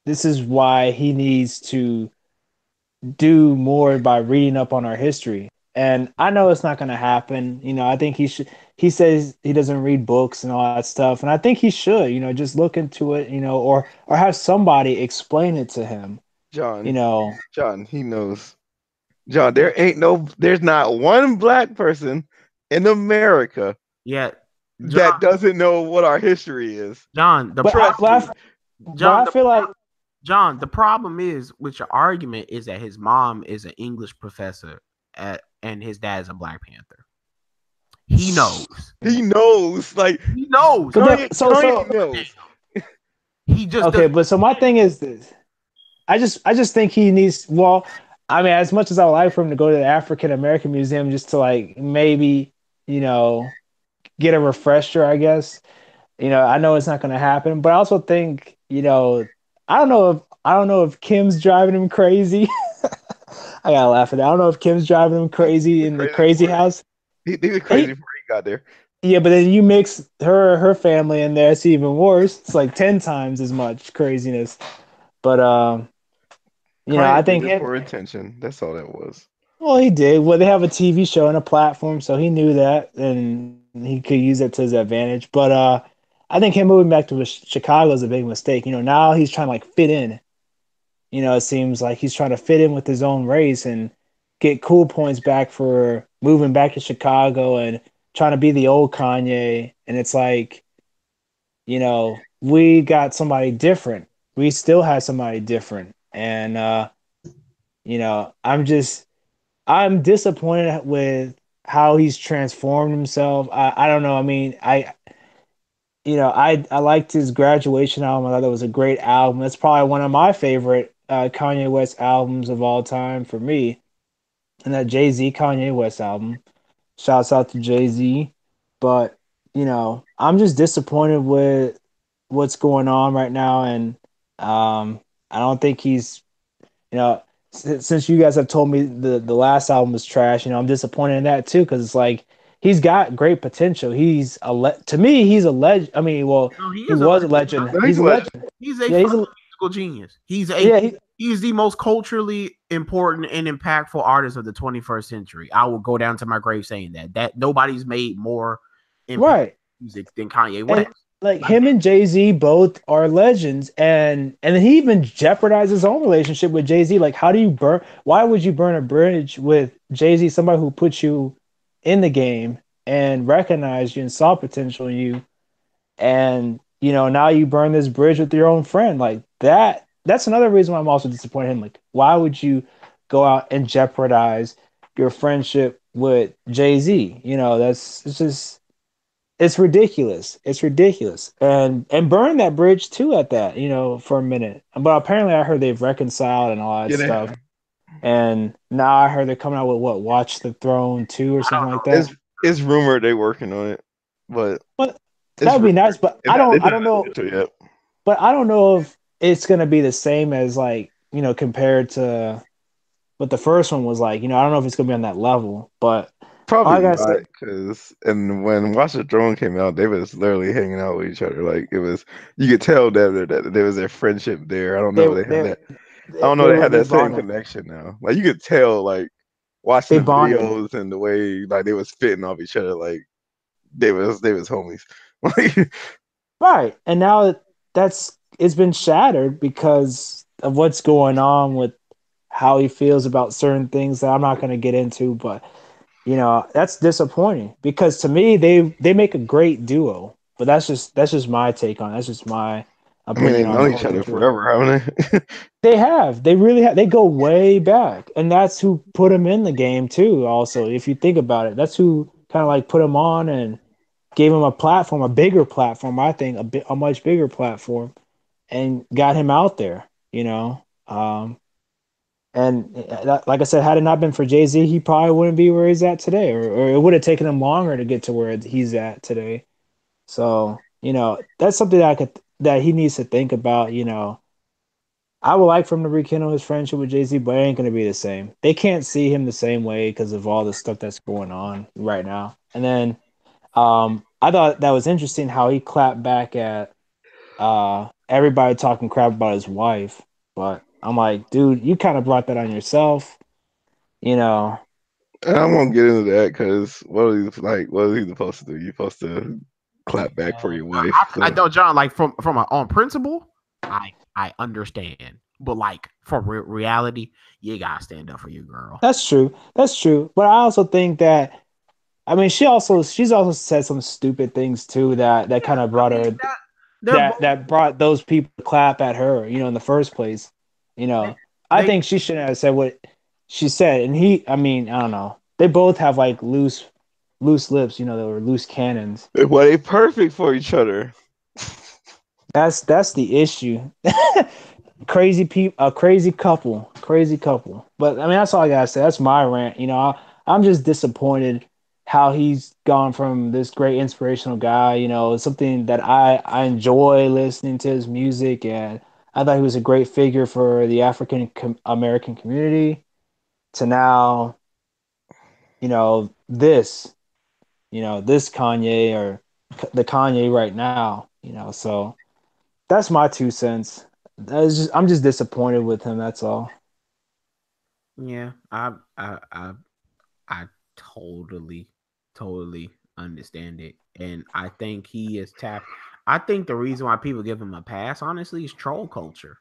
this is why he needs to do more by reading up on our history. And I know it's not going to happen. I think he should. He says he doesn't read books and all that stuff, and I think he should. Just look into it. Or have somebody explain it to him. John, he knows. John, there's not one black person in America that doesn't know what our history is. John, I feel like John, the problem is with your argument is that his mom is an English professor and his dad is a Black Panther. He knows. He knows. He knows. Kanye knows. He just okay. But so my thing is this. I just think he needs. Well, I mean, as much as I would like for him to go to the African American Museum just to maybe get a refresher, I guess. I know it's not going to happen, but I also think I don't know if Kim's driving him crazy. I gotta laugh at that. I don't know if Kim's driving him crazy in the crazy house. He was crazy before he got there. Yeah, but then you mix her family in there, it's even worse. It's like 10 times as much craziness. But I think for attention. That's all that was. Well, he did. Well, they have a TV show and a platform, so he knew that, and he could use it to his advantage. But I think him moving back to Chicago is a big mistake. Now he's trying to fit in. It seems like he's trying to fit in with his own race and get cool points back for moving back to Chicago and trying to be the old Kanye. And it's like, we got somebody different. We still have somebody different. And, I'm disappointed with how he's transformed himself. I don't know. I mean, I liked his Graduation album. I thought that was a great album. That's probably one of my favorite Kanye West albums of all time for me. And that Jay-Z Kanye West album. Shouts out to Jay-Z. But, I'm just disappointed with what's going on right now. And I don't think he's, since you guys have told me the last album was trash, I'm disappointed in that too, because it's like he's got great potential. He's to me, he's a legend. I mean, well, he was a legend. He's a legend. He's a musical genius. He's the most culturally important and impactful artist of the 21st century. I will go down to my grave saying that nobody's made more music than Kanye West. Him and Jay-Z both are legends, and then he even jeopardized his own relationship with Jay-Z. How do you why would you burn a bridge with Jay-Z, somebody who put you in the game and recognized you and saw potential in you, and now you burn this bridge with your own friend that's another reason why I'm also disappointed in him. Why would you go out and jeopardize your friendship with Jay-Z? It's ridiculous. It's ridiculous. And burn that bridge too at that, for a minute. But apparently I heard they've reconciled and all that stuff. And now I heard they're coming out with Watch the Throne 2 or something like that. It's rumored they're working on it. But That would be nice, but I don't know. Yet. But I don't know if it's gonna be the same as like, compared to what the first one was like. I don't know if it's gonna be on that level, but Probably not, because when Watch the Throne came out, they was literally hanging out with each other. Like, it was, you could tell that there was their friendship there. I don't know if they had that. I don't know if they had that same connection now. Like, you could tell, like, watching the videos and the way like they was fitting off each other, like they was homies. Right. And now it's been shattered because of what's going on with how he feels about certain things that I'm not going to get into, but that's disappointing because to me they make a great duo. But that's just my take on it. That's just my opinion. They've known each other forever, haven't they? They have. They really have. They go way back, and that's who put him in the game too. Also, if you think about it, that's who kind of like put him on and gave him a platform, a bigger platform. I think a much bigger platform, and got him out there. And like I said, had it not been for Jay-Z, he probably wouldn't be where he's at today, or it would have taken him longer to get to where he's at today. So, that's something that he needs to think about. I would like for him to rekindle his friendship with Jay-Z, but it ain't going to be the same. They can't see him the same way because of all the stuff that's going on right now. And then I thought that was interesting how he clapped back at everybody talking crap about his wife. But I'm like, dude, you kind of brought that on yourself, I won't get into that because what is he supposed to do? You're supposed to clap back for your wife. I know, John. Like from on principle, I understand, but like for reality, you gotta stand up for your girl. That's true. But I also think that, I mean, she's also said some stupid things too that kind of brought her that brought those people to clap at her, in the first place. I think she shouldn't have said what she said, and I don't know. They both have like loose lips, they were loose cannons. Well, they perfect for each other. That's the issue. Crazy people, a crazy couple. But I mean, that's all I gotta say. That's my rant. I'm just disappointed how he's gone from this great inspirational guy. Something that I enjoy listening to his music, and I thought he was a great figure for the African American community. To now, this Kanye, or the Kanye right now. So that's my 2 cents. I'm just disappointed with him. That's all. Yeah, I totally understand it, and I think he is tapped. I think the reason why people give him a pass, honestly, is troll culture.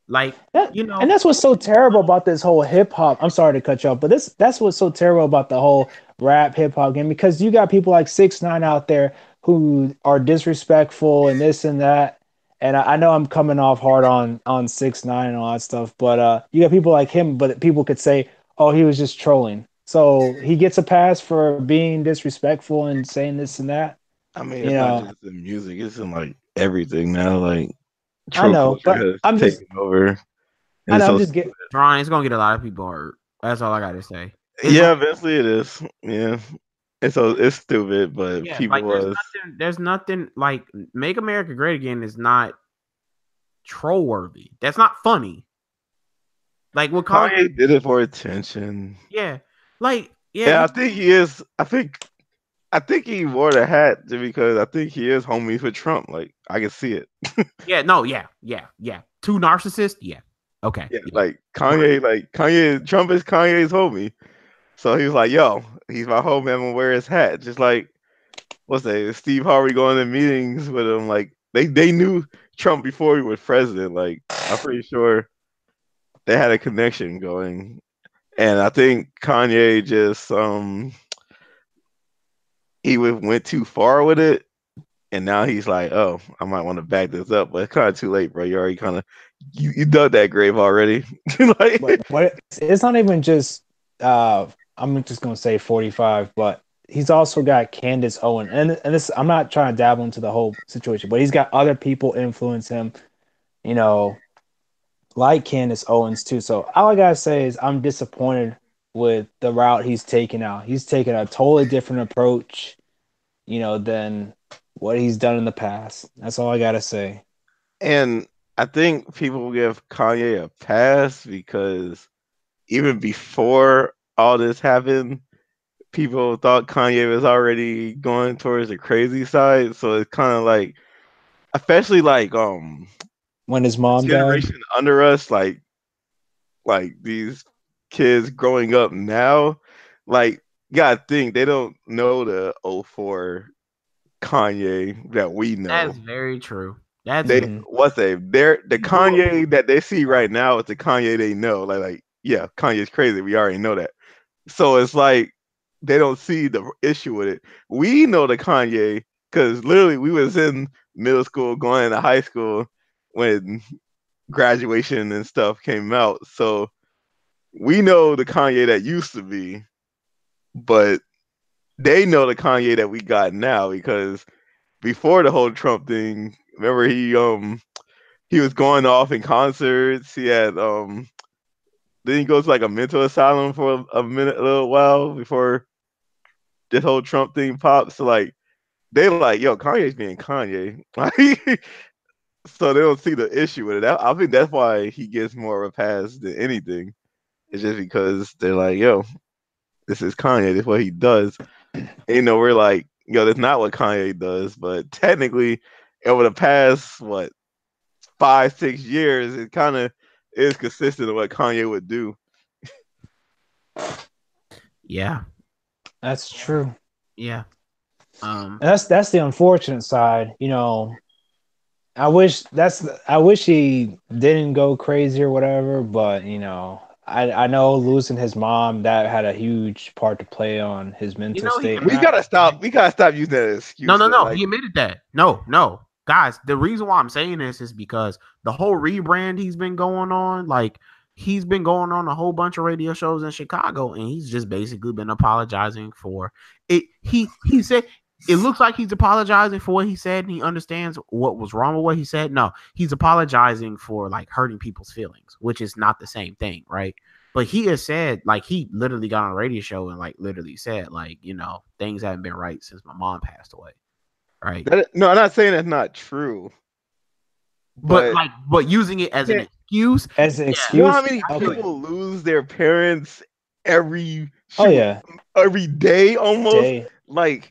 Like, and that's what's so terrible about this whole hip hop. I'm sorry to cut you off, but that's what's so terrible about the whole rap hip hop game, because you got people like 6ix9ine out there who are disrespectful and this and that. And I know I'm coming off hard on 6ix9ine and all that stuff, but you got people like him, but people could say, "Oh, he was just trolling," so he gets a pass for being disrespectful and saying this and that. I mean, it's not just in music; it's in like everything now. Like, I know, but I'm just over. I know, I'm just getting. Ron, it's gonna get a lot of people hurt. That's all I gotta say. Eventually it is. Yeah. It's stupid, but people like, there's nothing like Make America Great Again is not troll worthy. That's not funny. Like what Kanye did it for attention. Yeah. I think he is. I think he wore the hat because I think he is homies with Trump. Like, I can see it. Yeah. Two narcissists. Yeah. Okay. Yeah. Like Kanye, Trump is Kanye's homie. So he was like, "Yo, he's my homie. I'm gonna wear his hat." Just like, Steve Harvey going to meetings with him. Like, they knew Trump before he was president. Like, I'm pretty sure they had a connection going. And I think Kanye just he went too far with it, and now he's like, "Oh, I might want to back this up," but it's kind of too late, bro. You already kind of you dug that grave already. But it's not even just. I'm just gonna say 45, but he's also got Candace Owen, and this, I'm not trying to dabble into the whole situation, but he's got other people influence him, like Candace Owens too. So all I gotta say is I'm disappointed with the route he's taken out. He's taken a totally different approach, than what he's done in the past. That's all I gotta say. And I think people give Kanye a pass because even before all this happened, people thought Kanye was already going towards the crazy side. So it's kind of like, especially like When his mom died, generation under us, like these kids growing up now, like you gotta think they don't know the '04 Kanye that we know. That's very true. That's They Mhm. they're the Kanye that they see right now is the Kanye they know. Like yeah, Kanye's crazy. We already know that. So it's like they don't see the issue with it. We know the Kanye because literally we was in middle school, going into high school when graduation and stuff came out. So we know the Kanye that used to be, but they know the Kanye that we got now because before the whole Trump thing, remember he was going off in concerts. He had then he goes to like a mental asylum for a minute, a little while before this whole Trump thing popped. So like they like, yo, Kanye's being Kanye. Like, so they don't see the issue with it. I think that's why he gets more of a pass than anything. It's just because they're like, yo, this is Kanye. This is what he does. And, we're like, yo, that's not what Kanye does. But technically, over the past 5-6 years, it kind of is consistent with what Kanye would do. yeah, that's true. yeah. That's the unfortunate side. I wish he didn't go crazy or whatever, but I know losing his mom, that had a huge part to play on his mental He state. We gotta stop. We gotta stop using that as excuse. No. Like, He admitted that. No, guys. The reason why I'm saying this is because the whole rebrand he's been going on, like he's been going on a whole bunch of radio shows in Chicago, and he's just basically been apologizing for it. He said it looks like he's apologizing for what he said, and he understands what was wrong with what he said. No, he's apologizing for like hurting people's feelings, which is not the same thing, right? But he has said, like, he literally got on a radio show and like literally said, like, things haven't been right since my mom passed away. Right. no, I'm not saying that's not true. But using it as an excuse. As an excuse. You know how many people lose their parents every day almost? Like,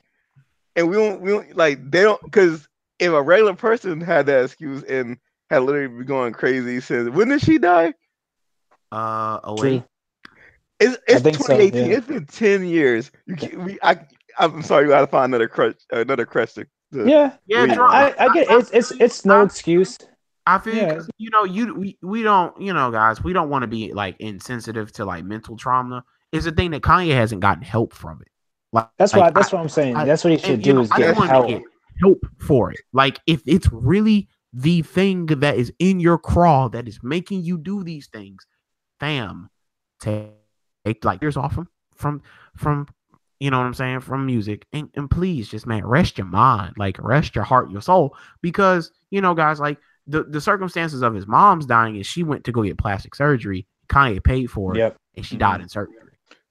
and we don't like, they don't, because if a regular person had that excuse and had literally been going crazy since, when did she die? Wait. It's 2018. So, yeah. It's been 10 years. I'm sorry, you gotta find another crush to yeah. I get it. It's no excuse. I feel we don't, guys, we don't want to be like insensitive to like mental trauma. It's a thing that Kanye hasn't gotten help from it. Like that's what I'm saying. That's what he should do is get help for it. Like if it's really the thing that is in your crawl that is making you do these things, fam, take like years off from you know what I'm saying, from music, and please just, man, rest your mind, like rest your heart, your soul, because guys, like the circumstances of his mom's dying is she went to go get plastic surgery, Kanye paid for it, and she died in surgery.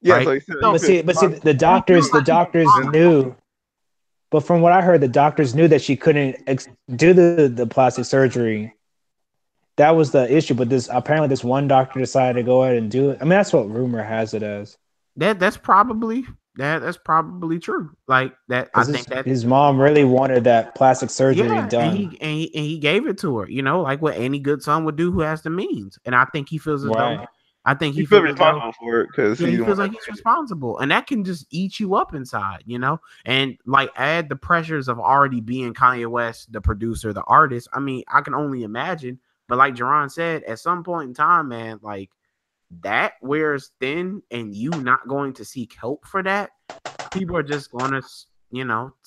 Yeah, right? But see, the doctors knew. But from what I heard, the doctors knew that she couldn't do the plastic surgery. That was the issue. But apparently this one doctor decided to go ahead and do it. I mean, that's what rumor has it as. That's probably true. Like that, I think that his mom really wanted that plastic surgery done, and he gave it to her. Like what any good son would do who has the means. And I think he feels as though. I think he feels responsible for it because he feels like he's responsible, and that can just eat you up inside, and like add the pressures of already being Kanye West, the producer, the artist. I mean, I can only imagine. But like Jerron said, at some point in time, man, like that wears thin, and you not going to seek help for that, people are just going to,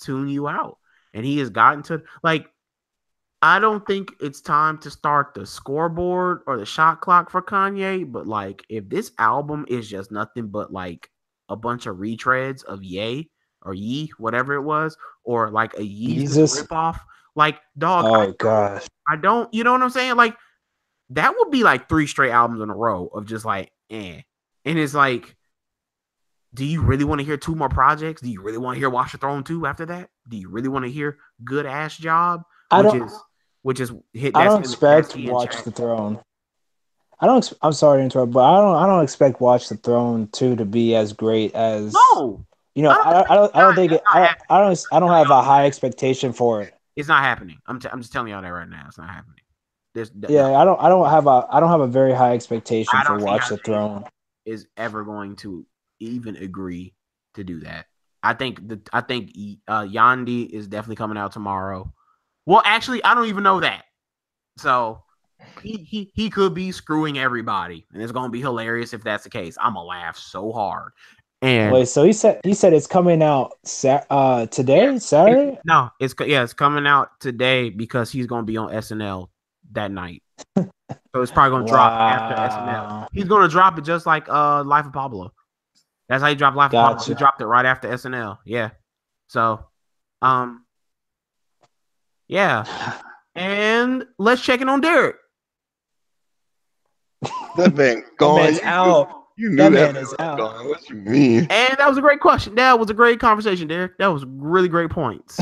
tune you out. And he has gotten to like. I don't think it's time to start the scoreboard or the shot clock for Kanye, but like if this album is just nothing but like a bunch of retreads of Ye or Yee, whatever it was, or like a Yeezus ripoff, like dog. Oh gosh, I don't. You know what I'm saying? Like that would be like 3 straight albums in a row of just like, and it's like Do you really want to hear 2 more projects? Do you really want to hear Watch the Throne 2 after that? Do you really want to hear Good Ass Job, which is hit? I don't expect Watch the Throne. I'm sorry to interrupt, but I don't expect Watch the Throne 2 to be as great as. No, I don't have a high expectation for it. It's not happening. I'm just telling y'all that right now. It's not happening. I don't have a very high expectation for Watch the Throne. Is ever going to even agree to do that. I think Yandi is definitely coming out tomorrow. Well, actually, I don't even know that. So he could be screwing everybody, and it's gonna be hilarious if that's the case. I'm gonna laugh so hard. And wait, so he said it's coming out today, Saturday? It's coming out today because he's gonna be on SNL that night. So it's probably gonna drop after SNL. He's gonna drop it just like Life of Pablo. That's how he dropped Life of Pablo. He dropped it right after SNL. Yeah. So yeah. And let's check in on Derek. That man gone. You knew that man is out. Gone. What you mean? And that was a great question. That was a great conversation, Derek. That was really great points.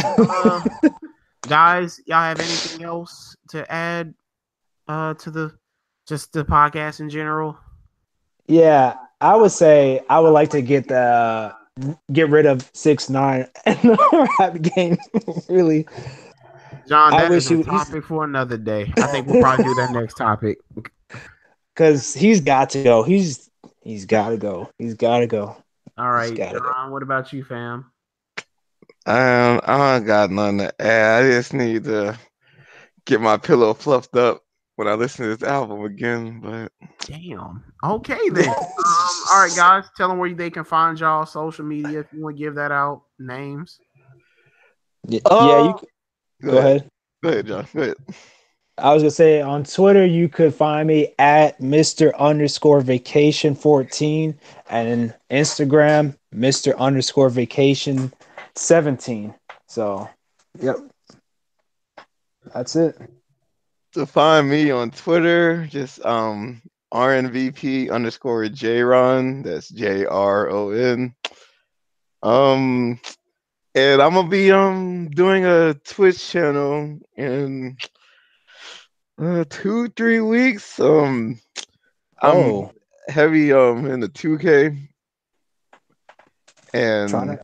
Guys, y'all have anything else to add to the podcast in general? Yeah, I would say I would like to get rid of 6ix9ine in the rap game. Really, John, that is a topic for another day. I think we'll probably do that next topic. Because he's got to go. He's got to go. He's got to go. All right, John, what about you, fam? I don't got nothing to add. I just need to get my pillow fluffed up when I listen to this album again. But damn. Okay then. All right, guys. Tell them where they can find y'all social media if you want to give that out. Names. You go ahead. Go ahead, John. Go ahead. I was gonna say on Twitter you could find me at Mr_Vacation14 and Instagram Mr_Vacation17. So, yep, that's it. To find me on Twitter, just RNVP_Jron. That's JRON. And I'm gonna be doing a Twitch channel in 2-3 weeks. I'm heavy in the 2K, and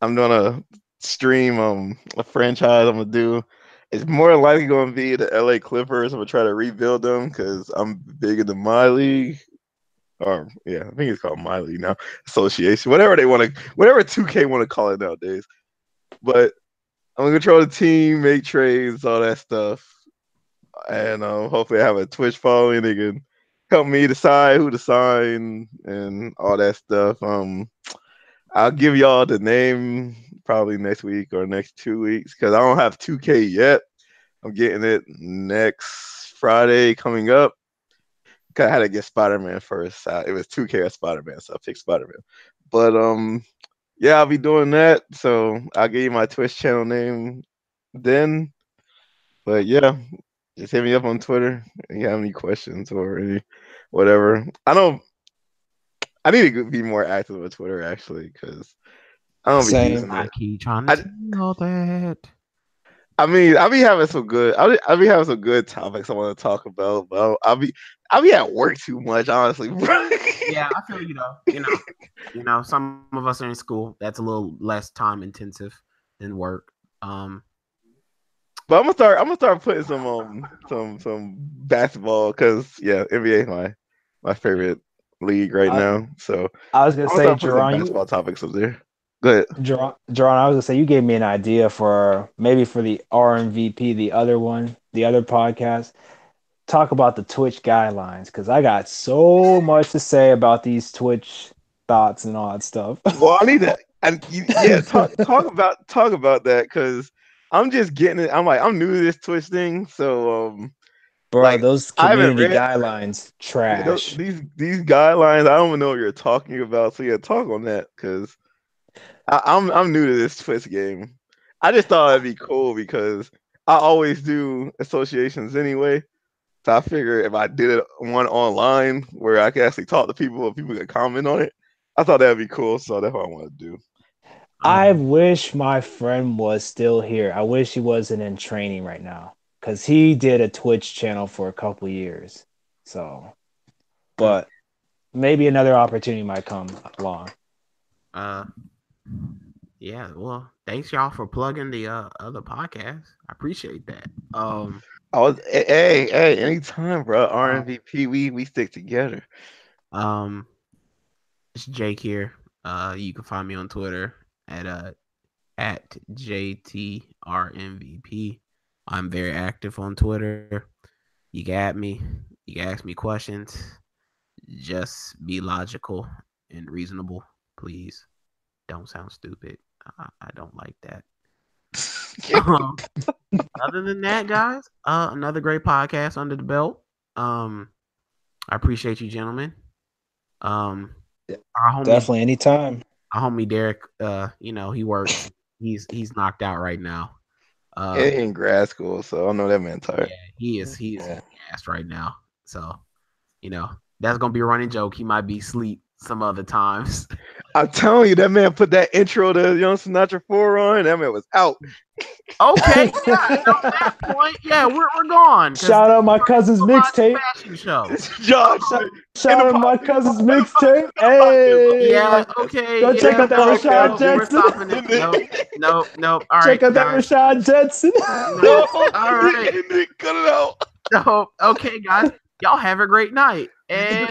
I'm gonna stream a franchise I'm gonna do. It's more likely gonna be the LA Clippers. I'm gonna try to rebuild them because I'm big into my league. I think it's called my league now. Association, whatever 2K want to call it nowadays. But I'm gonna control the team, make trades, all that stuff. And hopefully I have a Twitch following. They can help me decide who to sign and all that stuff. I'll give y'all the name probably next week or next 2 weeks because I don't have 2K yet. I'm getting it next Friday coming up. Cause I had to get Spider-Man first. It was 2K or Spider-Man, so I picked Spider-Man. But I'll be doing that. So I'll give you my Twitch channel name then. But yeah. Just hit me up on Twitter if you have any questions or any whatever. I need to be more active on Twitter actually because I don't be using it. Keep trying to do all that. I mean, I'll be having some good topics I want to talk about, but I'll be at work too much, honestly, bro. Yeah, I feel you though. You know, some of us are in school. That's a little less time intensive than work. But I'm gonna start putting some basketball because NBA is my favorite league right now. So I was gonna say, Jerron, basketball topics up there. Go ahead, Jerron. I was gonna say you gave me an idea for maybe for the RNVP, the other podcast. Talk about the Twitch guidelines because I got so much to say about these Twitch thoughts and all that stuff. Well, I need that, and talk about that because I'm just getting it. I'm new to this Twitch thing, so bro, those community guidelines trash. These guidelines, I don't even know what you're talking about. So talk on that because I'm new to this Twitch game. I just thought it'd be cool because I always do associations anyway. So I figure if I did it one online where I could actually talk to people and people could comment on it, I thought that'd be cool, so that's what I want to do. I wish my friend was still here. I wish he wasn't in training right now because he did a Twitch channel for a couple years. So, but maybe another opportunity might come along. Yeah, well, thanks y'all for plugging the other podcast. I appreciate that. Hey, anytime, bro. RNVP, we stick together. It's Jake here. You can find me on Twitter at JTRNVP. I'm very active on Twitter. You can add me. You can ask me questions. Just be logical and reasonable, please. Don't sound stupid. I don't like that. Other than that, guys, another great podcast under the belt. I appreciate you, gentlemen. Our homie, definitely anytime. Our homie Derek, he works. He's knocked out right now. In grad school, so I know that man tired. Yeah, he is gassed right now. So, that's gonna be a running joke. He might be asleep some other times. I'm telling you, that man put that intro to Young Sinatra 4 on, and that man was out. Okay, yeah, at that point, yeah, we're gone. Shout out my cousin's mixtape. Josh, shout out my cousin's mixtape. Hey, yeah, okay. Go check out that Rashad Jensen. Nope. All right, check out that Rashad Jensen. No, all right, cut it out. No, okay, guys, y'all have a great night. And